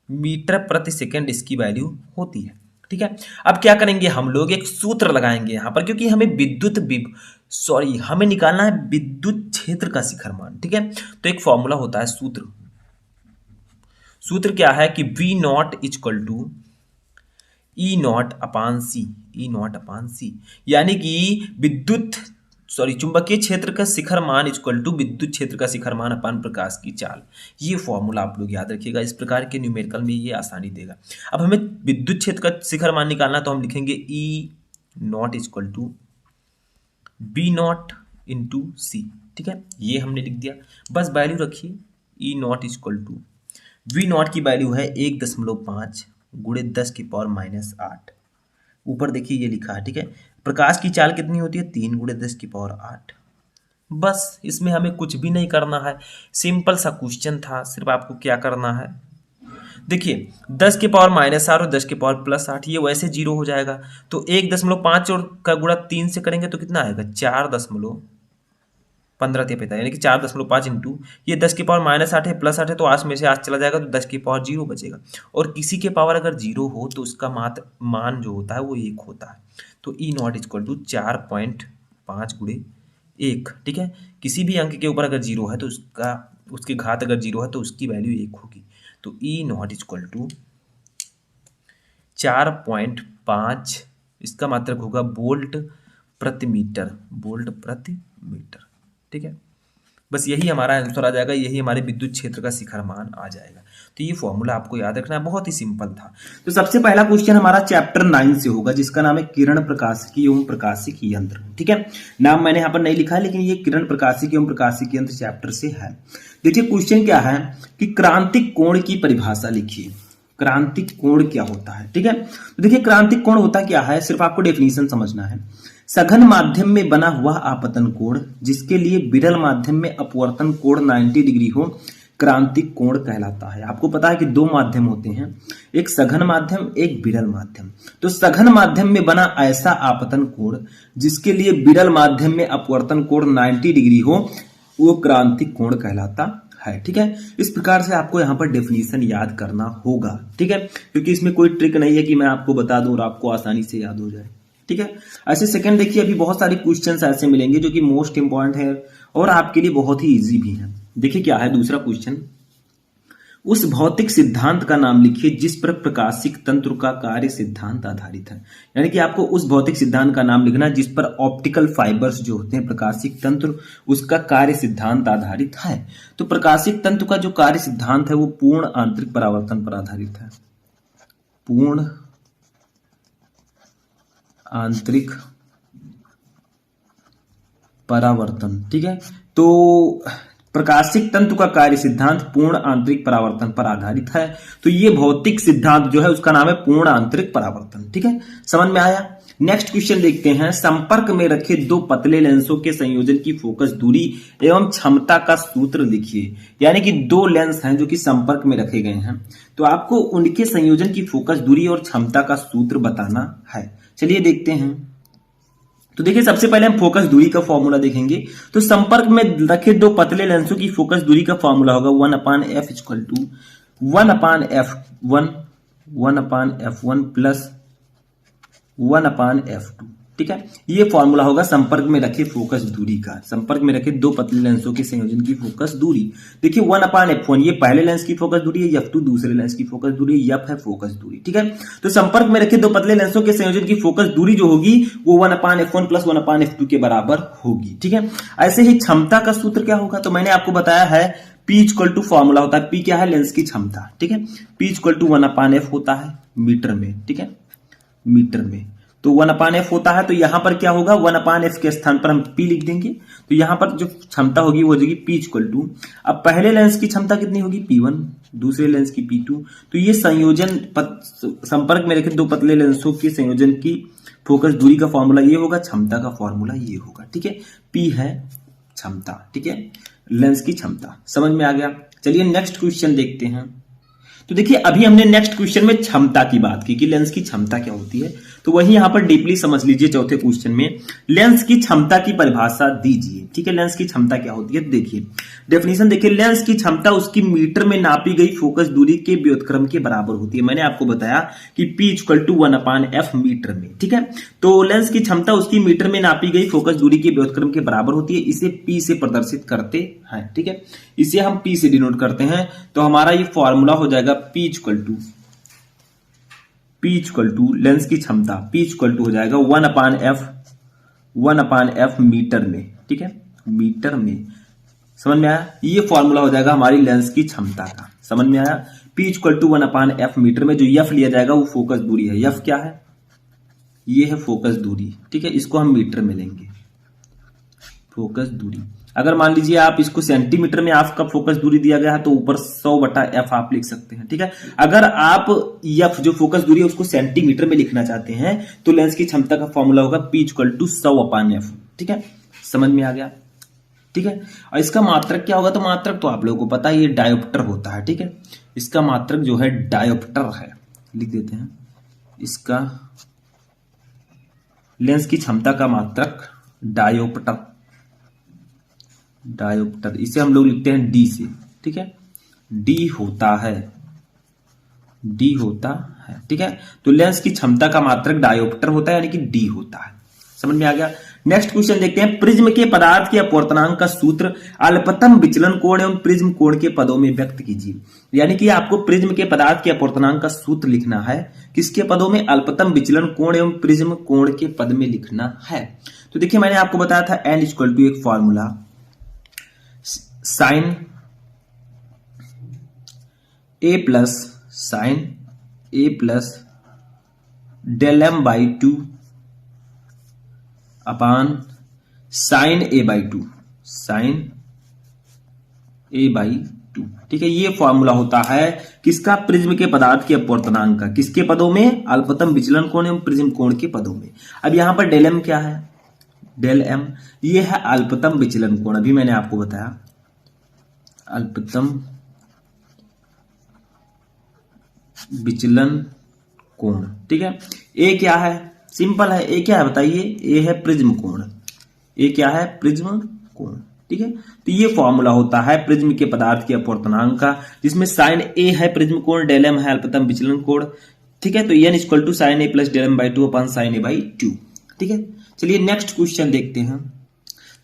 मीटर प्रति सेकंड इसकी वैल्यू होती है, ठीक है। अब क्या करेंगे, हम लोग एक सूत्र लगाएंगे यहाँ पर, क्योंकि हमें हमें निकालना है विद्युत क्षेत्र का शिखर मान, ठीक है। तो एक फॉर्मूला होता है, सूत्र क्या है कि V0 = E0/C, यानी कि चुंबकीय क्षेत्र का शिखर मान = विद्युत क्षेत्र का शिखर मान अपन प्रकाश की चाल। ये फॉर्मूला आप लोग याद रखिएगा, इस प्रकार के न्यूमेरिकल में ये आसानी देगा। अब हमें विद्युत क्षेत्र का शिखर मान निकालना, तो हम लिखेंगे E0 = V0 × C, ठीक है। ये हमने लिख दिया, बस वैल्यू रखिए। E0 = V0 की वैल्यू है 1.5 × 10⁻⁸। ऊपर देखिए ये लिखा है, ठीक है। प्रकाश की चाल कितनी होती है, 3 × 10⁸। बस इसमें हमें कुछ भी नहीं करना है, सिंपल सा क्वेश्चन था। सिर्फ आपको क्या करना है, देखिए 10⁻⁻8 और 10⁻+8 ये वैसे 0 हो जाएगा, तो 1.5 और का गुणा 3 से करेंगे तो कितना आएगा, 4.15 यानी कि 4.5 इंटू ये 10⁻⁻8 है, +8 है, तो 8 में से 8 चला जाएगा, तो 10⁻0 बचेगा। और किसी के पावर अगर 0 हो तो उसका मान जो होता है वो 1 होता है। तो E0 = 4.5 × 1, ठीक है। किसी भी अंक के ऊपर अगर 0 है तो उसकी घात अगर 0 है तो उसकी वैल्यू 1 होगी। तो E0 = 4.5, इसका मात्रक होगा वोल्ट प्रति मीटर, ठीक है। बस यही हमारा आंसर आ जाएगा, यही हमारे विद्युत क्षेत्र का शिखर मान आ जाएगा। तो ये फॉर्मूला आपको याद रखना है, बहुत ही सिंपल था। तो सबसे पहला क्वेश्चन हमारा चैप्टर 9 से होगा, जिसका नाम है किरण प्रकाशिकी एवं प्रकाशिकी यंत्र, ठीक है। नाम मैंने यहाँ पर नहीं लिखा है, लेकिन ये किरण प्रकाशिकी एवं प्रकाशिकी यंत्र चैप्टर से है। देखिए क्वेश्चन क्या है कि क्रांतिक कोण की परिभाषा लिखिए। क्रांतिक कोण क्या होता है, ठीक है। तो देखिए क्रांतिक कोण होता क्या है, सिर्फ आपको डेफिनेशन समझना है। सघन माध्यम में बना हुआ आपतन कोण जिसके लिए विरल माध्यम में अपवर्तन कोण 90 डिग्री हो, क्रांतिक कोण कहलाता है। आपको पता है कि 2 माध्यम होते हैं, एक सघन माध्यम, एक विरल माध्यम। तो सघन माध्यम में बना ऐसा आपतन कोण जिसके लिए विरल माध्यम में अपवर्तन कोण 90 डिग्री हो, वो क्रांतिक कोण कहलाता है, ठीक है। इस प्रकार से आपको यहाँ पर डेफिनेशन याद करना होगा, ठीक है, क्योंकि इसमें कोई ट्रिक नहीं है कि मैं आपको बता दूं और आपको आसानी से याद हो जाए, ठीक है। ऐसे सेकंड देखिए, अभी बहुत सारे क्वेश्चंस ऐसे मिलेंगे जो कि मोस्ट इंपॉर्टेंट है और आपके लिए बहुत ही इजी भी है। देखिए क्या है दूसरा क्वेश्चन, उस भौतिक सिद्धांत का नाम लिखिए जिस पर प्रकाशिक तंत्र का कार्य सिद्धांत आधारित है। यानी कि आपको उस भौतिक सिद्धांत का नाम लिखना है जिस पर ऑप्टिकल फाइबर्स जो होते हैं, प्रकाशिक तंत्र, उसका कार्य सिद्धांत आधारित है। तो प्रकाशिक तंत्र का जो कार्य सिद्धांत है वो पूर्ण आंतरिक परावर्तन पर आधारित है, पूर्ण आंतरिक परावर्तन, ठीक है। तो प्रकाशिक तंतु का कार्य सिद्धांत पूर्ण आंतरिक परावर्तन पर आधारित है। तो ये भौतिक सिद्धांत जो है उसका नाम है पूर्ण आंतरिक परावर्तन, ठीक है। समझ में आया। नेक्स्ट क्वेश्चन देखते हैं, संपर्क में रखे 2 पतले लेंसों के संयोजन की फोकस दूरी एवं क्षमता का सूत्र लिखिए। यानी कि 2 लेंस हैं जो कि संपर्क में रखे गए हैं, तो आपको उनके संयोजन की फोकस दूरी और क्षमता का सूत्र बताना है। चलिए देखते हैं। तो देखिए सबसे पहले हम फोकस दूरी का फॉर्मूला देखेंगे। तो संपर्क में रखे दो पतले लेंसों की फोकस दूरी का फॉर्मूला होगा 1/f equal to 1/f1 plus 1/f2। ठीक है, ये फॉर्मूला होगा संपर्क में रखे फोकस दूरी का, संपर्क में रखे दो पतले लेंसों के संयोजन की फोकस दूरी। देखिए 1/f1 ये पहले लेंस की फोकस दूरी है, f2 दूसरे लेंस की फोकस दूरी है, f है फोकस दूरी। ठीक है, तो संपर्क में रखे दो पतले लेंसों के संयोजन की फोकस दूरी जो होगी वो 1/f1 प्लस 1/f2 के बराबर होगी। ठीक है, ऐसे ही क्षमता का सूत्र क्या होगा, तो मैंने आपको बताया है P इक्वल टू फॉर्मूला होता है, P क्या है, लेंस की क्षमता। ठीक है, P इक्वल टू 1/f होता है मीटर में। ठीक है, मीटर में तो 1/f होता है, तो यहां पर क्या होगा 1/f के स्थान पर हम P लिख देंगे। तो यहां पर जो क्षमता होगी वो हो जाएगी P इक्वल टू, अब पहले लेंस की क्षमता कितनी होगी P1, दूसरे लेंस की P2। तो ये संयोजन संपर्क में रखे दो पतले लेंसों के संयोजन की फोकस दूरी का फॉर्मूला ये होगा, क्षमता का फॉर्मूला ये होगा। ठीक है, P है क्षमता। ठीक है, लेंस की क्षमता समझ में आ गया। चलिए नेक्स्ट क्वेश्चन देखते हैं। तो देखिए अभी हमने नेक्स्ट क्वेश्चन में क्षमता की बात की कि लेंस की क्षमता क्या होती है, तो वही यहां पर डीपली समझ लीजिए। चौथे क्वेश्चन में लेंस की क्षमता की परिभाषा दीजिए। ठीक है, लेंस की क्षमता क्या होती है, देखिए डेफिनेशन देखिए, लेंस की क्षमता उसकी मीटर में नापी गई फोकस दूरी के व्युत्क्रम के बराबर होती है। मैंने आपको बताया कि P equal to 1/f metre में। ठीक है, तो लेंस की क्षमता उसकी मीटर में नापी गई फोकस दूरी के व्युत्क्रम के बराबर होती है, इसे P से प्रदर्शित करते हैं। ठीक है, इसे हम P से डिनोट करते हैं, तो हमारा ये फॉर्मूला हो जाएगा P इक्वल टू लेंस की क्षमता P इक्वल टू हो जाएगा 1/f मीटर में। ठीक है, मीटर में, समझ में आया, ये फॉर्मूला हो जाएगा हमारी लेंस की क्षमता का। समझ में आया, P equal to 1/f metre में जो f लिया जाएगा वो फोकस दूरी है। f क्या है, ये है फोकस दूरी। ठीक है, इसको हम मीटर में लेंगे, फोकस दूरी। अगर मान लीजिए आप इसको सेंटीमीटर में आपका फोकस दूरी दिया गया है तो ऊपर 100/f आप लिख सकते हैं। ठीक है, अगर आप f जो फोकस दूरी है उसको सेंटीमीटर में लिखना चाहते हैं तो लेंस की क्षमता का फॉर्मूला होगा P इक्वल टू 100/f। ठीक है, समझ में आ गया। ठीक है, और इसका मात्रक क्या होगा, तो मात्रक तो आप लोगों को पता है ये डायोप्टर होता है। ठीक है, इसका मात्रक जो है डायोप्टर है, लिख देते हैं इसका लेंस की क्षमता का मात्रक डायोप्टर, इसे हम लोग लिखते हैं D से। ठीक है, D होता है। ठीक है, तो लेंस की क्षमता का मात्रक डायोप्टर होता है, यानी कि D होता है। समझ में आ गया। नेक्स्ट क्वेश्चन देखते हैं, प्रिज्म के पदार्थ के अपवर्तनांक का सूत्र अल्पतम विचलन कोण एवं प्रिज्म कोण के पदों में व्यक्त कीजिए। यानी कि आपको प्रिज्म के पदार्थ के अपवर्तनांक का सूत्र लिखना है, किसके पदों में, अल्पतम विचलन कोण एवं प्रिज्म कोण के पद में लिखना है। तो देखिए मैंने आपको बताया था n इक्वल टू एक formula sine a plus del m by 2 upon sine a by 2, ठीक है, ये फॉर्मूला होता है किसका, प्रिज्म के पदार्थ के अपवर्तनांक का, किसके पदों में, अल्पतम विचलन कोण एवं प्रिज्म कोण के पदों में। अब यहां पर डेल m क्या है, डेल m ये है अल्पतम विचलन कोण। अभी मैंने आपको बताया अल्पतम विचलन कोण। ठीक है, ए क्या है, सिंपल है, ए क्या है बताइए, ए है प्रिज्म कोण, ए क्या है, प्रिज्म कोण। ठीक है, तो ये फॉर्मूला होता है प्रिज्म के पदार्थ के अपवर्तनांक का, जिसमें साइन ए है प्रिज्म कोण, डेल एम है अल्पतम विचलन कोण। ठीक है, तो N equal to sine A plus del M by 2 upon sine A by 2। ठीक है, चलिए नेक्स्ट क्वेश्चन देखते हैं।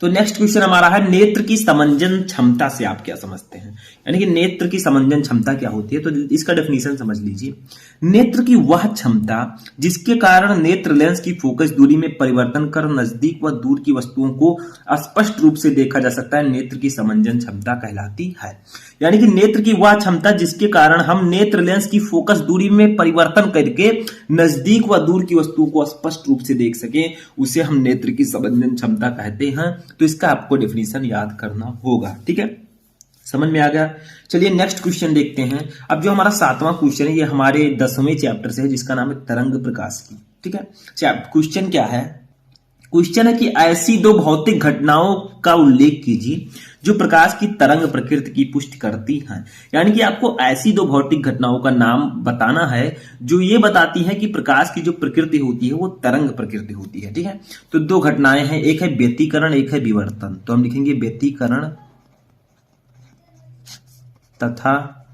तो नेक्स्ट क्वेश्चन हमारा है, नेत्र की समंजन क्षमता से आप क्या समझते हैं, यानी कि नेत्र की समंजन क्षमता क्या होती है। तो इसका डेफिनेशन समझ लीजिए, नेत्र की वह क्षमता जिसके कारण नेत्र लेंस की फोकस दूरी में परिवर्तन कर नजदीक व दूर की वस्तुओं को स्पष्ट रूप से देखा जा सकता है, नेत्र की समंजन क्षमता कहलाती है। यानी कि नेत्र की वह क्षमता जिसके कारण हम नेत्र लेंस की फोकस दूरी में परिवर्तन करके नजदीक व दूर की वस्तुओं को स्पष्ट रूप से देख सके, उसे हम नेत्र की समंजन क्षमता कहते हैं। तो इसका आपको डेफिनेशन याद करना होगा। ठीक है, समझ में आ गया। चलिए नेक्स्ट क्वेश्चन देखते हैं। अब जो हमारा 7वां क्वेश्चन है ये हमारे 10वें चैप्टर से है, जिसका नाम है तरंग प्रकाश की। ठीक है, क्वेश्चन क्या है, क्वेश्चन है कि ऐसी दो भौतिक घटनाओं का उल्लेख कीजिए जो प्रकाश की तरंग प्रकृति की पुष्टि करती हैं। यानी कि आपको ऐसी दो भौतिक घटनाओं का नाम बताना है जो ये बताती हैं कि प्रकाश की जो प्रकृति होती है वो तरंग प्रकृति होती है। ठीक है, तो दो घटनाएं हैं, एक है व्यतिकरण, एक है विवर्तन। तो हम लिखेंगे व्यतिकरण तथा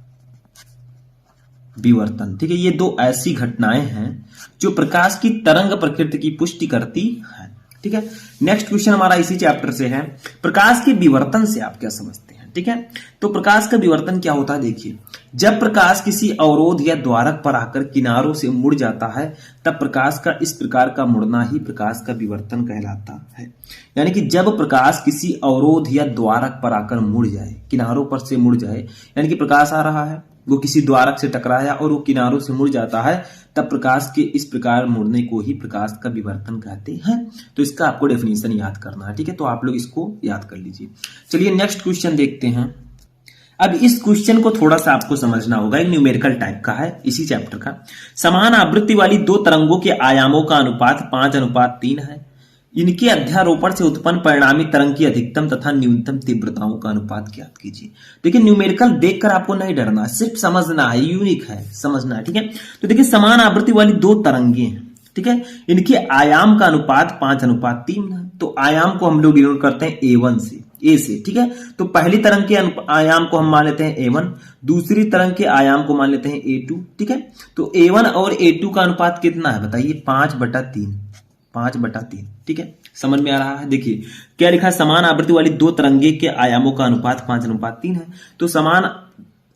विवर्तन। ठीक है, ये दो ऐसी घटनाएं हैं जो प्रकाश की तरंग प्रकृति की पुष्टि करती है। ठीक है, नेक्स्ट क्वेश्चन हमारा इसी चैप्टर से है, प्रकाश के विवर्तन से आप क्या समझते हैं। ठीक है, तो प्रकाश का विवर्तन क्या होता है, देखिए जब प्रकाश किसी अवरोध या द्वारक पर आकर किनारों से मुड़ जाता है तब प्रकाश का इस प्रकार का मुड़ना ही प्रकाश का विवर्तन कहलाता है। यानी कि जब प्रकाश किसी अवरोध या द्वारक पर आकर मुड़ जाए, किनारों पर से मुड़ जाए, यानी कि प्रकाश आ रहा है, वो किसी द्वारक से टकराया और वो किनारों से मुड़ जाता है, तब प्रकाश के इस प्रकार मुड़ने को ही प्रकाश का विवर्तन कहते हैं। तो इसका आपको डेफिनेशन याद करना है। ठीक है, तो आप लोग इसको याद कर लीजिए। चलिए नेक्स्ट क्वेश्चन देखते हैं। अब इस क्वेश्चन को थोड़ा सा आपको समझना होगा, एक न्यूमेरिकल टाइप का है, इसी चैप्टर का। समान आवृत्ति वाली दो तरंगों के आयामों का अनुपात 5:3 है। इनके अध्यारोपण से उत्पन्न परिणामी तरंग की अधिकतम तथा न्यूनतम तीव्रताओं का अनुपात ज्ञात कीजिए। देखिए न्यूमेरिकल देखकर आपको नहीं डरना, सिर्फ समझना है, यूनिक है, समझना है। ठीक है, तो देखिए समान आवृत्ति वाली दो तरंगे हैं। ठीक है, इनके आयाम का अनुपात 5:3 है। तो आयाम को हम लोग डिनोट करते हैं A1 से, ए से। ठीक है, तो पहली तरंग के आयाम को हम मान लेते हैं A1, दूसरी तरंग के आयाम को मान लेते हैं A2। ठीक है, तो A1 और A2 का अनुपात कितना है बताइए, 5/3। 5/3। ठीक है, समझ में आ रहा है। देखिए क्या लिखा है, समान आवृत्ति वाली दो तरंगे के आयामों का अनुपात 5:3 है। तो समान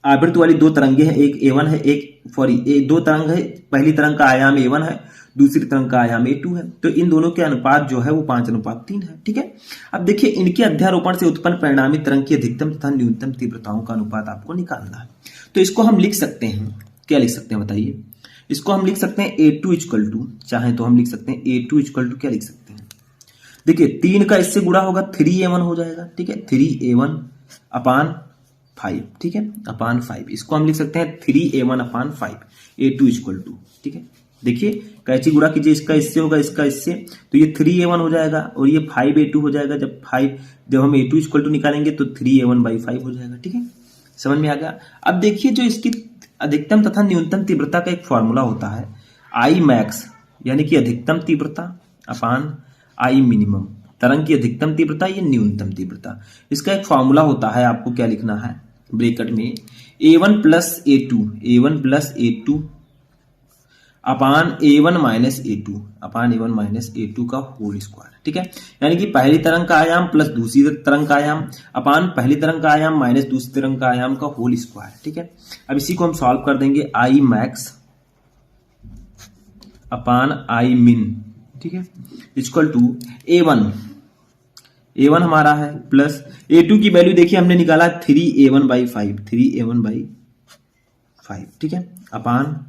आवृत्ति वाली दो तरंगे हैं, एक A1 है, एक दो तरंग है, पहली तरंग का आयाम A1 है, दूसरी तरंग का आयाम A2 है। तो इन दोनों के अनुपात जो है वो 5:3 है। ठीक है, अब देखिए इनके अध्यारोपण से उत्पन्न परिणामी तरंग की अधिकतम तथा न्यूनतम तीव्रताओं का अनुपात आपको निकालना है। तो इसको हम लिख सकते हैं, क्या लिख सकते हैं बताइए, इसको हम लिख सकते हैं A2 इक्वल टू, चाहे तो हम लिख सकते हैं A2 इक्वल टू, क्या लिख सकते हैं, देखिए 3 का इससे गुणा होगा 3A1 हो जाएगा। ठीक है, 3A1/5। ठीक है, अपान 5, इसको हम लिख सकते हैं 3A1/5, A2 इक्वल टू। ठीक है, देखिए कैची गुणा कीजिए, इसका इससे होगा, इसका इससे, तो ये 3A1 हो जाएगा और ये 5A2 हो जाएगा। जब हम A2 इक्वल टू निकालेंगे तो 3A1/5 हो जाएगा। ठीक है, समझ में आ गया। अब देखिए जो इसकी अधिकतम तथा न्यूनतम तीव्रता का एक फॉर्मूला होता है I मैक्स, यानी कि अधिकतम तीव्रता अपान I मिनिमम, तरंग की अधिकतम तीव्रता ये न्यूनतम तीव्रता। इसका एक फॉर्मूला होता है, आपको क्या लिखना है ब्रैकेट में, A1 प्लस A2 अपान A1 माइनस A2 का होल स्क्वायर। ठीक है, यानी कि पहली तरंग का आयाम प्लस दूसरी तरंग का आयाम अपान पहली तरंग का आयाम माइनस दूसरी तरंग का आयाम का होल स्क्वायर। ठीक है, अब इसी को हम सॉल्व कर देंगे, I मैक्स अपान I मिन। ठीक है, इक्वल टू A1 हमारा है प्लस A2 की वैल्यू देखिए हमने निकाला 3A1/5। ठीक है, अपान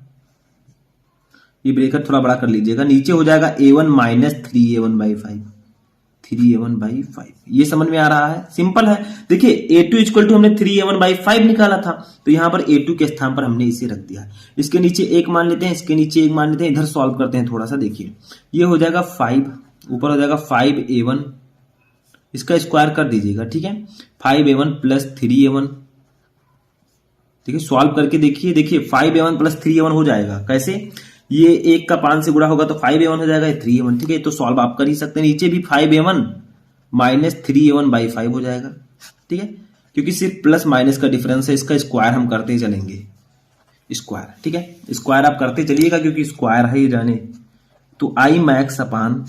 ये ब्रेकेट थोड़ा बड़ा कर लीजिएगा, नीचे हो जाएगा A1 माइनस 3A1/5। ये समझ में आ रहा है, सिंपल है। देखिए A2 इक्वल टू हमने 3A1/5 निकाला था, तो यहां पर A2 के स्थान पर हमने इसे रख दिया। इसके नीचे 1 मान लेते हैं, इसके नीचे 1 मान लेते हैं, इधर सॉल्व करते हैं थोड़ा सा। देखिए ये हो जाएगा 5, ऊपर हो जाएगा 5A1, इसका स्क्वायर कर दीजिएगा। ठीक है, 5A1 प्लस 3A1। ठीक है, सॉल्व करके देखिए, 5A1 प्लस 3A1 हो जाएगा। कैसे, ये 1 का 5 से गुणा होगा तो 5A1 हो जाएगा, 3A1। ठीक है, तो सॉल्व आप कर ही सकते हैं, नीचे भी 5A1 माइनस 3A1/5 हो जाएगा। ठीक है, क्योंकि सिर्फ प्लस माइनस का डिफरेंस है, इसका स्क्वायर हम करते चलेंगे, स्क्वायर। ठीक है, स्क्वायर आप करते चलिएगा क्योंकि स्क्वायर है ये जाने। तो I मैक्स अपान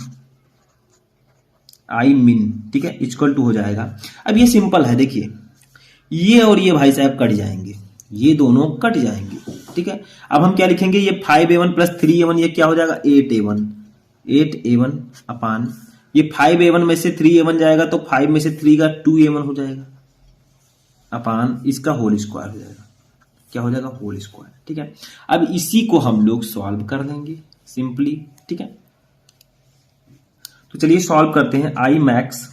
I मिन, ठीक है, इक्वल टू हो जाएगा। अब ये सिंपल है, देखिए ये और ये भाई साहब कट जाएंगे, ये दोनों कट जाएंगे। ठीक है, अब हम क्या लिखेंगे, ये 5A1 प्लस 3A1 ये क्या हो जाएगा 8A1 अपान ये 5A1 में से 3A1 जाएगा तो 5 में से 3 का 2A1 हो जाएगा अपान इसका होल स्क्वायर हो जाएगा। क्या हो जाएगा, होल स्क्वायर। ठीक है, अब इसी को हम लोग सॉल्व कर देंगे सिंपली। ठीक है, तो चलिए सॉल्व करते हैं। I मैक्स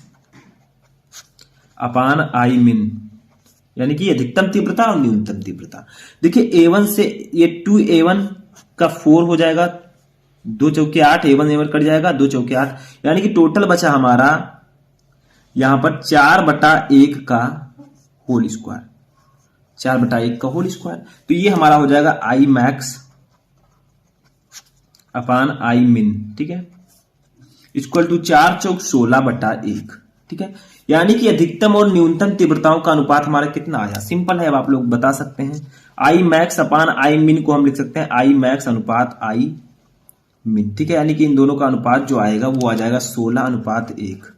अपान I मिन, यानी कि अधिकतम तीव्रता और न्यूनतम तीव्रता। देखिए A1 से ये 2A1 का 4 हो जाएगा, 2 चौके 8, A1 A1 कट जाएगा, 2 चौके 8, यानी कि टोटल बचा हमारा यहां पर 4/1 का होल स्क्वायर, 4/1 का होल स्क्वायर। तो ये हमारा हो जाएगा आई मैक्स अपान आई मिन, ठीक है, इक्वल टू 4 चौक 16/1, ठीक है। यानी कि अधिकतम और न्यूनतम तीव्रताओं का अनुपात हमारा कितना आया, सिंपल है, अब आप लोग बता सकते हैं। आई मैक्स अपान आई मिन को हम लिख सकते हैं आई मैक्स अनुपात आई मिन, ठीक है, यानी कि इन दोनों का अनुपात जो आएगा वो आ जाएगा 16/1।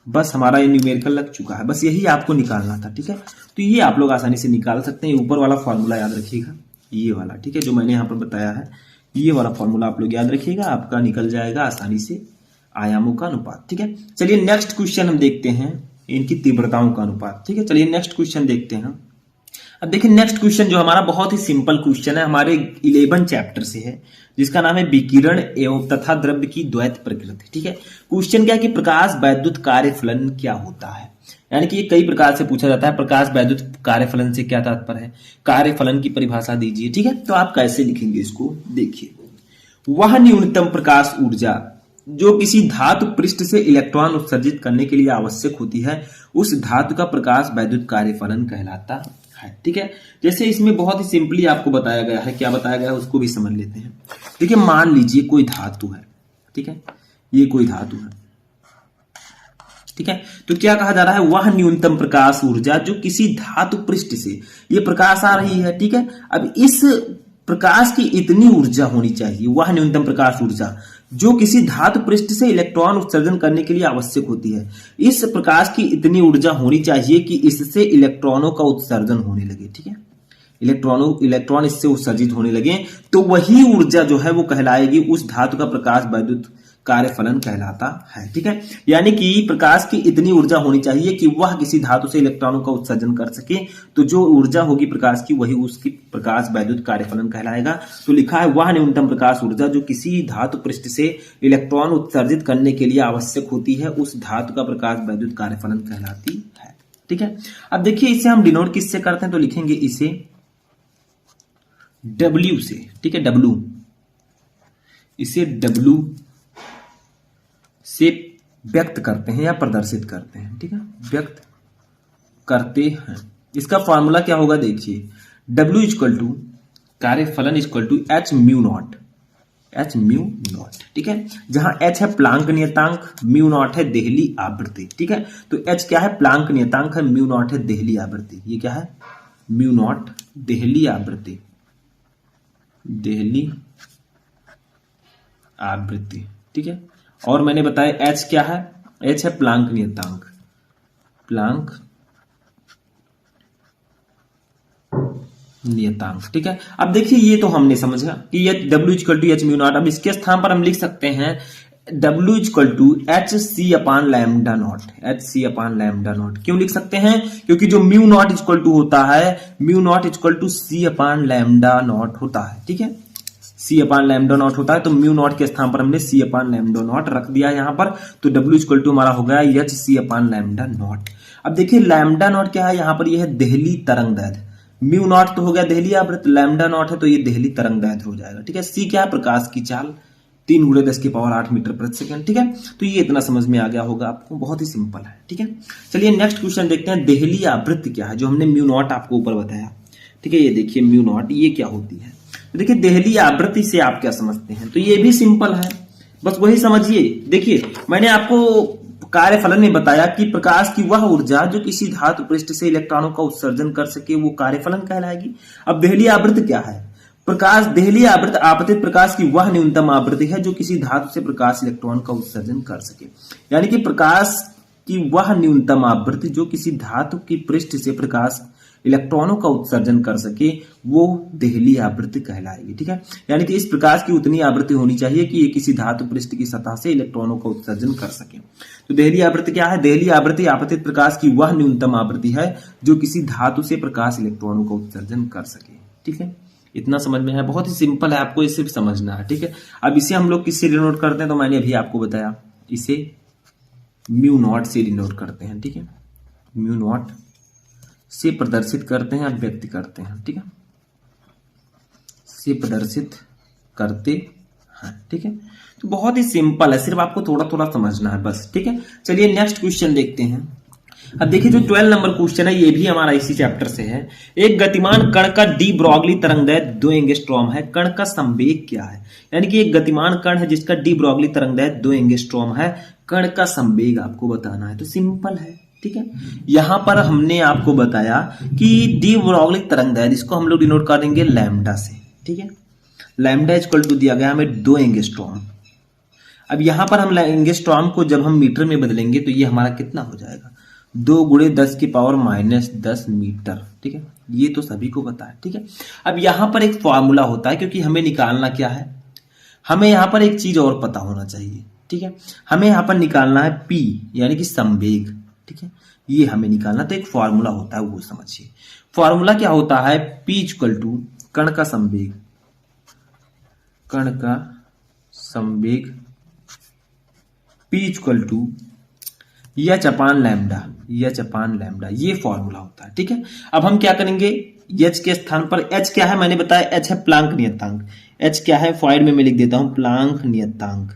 बस हमारा ये न्यूमेरिकल लग चुका है, बस यही आपको निकालना था, ठीक है। तो ये आप लोग आसानी से निकाल सकते हैं। ऊपर वाला फॉर्मूला याद रखिएगा, ये वाला, ठीक है, जो मैंने यहाँ पर बताया है, ये वाला फॉर्मूला आप लोग याद रखिएगा, आपका निकल जाएगा आसानी से आयामों का अनुपात, ठीक है। चलिए नेक्स्ट क्वेश्चन हम देखते हैं, इनकी तीव्रताओं का अनुपात, ठीक है। चलिए नेक्स्ट क्वेश्चन देखते हैं। अब देखिए नेक्स्ट क्वेश्चन जो हमारा बहुत ही सिंपल क्वेश्चन है, हमारे 11 चैप्टर से है, जिसका नाम है विकिरण एवं तथा द्रव्य की द्वैत प्रकृति, ठीक है। क्वेश्चन क्या है कि प्रकाश वैद्युत कार्यफलन क्या होता है, यानी कि ये कई प्रकार से पूछा जाता है। प्रकाश वैद्युत कार्यफलन से क्या तात्पर्य है, कार्यफलन की परिभाषा दीजिए, ठीक है। तो आप कैसे लिखेंगे इसको, देखिए, वह न्यूनतम प्रकाश ऊर्जा जो किसी धातु पृष्ठ से इलेक्ट्रॉन उत्सर्जित करने के लिए आवश्यक होती है, उस धातु का प्रकाश वैद्युत कार्यफलन कहलाता है, ठीक है। जैसे इसमें बहुत ही सिंपली आपको बताया गया है, क्या बताया गया है उसको भी समझ लेते हैं। देखिए मान लीजिए कोई धातु है, ठीक है, ये कोई धातु है, ठीक है। तो क्या कहा जा रहा है, वह न्यूनतम प्रकाश ऊर्जा जो किसी धातु पृष्ठ से ये प्रकाश आ रही है, ठीक है। अब इस प्रकाश की इतनी ऊर्जा होनी चाहिए, वह न्यूनतम प्रकाश ऊर्जा जो किसी धातु पृष्ठ से इलेक्ट्रॉन उत्सर्जन करने के लिए आवश्यक होती है, इस प्रकाश की इतनी ऊर्जा होनी चाहिए कि इससे इलेक्ट्रॉनों का उत्सर्जन होने लगे, ठीक है। इलेक्ट्रॉन इससे उत्सर्जित होने लगे तो वही ऊर्जा जो है वो कहलाएगी, उस धातु का प्रकाश वैद्युत कार्यफलन कहलाता है, ठीक है। यानी कि प्रकाश की इतनी ऊर्जा होनी चाहिए कि वह किसी धातु से इलेक्ट्रॉनों का उत्सर्जन कर सके, तो जो ऊर्जा होगी प्रकाश की वही उसकी प्रकाश वैद्युत कार्यफलन कहलाएगा। तो लिखा है वह न्यूनतम प्रकाश ऊर्जा जो किसी धातु पृष्ठ से इलेक्ट्रॉन उत्सर्जित करने के लिए आवश्यक होती है, उस धातु का प्रकाश वैद्युत कार्यफलन कहलाती है, ठीक है। अब देखिए इसे हम डिनोट किससे करते हैं, तो लिखेंगे इसे W से, ठीक है, W, इसे W से व्यक्त करते हैं या प्रदर्शित करते हैं, ठीक है, व्यक्त करते हैं। इसका फॉर्मूला क्या होगा, देखिए, W इक्वल टू कार्यफलन equal to H mu not, H mu not, ठीक है। जहां H है प्लांक नियतांक, म्यू नॉट है देहली आवृत्ति, ठीक है। तो H क्या है, प्लांक नियतांक है, म्यू नॉट है देहली आवृत्ति, ये क्या है, म्यू नॉट देहली आवृत्ति, देहली आवृत्ति, ठीक है। और मैंने बताया H क्या है, H है प्लांक नियतांक, प्लांक नियतांक, ठीक है। अब देखिए ये तो हमने समझा कि ये W equal to H mu naught. अब इसके स्थान पर हम लिख सकते हैं W equal to H C upon lambda naught, H C upon lambda naught. क्यों लिख सकते हैं, क्योंकि जो म्यू नॉट इक्वल टू होता है, mu naught equal to C upon lambda naught होता है, ठीक है, सी अपान लैम्डा नॉट होता है। तो म्यू नॉट के स्थान पर हमने सी अपान लैम्डा नॉट रख दिया यहाँ पर, तो W इक्वल टू हमारा हो गया H C upon lambda naught. अब देखिए लैम्डा नॉट क्या है, यहाँ पर यह है देहली तरंग दैर्ध्य, म्यू नॉट तो हो गया देहली आवृत्ति, लैम्डा नॉट है तो ये देहली तरंग दैर्ध्य हो जाएगा, ठीक है। सी क्या है, प्रकाश की चाल, 3 × 10⁸ मीटर प्रति सेकंड, ठीक है। तो ये इतना समझ में आ गया होगा आपको, बहुत ही सिंपल है, ठीक है। चलिए नेक्स्ट क्वेश्चन देखते हैं, देहली आवृत्ति क्या है, जो हमने म्यू नॉट आपको ऊपर बताया, ठीक है। ये देखिए म्यू नॉट ये क्या होती है, तो देखिए देहली आवृत्ति से आप क्या समझते हैं, तो ये भी सिंपल है, बस वही समझिए। देखिए मैंने आपको कार्यफलन में बताया कि प्रकाश की वह ऊर्जा जो किसी धातु पृष्ठ से इलेक्ट्रॉनों का उत्सर्जन कर सके वो कार्यफलन कहलाएगी। अब देहली आवृत्ति क्या है, प्रकाश, देहली आवृत्ति आपतित प्रकाश की वह न्यूनतम आवृत्ति है जो किसी धातु से प्रकाश इलेक्ट्रॉन का उत्सर्जन कर सके, यानी कि प्रकाश की वह न्यूनतम आवृत्ति जो किसी धातु की पृष्ठ से प्रकाश इलेक्ट्रॉनों का उत्सर्जन कर सके वो देहली आवृत्ति कहलाएगी, ठीक है। यानी कि इस प्रकाश की उतनी आवृत्ति होनी चाहिए कि ये किसी धातु पृष्ठ की सतह से इलेक्ट्रॉनों का उत्सर्जन कर सके। तो देहली आवृत्ति क्या है, देहली आवृत्ति आपतित प्रकाश की वह न्यूनतम आवृत्ति है जो किसी धातु से प्रकाश इलेक्ट्रॉनों का उत्सर्जन कर सके, ठीक है। इतना समझ में है, बहुत ही सिंपल है, आपको इसे भी समझना है, ठीक है। अब इसे हम लोग किससे डिनोट करते हैं, तो मैंने अभी आपको बताया, इसे म्यू नॉट से डिनोट करते हैं, ठीक है, म्यू नॉट से प्रदर्शित करते हैं, व्यक्त करते हैं, ठीक है, से प्रदर्शित करते है। ठीक है, तो बहुत ही सिंपल है, सिर्फ आपको थोड़ा थोड़ा समझना है बस। ठीक है, चलिए नेक्स्ट क्वेश्चन देखते हैं। अब देखिए जो 12 नंबर क्वेश्चन है ये भी हमारा इसी चैप्टर से है। एक गतिमान कण का डी ब्रॉगली तरंगदैर्घ्य 2 एंगस्ट्रॉम है, कण का संवेग क्या है? यानी कि एक गतिमान कण है जिसका डी ब्रॉगली तरंगदैर्घ्य 2 एंगस्ट्रॉम है, कण का संवेग आपको बताना है। तो सिंपल है। ठीक है, यहां पर हमने आपको बताया कि डी ब्रॉगली तरंगदैर्घ्य इसको हम लोग डिनोट कर देंगे लैम्डा से। ठीक है, लैम्डा इक्वल टू दिया गया हमें 2 एंगस्ट्रॉम। अब यहां पर हम एंगस्ट्रॉम को जब हम मीटर में बदलेंगे तो ये हमारा कितना हो जाएगा? 2 गुणे 10 की पावर -10 मीटर। ठीक है, ये तो सभी को पता है। ठीक है, अब यहां पर एक फॉर्मूला होता है, क्योंकि हमें निकालना क्या है, हमें यहां पर एक चीज और पता होना चाहिए। ठीक है, हमें यहां पर निकालना है P यानी कि संवेग। ठीक है, ये हमें निकालना, तो एक फॉर्मूला होता है वो समझिए। फॉर्मूला क्या होता है? P इक्वल टू कण का संवेग, कण का संवेग P equal to H upon lambda, H upon lambda, ये फॉर्मूला होता है। ठीक है, अब हम क्या करेंगे, एच के स्थान पर एच क्या है मैंने बताया, एच है प्लांक नियतांक। एच क्या है, फॉइड में मैं लिख देता हूं प्लांक नियतांक,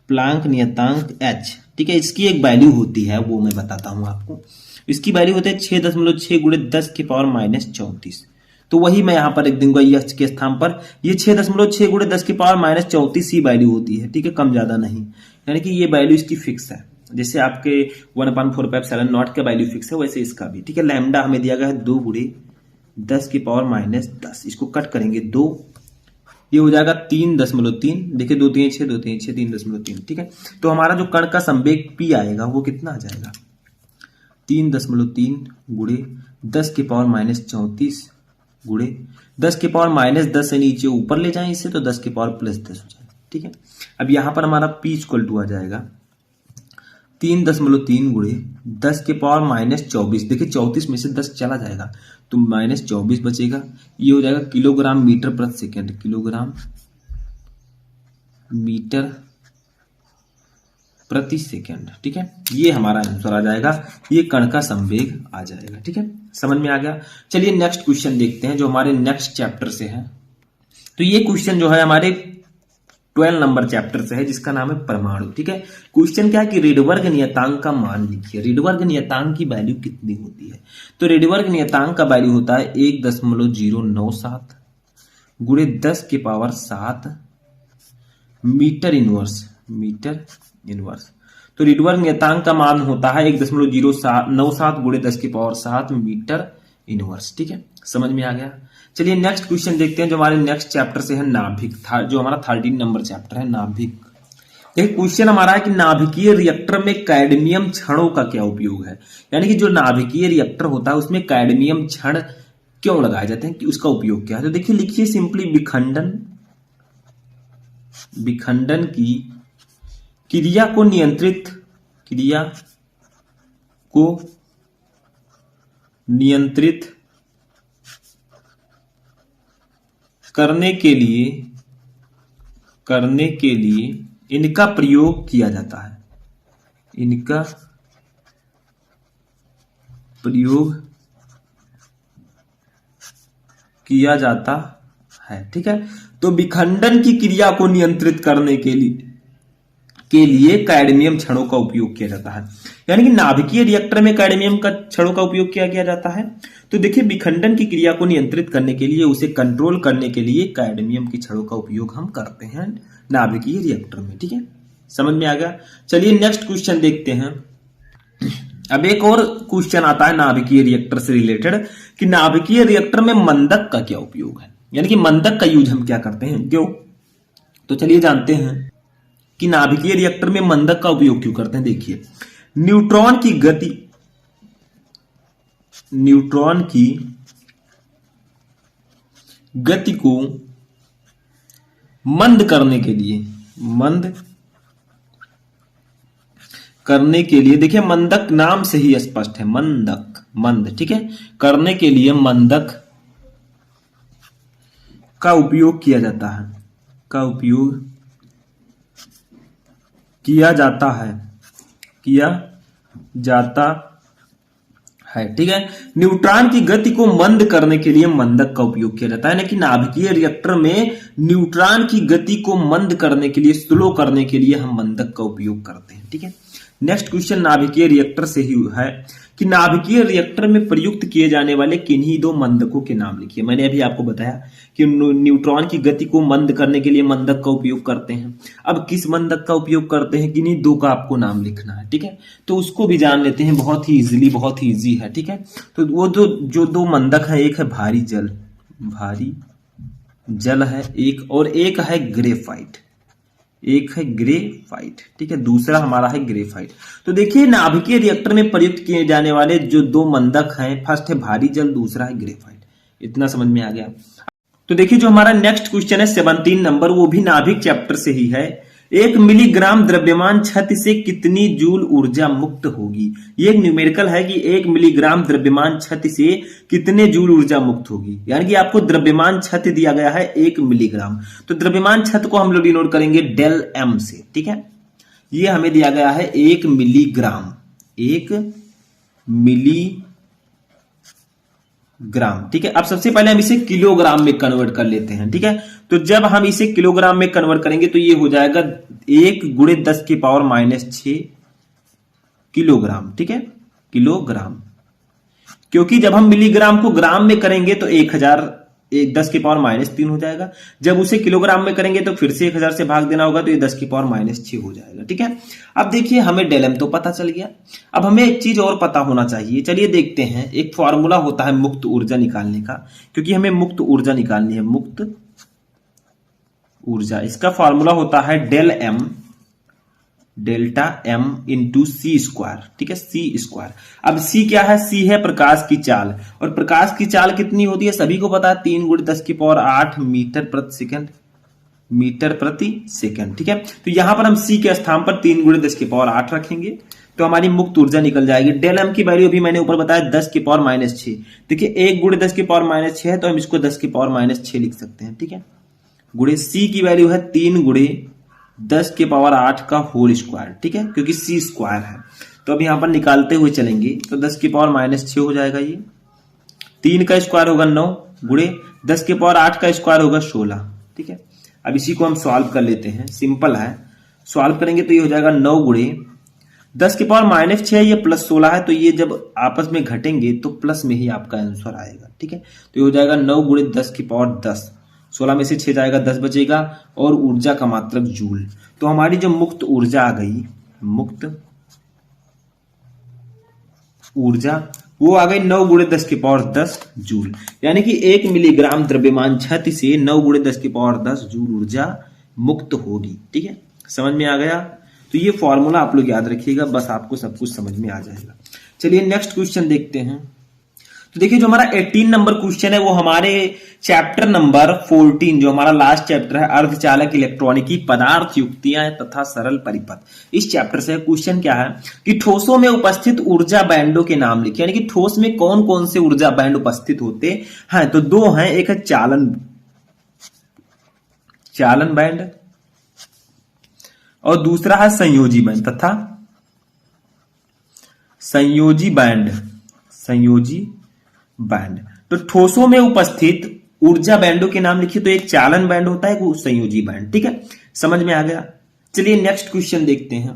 प्लांक नियतांक एच। ठीक है, इसकी एक वैल्यू होती है वो मैं बताता हूं आपको। इसकी वैल्यू होती है 6.6 गुणे 10 की पावर -34। तो वही मैं यहां पर लिख दूंगा एच के स्थान पर, ये 6.6 गुणे 10 की पावर -34 ही वैल्यू होती है। ठीक है, कम ज्यादा नहीं, यानी कि ये वैल्यू इसकी फिक्स है। जैसे आपके 1/4πε0 का वैल्यू फिक्स है वैसे इसका भी। ठीक है, लैम्डा हमें दिया गया है 2 गुणे 10 की पावर -10, इसको कट करेंगे 2, ये हो जाएगा 3.3। देखिए 2 3 6 2 3 6 3.3। ठीक है, तो हमारा जो कण का संवेग P आएगा वो कितना आ जाएगा? 3.3 गुणे 10 की पावर -34 गुणे 10 की पावर -10 से नीचे ऊपर ले जाएं इसे तो 10 की पावर +10 हो जाएगा। ठीक है, अब यहां पर हमारा P इक्वल टू आ जाएगा 3.3 गुणे 10 के पावर -24। देखिए 34 में से 10 चला जाएगा तो -24 बचेगा, ये हो जाएगा किलोग्राम मीटर प्रति सेकेंड, किलोग्राम मीटर प्रति सेकेंड। ठीक है, ये हमारा आंसर आ जाएगा, ये कण का संवेग आ जाएगा। ठीक है, समझ में आ गया। चलिए नेक्स्ट क्वेश्चन देखते हैं जो हमारे नेक्स्ट चैप्टर से है। तो ये क्वेश्चन जो है हमारे 12 नंबर चैप्टर से है जिसका नाम है परमाणु। ठीक है, क्वेश्चन क्या है कि रेडबर्ग नियतांक का मान लिखिए। रेडबर्ग नियतांक की वैल्यू कितनी होती है? तो रेडबर्ग नियतांक का वैल्यू होता है 1.097 गुणे 10 की power 7 metre inverse, metre inverse. तो रेडबर्ग नियतांक का मान होता है 1.097 गुणे 10 की पावर 7 मीटर इनवर्स। ठीक है, समझ में आ गया। चलिए नेक्स्ट क्वेश्चन देखते हैं जो हमारे नेक्स्ट चैप्टर से है नाभिक, जो हमारा 13 नंबर चैप्टर है नाभिक। एक क्वेश्चन हमारा है कि नाभिकीय रिएक्टर में कैडमियम छड़ों का क्या उपयोग है? यानी कि जो नाभिकीय रिएक्टर होता है उसमें कैडमियम छड़ क्यों लगाए जाते हैं, कि उसका उपयोग क्या है? तो देखिए लिखिए सिंपली विखंडन, विखंडन की क्रिया को नियंत्रित, क्रिया को नियंत्रित करने के लिए इनका प्रयोग किया जाता है, इनका प्रयोग किया जाता है। ठीक है, तो विखंडन की क्रिया को नियंत्रित करने के लिए कैडमियम छड़ों का उपयोग किया जाता है। यानी कि नाभिकीय रिएक्टर में कैडमियम का छड़ों का उपयोग किया जाता है। तो देखिए विखंडन की क्रिया को नियंत्रित करने के लिए, उसे कंट्रोल करने के लिए कैडमियम की छड़ों का उपयोग हम करते हैं नाभिकीय रिएक्टर में। ठीक है, समझ में आ गया। चलिए नेक्स्ट क्वेश्चन देखते हैं। अब एक और क्वेश्चन आता है नाभिकीय रिएक्टर से रिलेटेड कि नाभिकीय रिएक्टर में मंदक का क्या उपयोग है, यानी कि मंदक का यूज हम क्या करते हैं, क्यों? तो चलिए जानते हैं कि नाभिकीय रिएक्टर में मंदक का उपयोग क्यों करते हैं। देखिए न्यूट्रॉन की गति, न्यूट्रॉन की गति को मंद करने के लिए, मंद करने के लिए, देखिए मंदक नाम से ही स्पष्ट है, मंदक, मंद। ठीक है, करने के लिए मंदक का उपयोग किया जाता है, का उपयोग किया जाता है, किया जाता है। ठीक है, न्यूट्रॉन की गति को मंद करने के लिए मंदक का उपयोग किया जाता है। यानी कि नाभिकीय रिएक्टर में न्यूट्रॉन की गति को मंद करने के लिए, स्लो करने के लिए हम मंदक का उपयोग करते हैं। ठीक है, नेक्स्ट क्वेश्चन नाभिकीय रिएक्टर से ही है कि नाभिकीय रिएक्टर में प्रयुक्त किए जाने वाले किन्हीं दो मंदकों के नाम लिखिए। मैंने अभी आपको बताया कि न्यूट्रॉन की गति को मंद करने के लिए मंदक का उपयोग करते हैं। अब किस मंदक का उपयोग करते हैं, किन्हीं दो का आपको नाम लिखना है। ठीक है, तो उसको भी जान लेते हैं बहुत ही इजीली, बहुत ही इजी है। ठीक है, तो वो जो दो मंदक है, एक है भारी जल है एक, और एक है ग्रेफाइट, एक है ग्रेफाइट। ठीक है, दूसरा हमारा है ग्रेफाइट। तो देखिए नाभिकीय रिएक्टर में प्रयुक्त किए जाने वाले जो दो मंदक हैं, फर्स्ट है भारी जल, दूसरा है ग्रेफाइट। इतना समझ में आ गया। तो देखिए जो हमारा नेक्स्ट क्वेश्चन है 17 नंबर, वो भी नाभिक चैप्टर से ही है। 1 मिलीग्राम द्रव्यमान छत से कितनी जूल ऊर्जा मुक्त होगी। ये एक न्यूमेरिकल है कि 1 मिलीग्राम द्रव्यमान छत से कितने जूल ऊर्जा मुक्त होगी। यानी कि आपको द्रव्यमान छत दिया गया है 1 मिलीग्राम, तो द्रव्यमान छत को हम लोग डिनोट करेंगे डेल एम से। ठीक है, ये हमें दिया गया है 1 मिलीग्राम, 1 मिलीग्राम। ठीक है, अब सबसे पहले हम इसे किलोग्राम में कन्वर्ट कर लेते हैं। ठीक है, तो जब हम इसे किलोग्राम में कन्वर्ट करेंगे तो ये हो जाएगा 1 गुणे 10 की पावर -6 किलोग्राम। ठीक है, किलोग्राम, क्योंकि जब हम मिलीग्राम को ग्राम में करेंगे तो 10 की पावर -3 हो जाएगा। जब उसे किलोग्राम में करेंगे तो फिर से 1000 से भाग देना होगा, तो ये 10 की पावर -6 हो जाएगा। ठीक है, अब देखिए हमें डेल एम तो पता चल गया। अब हमें एक चीज और पता होना चाहिए। चलिए देखते हैं, एक फॉर्मूला होता है मुक्त ऊर्जा निकालने का, क्योंकि हमें मुक्त ऊर्जा निकालनी है। मुक्त ऊर्जा, इसका फॉर्मूला होता है डेल्टा एम इंटू सी स्क्वायर। ठीक है, सी स्क्वायर। अब सी क्या है, सी है प्रकाश की चाल, और प्रकाश की चाल कितनी होती है सभी को पता है, 3 गुणे 10 की पावर 8 मीटर प्रति सेकंड, मीटर प्रति सेकंड। ठीक है, तो यहां पर हम सी के स्थान पर 3 गुणे 10 की पावर 8 रखेंगे, तो हमारी मुक्त ऊर्जा निकल जाएगी। डेल एम की वैल्यू अभी मैंने ऊपर बताया 10 की पावर -6। देखिए 1 गुणे 10 की पावर -6 है, तो हम इसको 10 की पावर -6 लिख सकते हैं। ठीक है, गुणे सी की वैल्यू है 3 गुणे 10 के पावर 8 का होल स्क्वायर। ठीक है, क्योंकि सी स्क्वायर है, तो अब यहां पर निकालते हुए चलेंगे तो 10 की पावर -6 हो जाएगा। ये 3 का स्क्वायर होगा 9 गुणे 10 के पावर 8 का स्क्वायर होगा 16। ठीक है, अब इसी को हम सॉल्व कर लेते हैं, सिंपल है। सॉल्व करेंगे तो ये हो जाएगा 9 गुणे 10 की पावर -6, ये प्लस 16 है, तो ये जब आपस में घटेंगे तो प्लस में ही आपका आंसर आएगा। ठीक है, तो ये हो जाएगा 9 गुणे 10 की पावर 10, 16 में से 6 जाएगा, 10 बचेगा, और ऊर्जा का मात्रक जूल। तो हमारी जो मुक्त ऊर्जा आ गई, मुक्त ऊर्जा वो आ गई 9 गुणे 10 की पावर 10 जूल। यानी कि 1 मिलीग्राम द्रव्यमान छत से 9 गुणे 10 की पावर 10 जूल ऊर्जा मुक्त होगी। ठीक है, समझ में आ गया। तो ये फॉर्मूला आप लोग याद रखिएगा, बस आपको सब कुछ समझ में आ जाएगा। चलिए नेक्स्ट क्वेश्चन देखते हैं। तो देखिए जो हमारा 18 नंबर क्वेश्चन है वो हमारे चैप्टर नंबर 14, जो हमारा लास्ट चैप्टर है, अर्धचालक इलेक्ट्रॉनिकी पदार्थ युक्तियां तथा सरल परिपथ। इस चैप्टर से क्वेश्चन क्या है कि ठोसों में उपस्थित ऊर्जा बैंडों के नाम लिखिए। यानी कि ठोस में कौन कौन से ऊर्जा बैंड उपस्थित होते हैं, तो 2 हैं, एक है चालन बैंड और दूसरा है संयोजी बैंड तथा संयोजी बैंड। तो ठोसों में उपस्थित ऊर्जा बैंडों के नाम लिखिए, तो एक चालन बैंड होता है, वो संयोजी बैंड। ठीक है, समझ में आ गया। चलिए नेक्स्ट क्वेश्चन देखते हैं।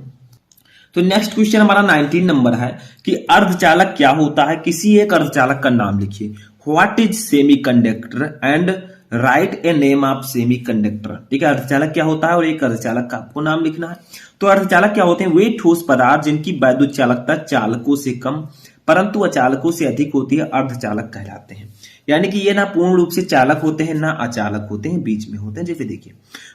तो नेक्स्ट क्वेश्चन हमारा 19 नंबर है कि अर्धचालक क्या होता है, किसी एक अर्धचालक का नाम लिखिए। What is semiconductor and right a name of semiconductor. ठीक है, अर्धचालक क्या होता है और एक अर्धचालक का आपको नाम लिखना है। तो अर्धचालक क्या होते हैं, वे ठोस पदार्थ जिनकी वैद्युत चालकता चालकों से कम परंतु अचालकों से अधिक होती है, अर्धचालक कहलाते हैं। यानी कि ये ना पूर्ण रूप से चालक होते हैं ना अचालक होते हैं, बीच में होते हैं। जैसे देखिए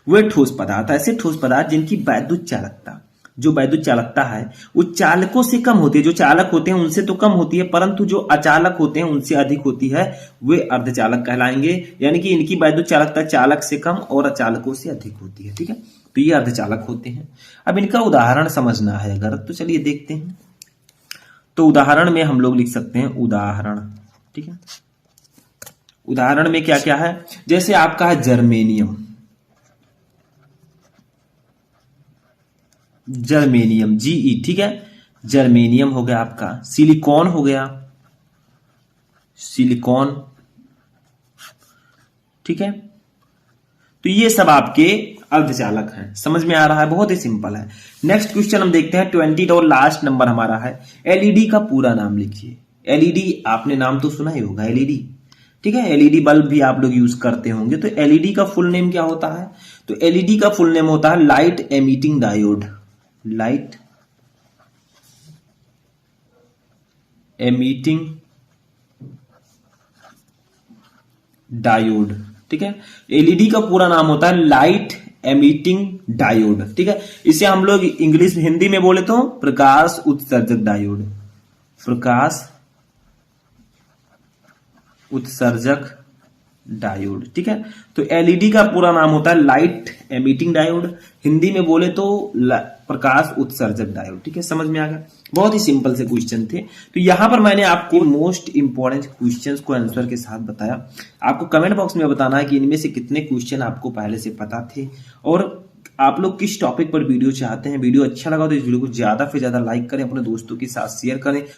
वे ठोस पदार्थ, ऐसे ठोस पदार्थ जिनकी वैद्युत चालकता, जो वैद्युत चालकता है वो चालकों से कम होती है। जो चालक होते हैं उनसे तो कम होती है, परंतु जो अचालक होते हैं उनसे अधिक होती है, वे अर्धचालक कहलाएंगे। यानी कि इनकी वैद्युत चालकता चालक से कम और अचालकों से अधिक होती है। ठीक है, तो ये अर्धचालक होते हैं। अब इनका उदाहरण समझना है अगर, तो चलिए देखते हैं। तो उदाहरण में हम लोग लिख सकते हैं उदाहरण। ठीक है, उदाहरण में क्या क्या है, जैसे आपका है जर्मेनियम, जीई। ठीक है, जर्मेनियम हो गया आपका, सिलिकॉन हो गया, सिलिकॉन। ठीक है, तो ये सब आपके अर्धचालक हैं। समझ में आ रहा है, बहुत ही सिंपल है। नेक्स्ट क्वेश्चन हम देखते हैं 20 और लास्ट नंबर हमारा है, एलईडी का पूरा नाम लिखिए। एलईडी आपने नाम तो सुना ही होगा, एलईडी, ठीक है, एलईडी बल्ब भी आप लोग यूज करते होंगे। तो एलईडी का फुल नेम क्या होता है? तो एलईडी का फुल नेम होता है light emitting diode. Light emitting diode, ठीक है। एलईडी का पूरा नाम होता है लाइट एमिटिंग डायोड, ठीक है। इसे हम लोग इंग्लिश हिंदी में बोले तो प्रकाश उत्सर्जक डायोड, प्रकाश उत्सर्जक डायोड, ठीक है। तो एलईडी का पूरा नाम होता है लाइट एमिटिंग डायोड, हिंदी में बोले तो प्रकाश उत्सर्जक डायोड, ठीक है। समझ में आ गया, बहुत ही सिंपल से क्वेश्चन थे। तो यहां पर मैंने आपको मोस्ट इंपॉर्टेंट क्वेश्चंस को आंसर के साथ बताया। आपको कमेंट बॉक्स में बताना है कि इनमें से कितने क्वेश्चन आपको पहले से पता थे और आप लोग किस टॉपिक पर वीडियो चाहते हैं। वीडियो अच्छा लगा तो इस वीडियो को ज्यादा से ज्यादा लाइक करें, अपने दोस्तों के साथ शेयर करें।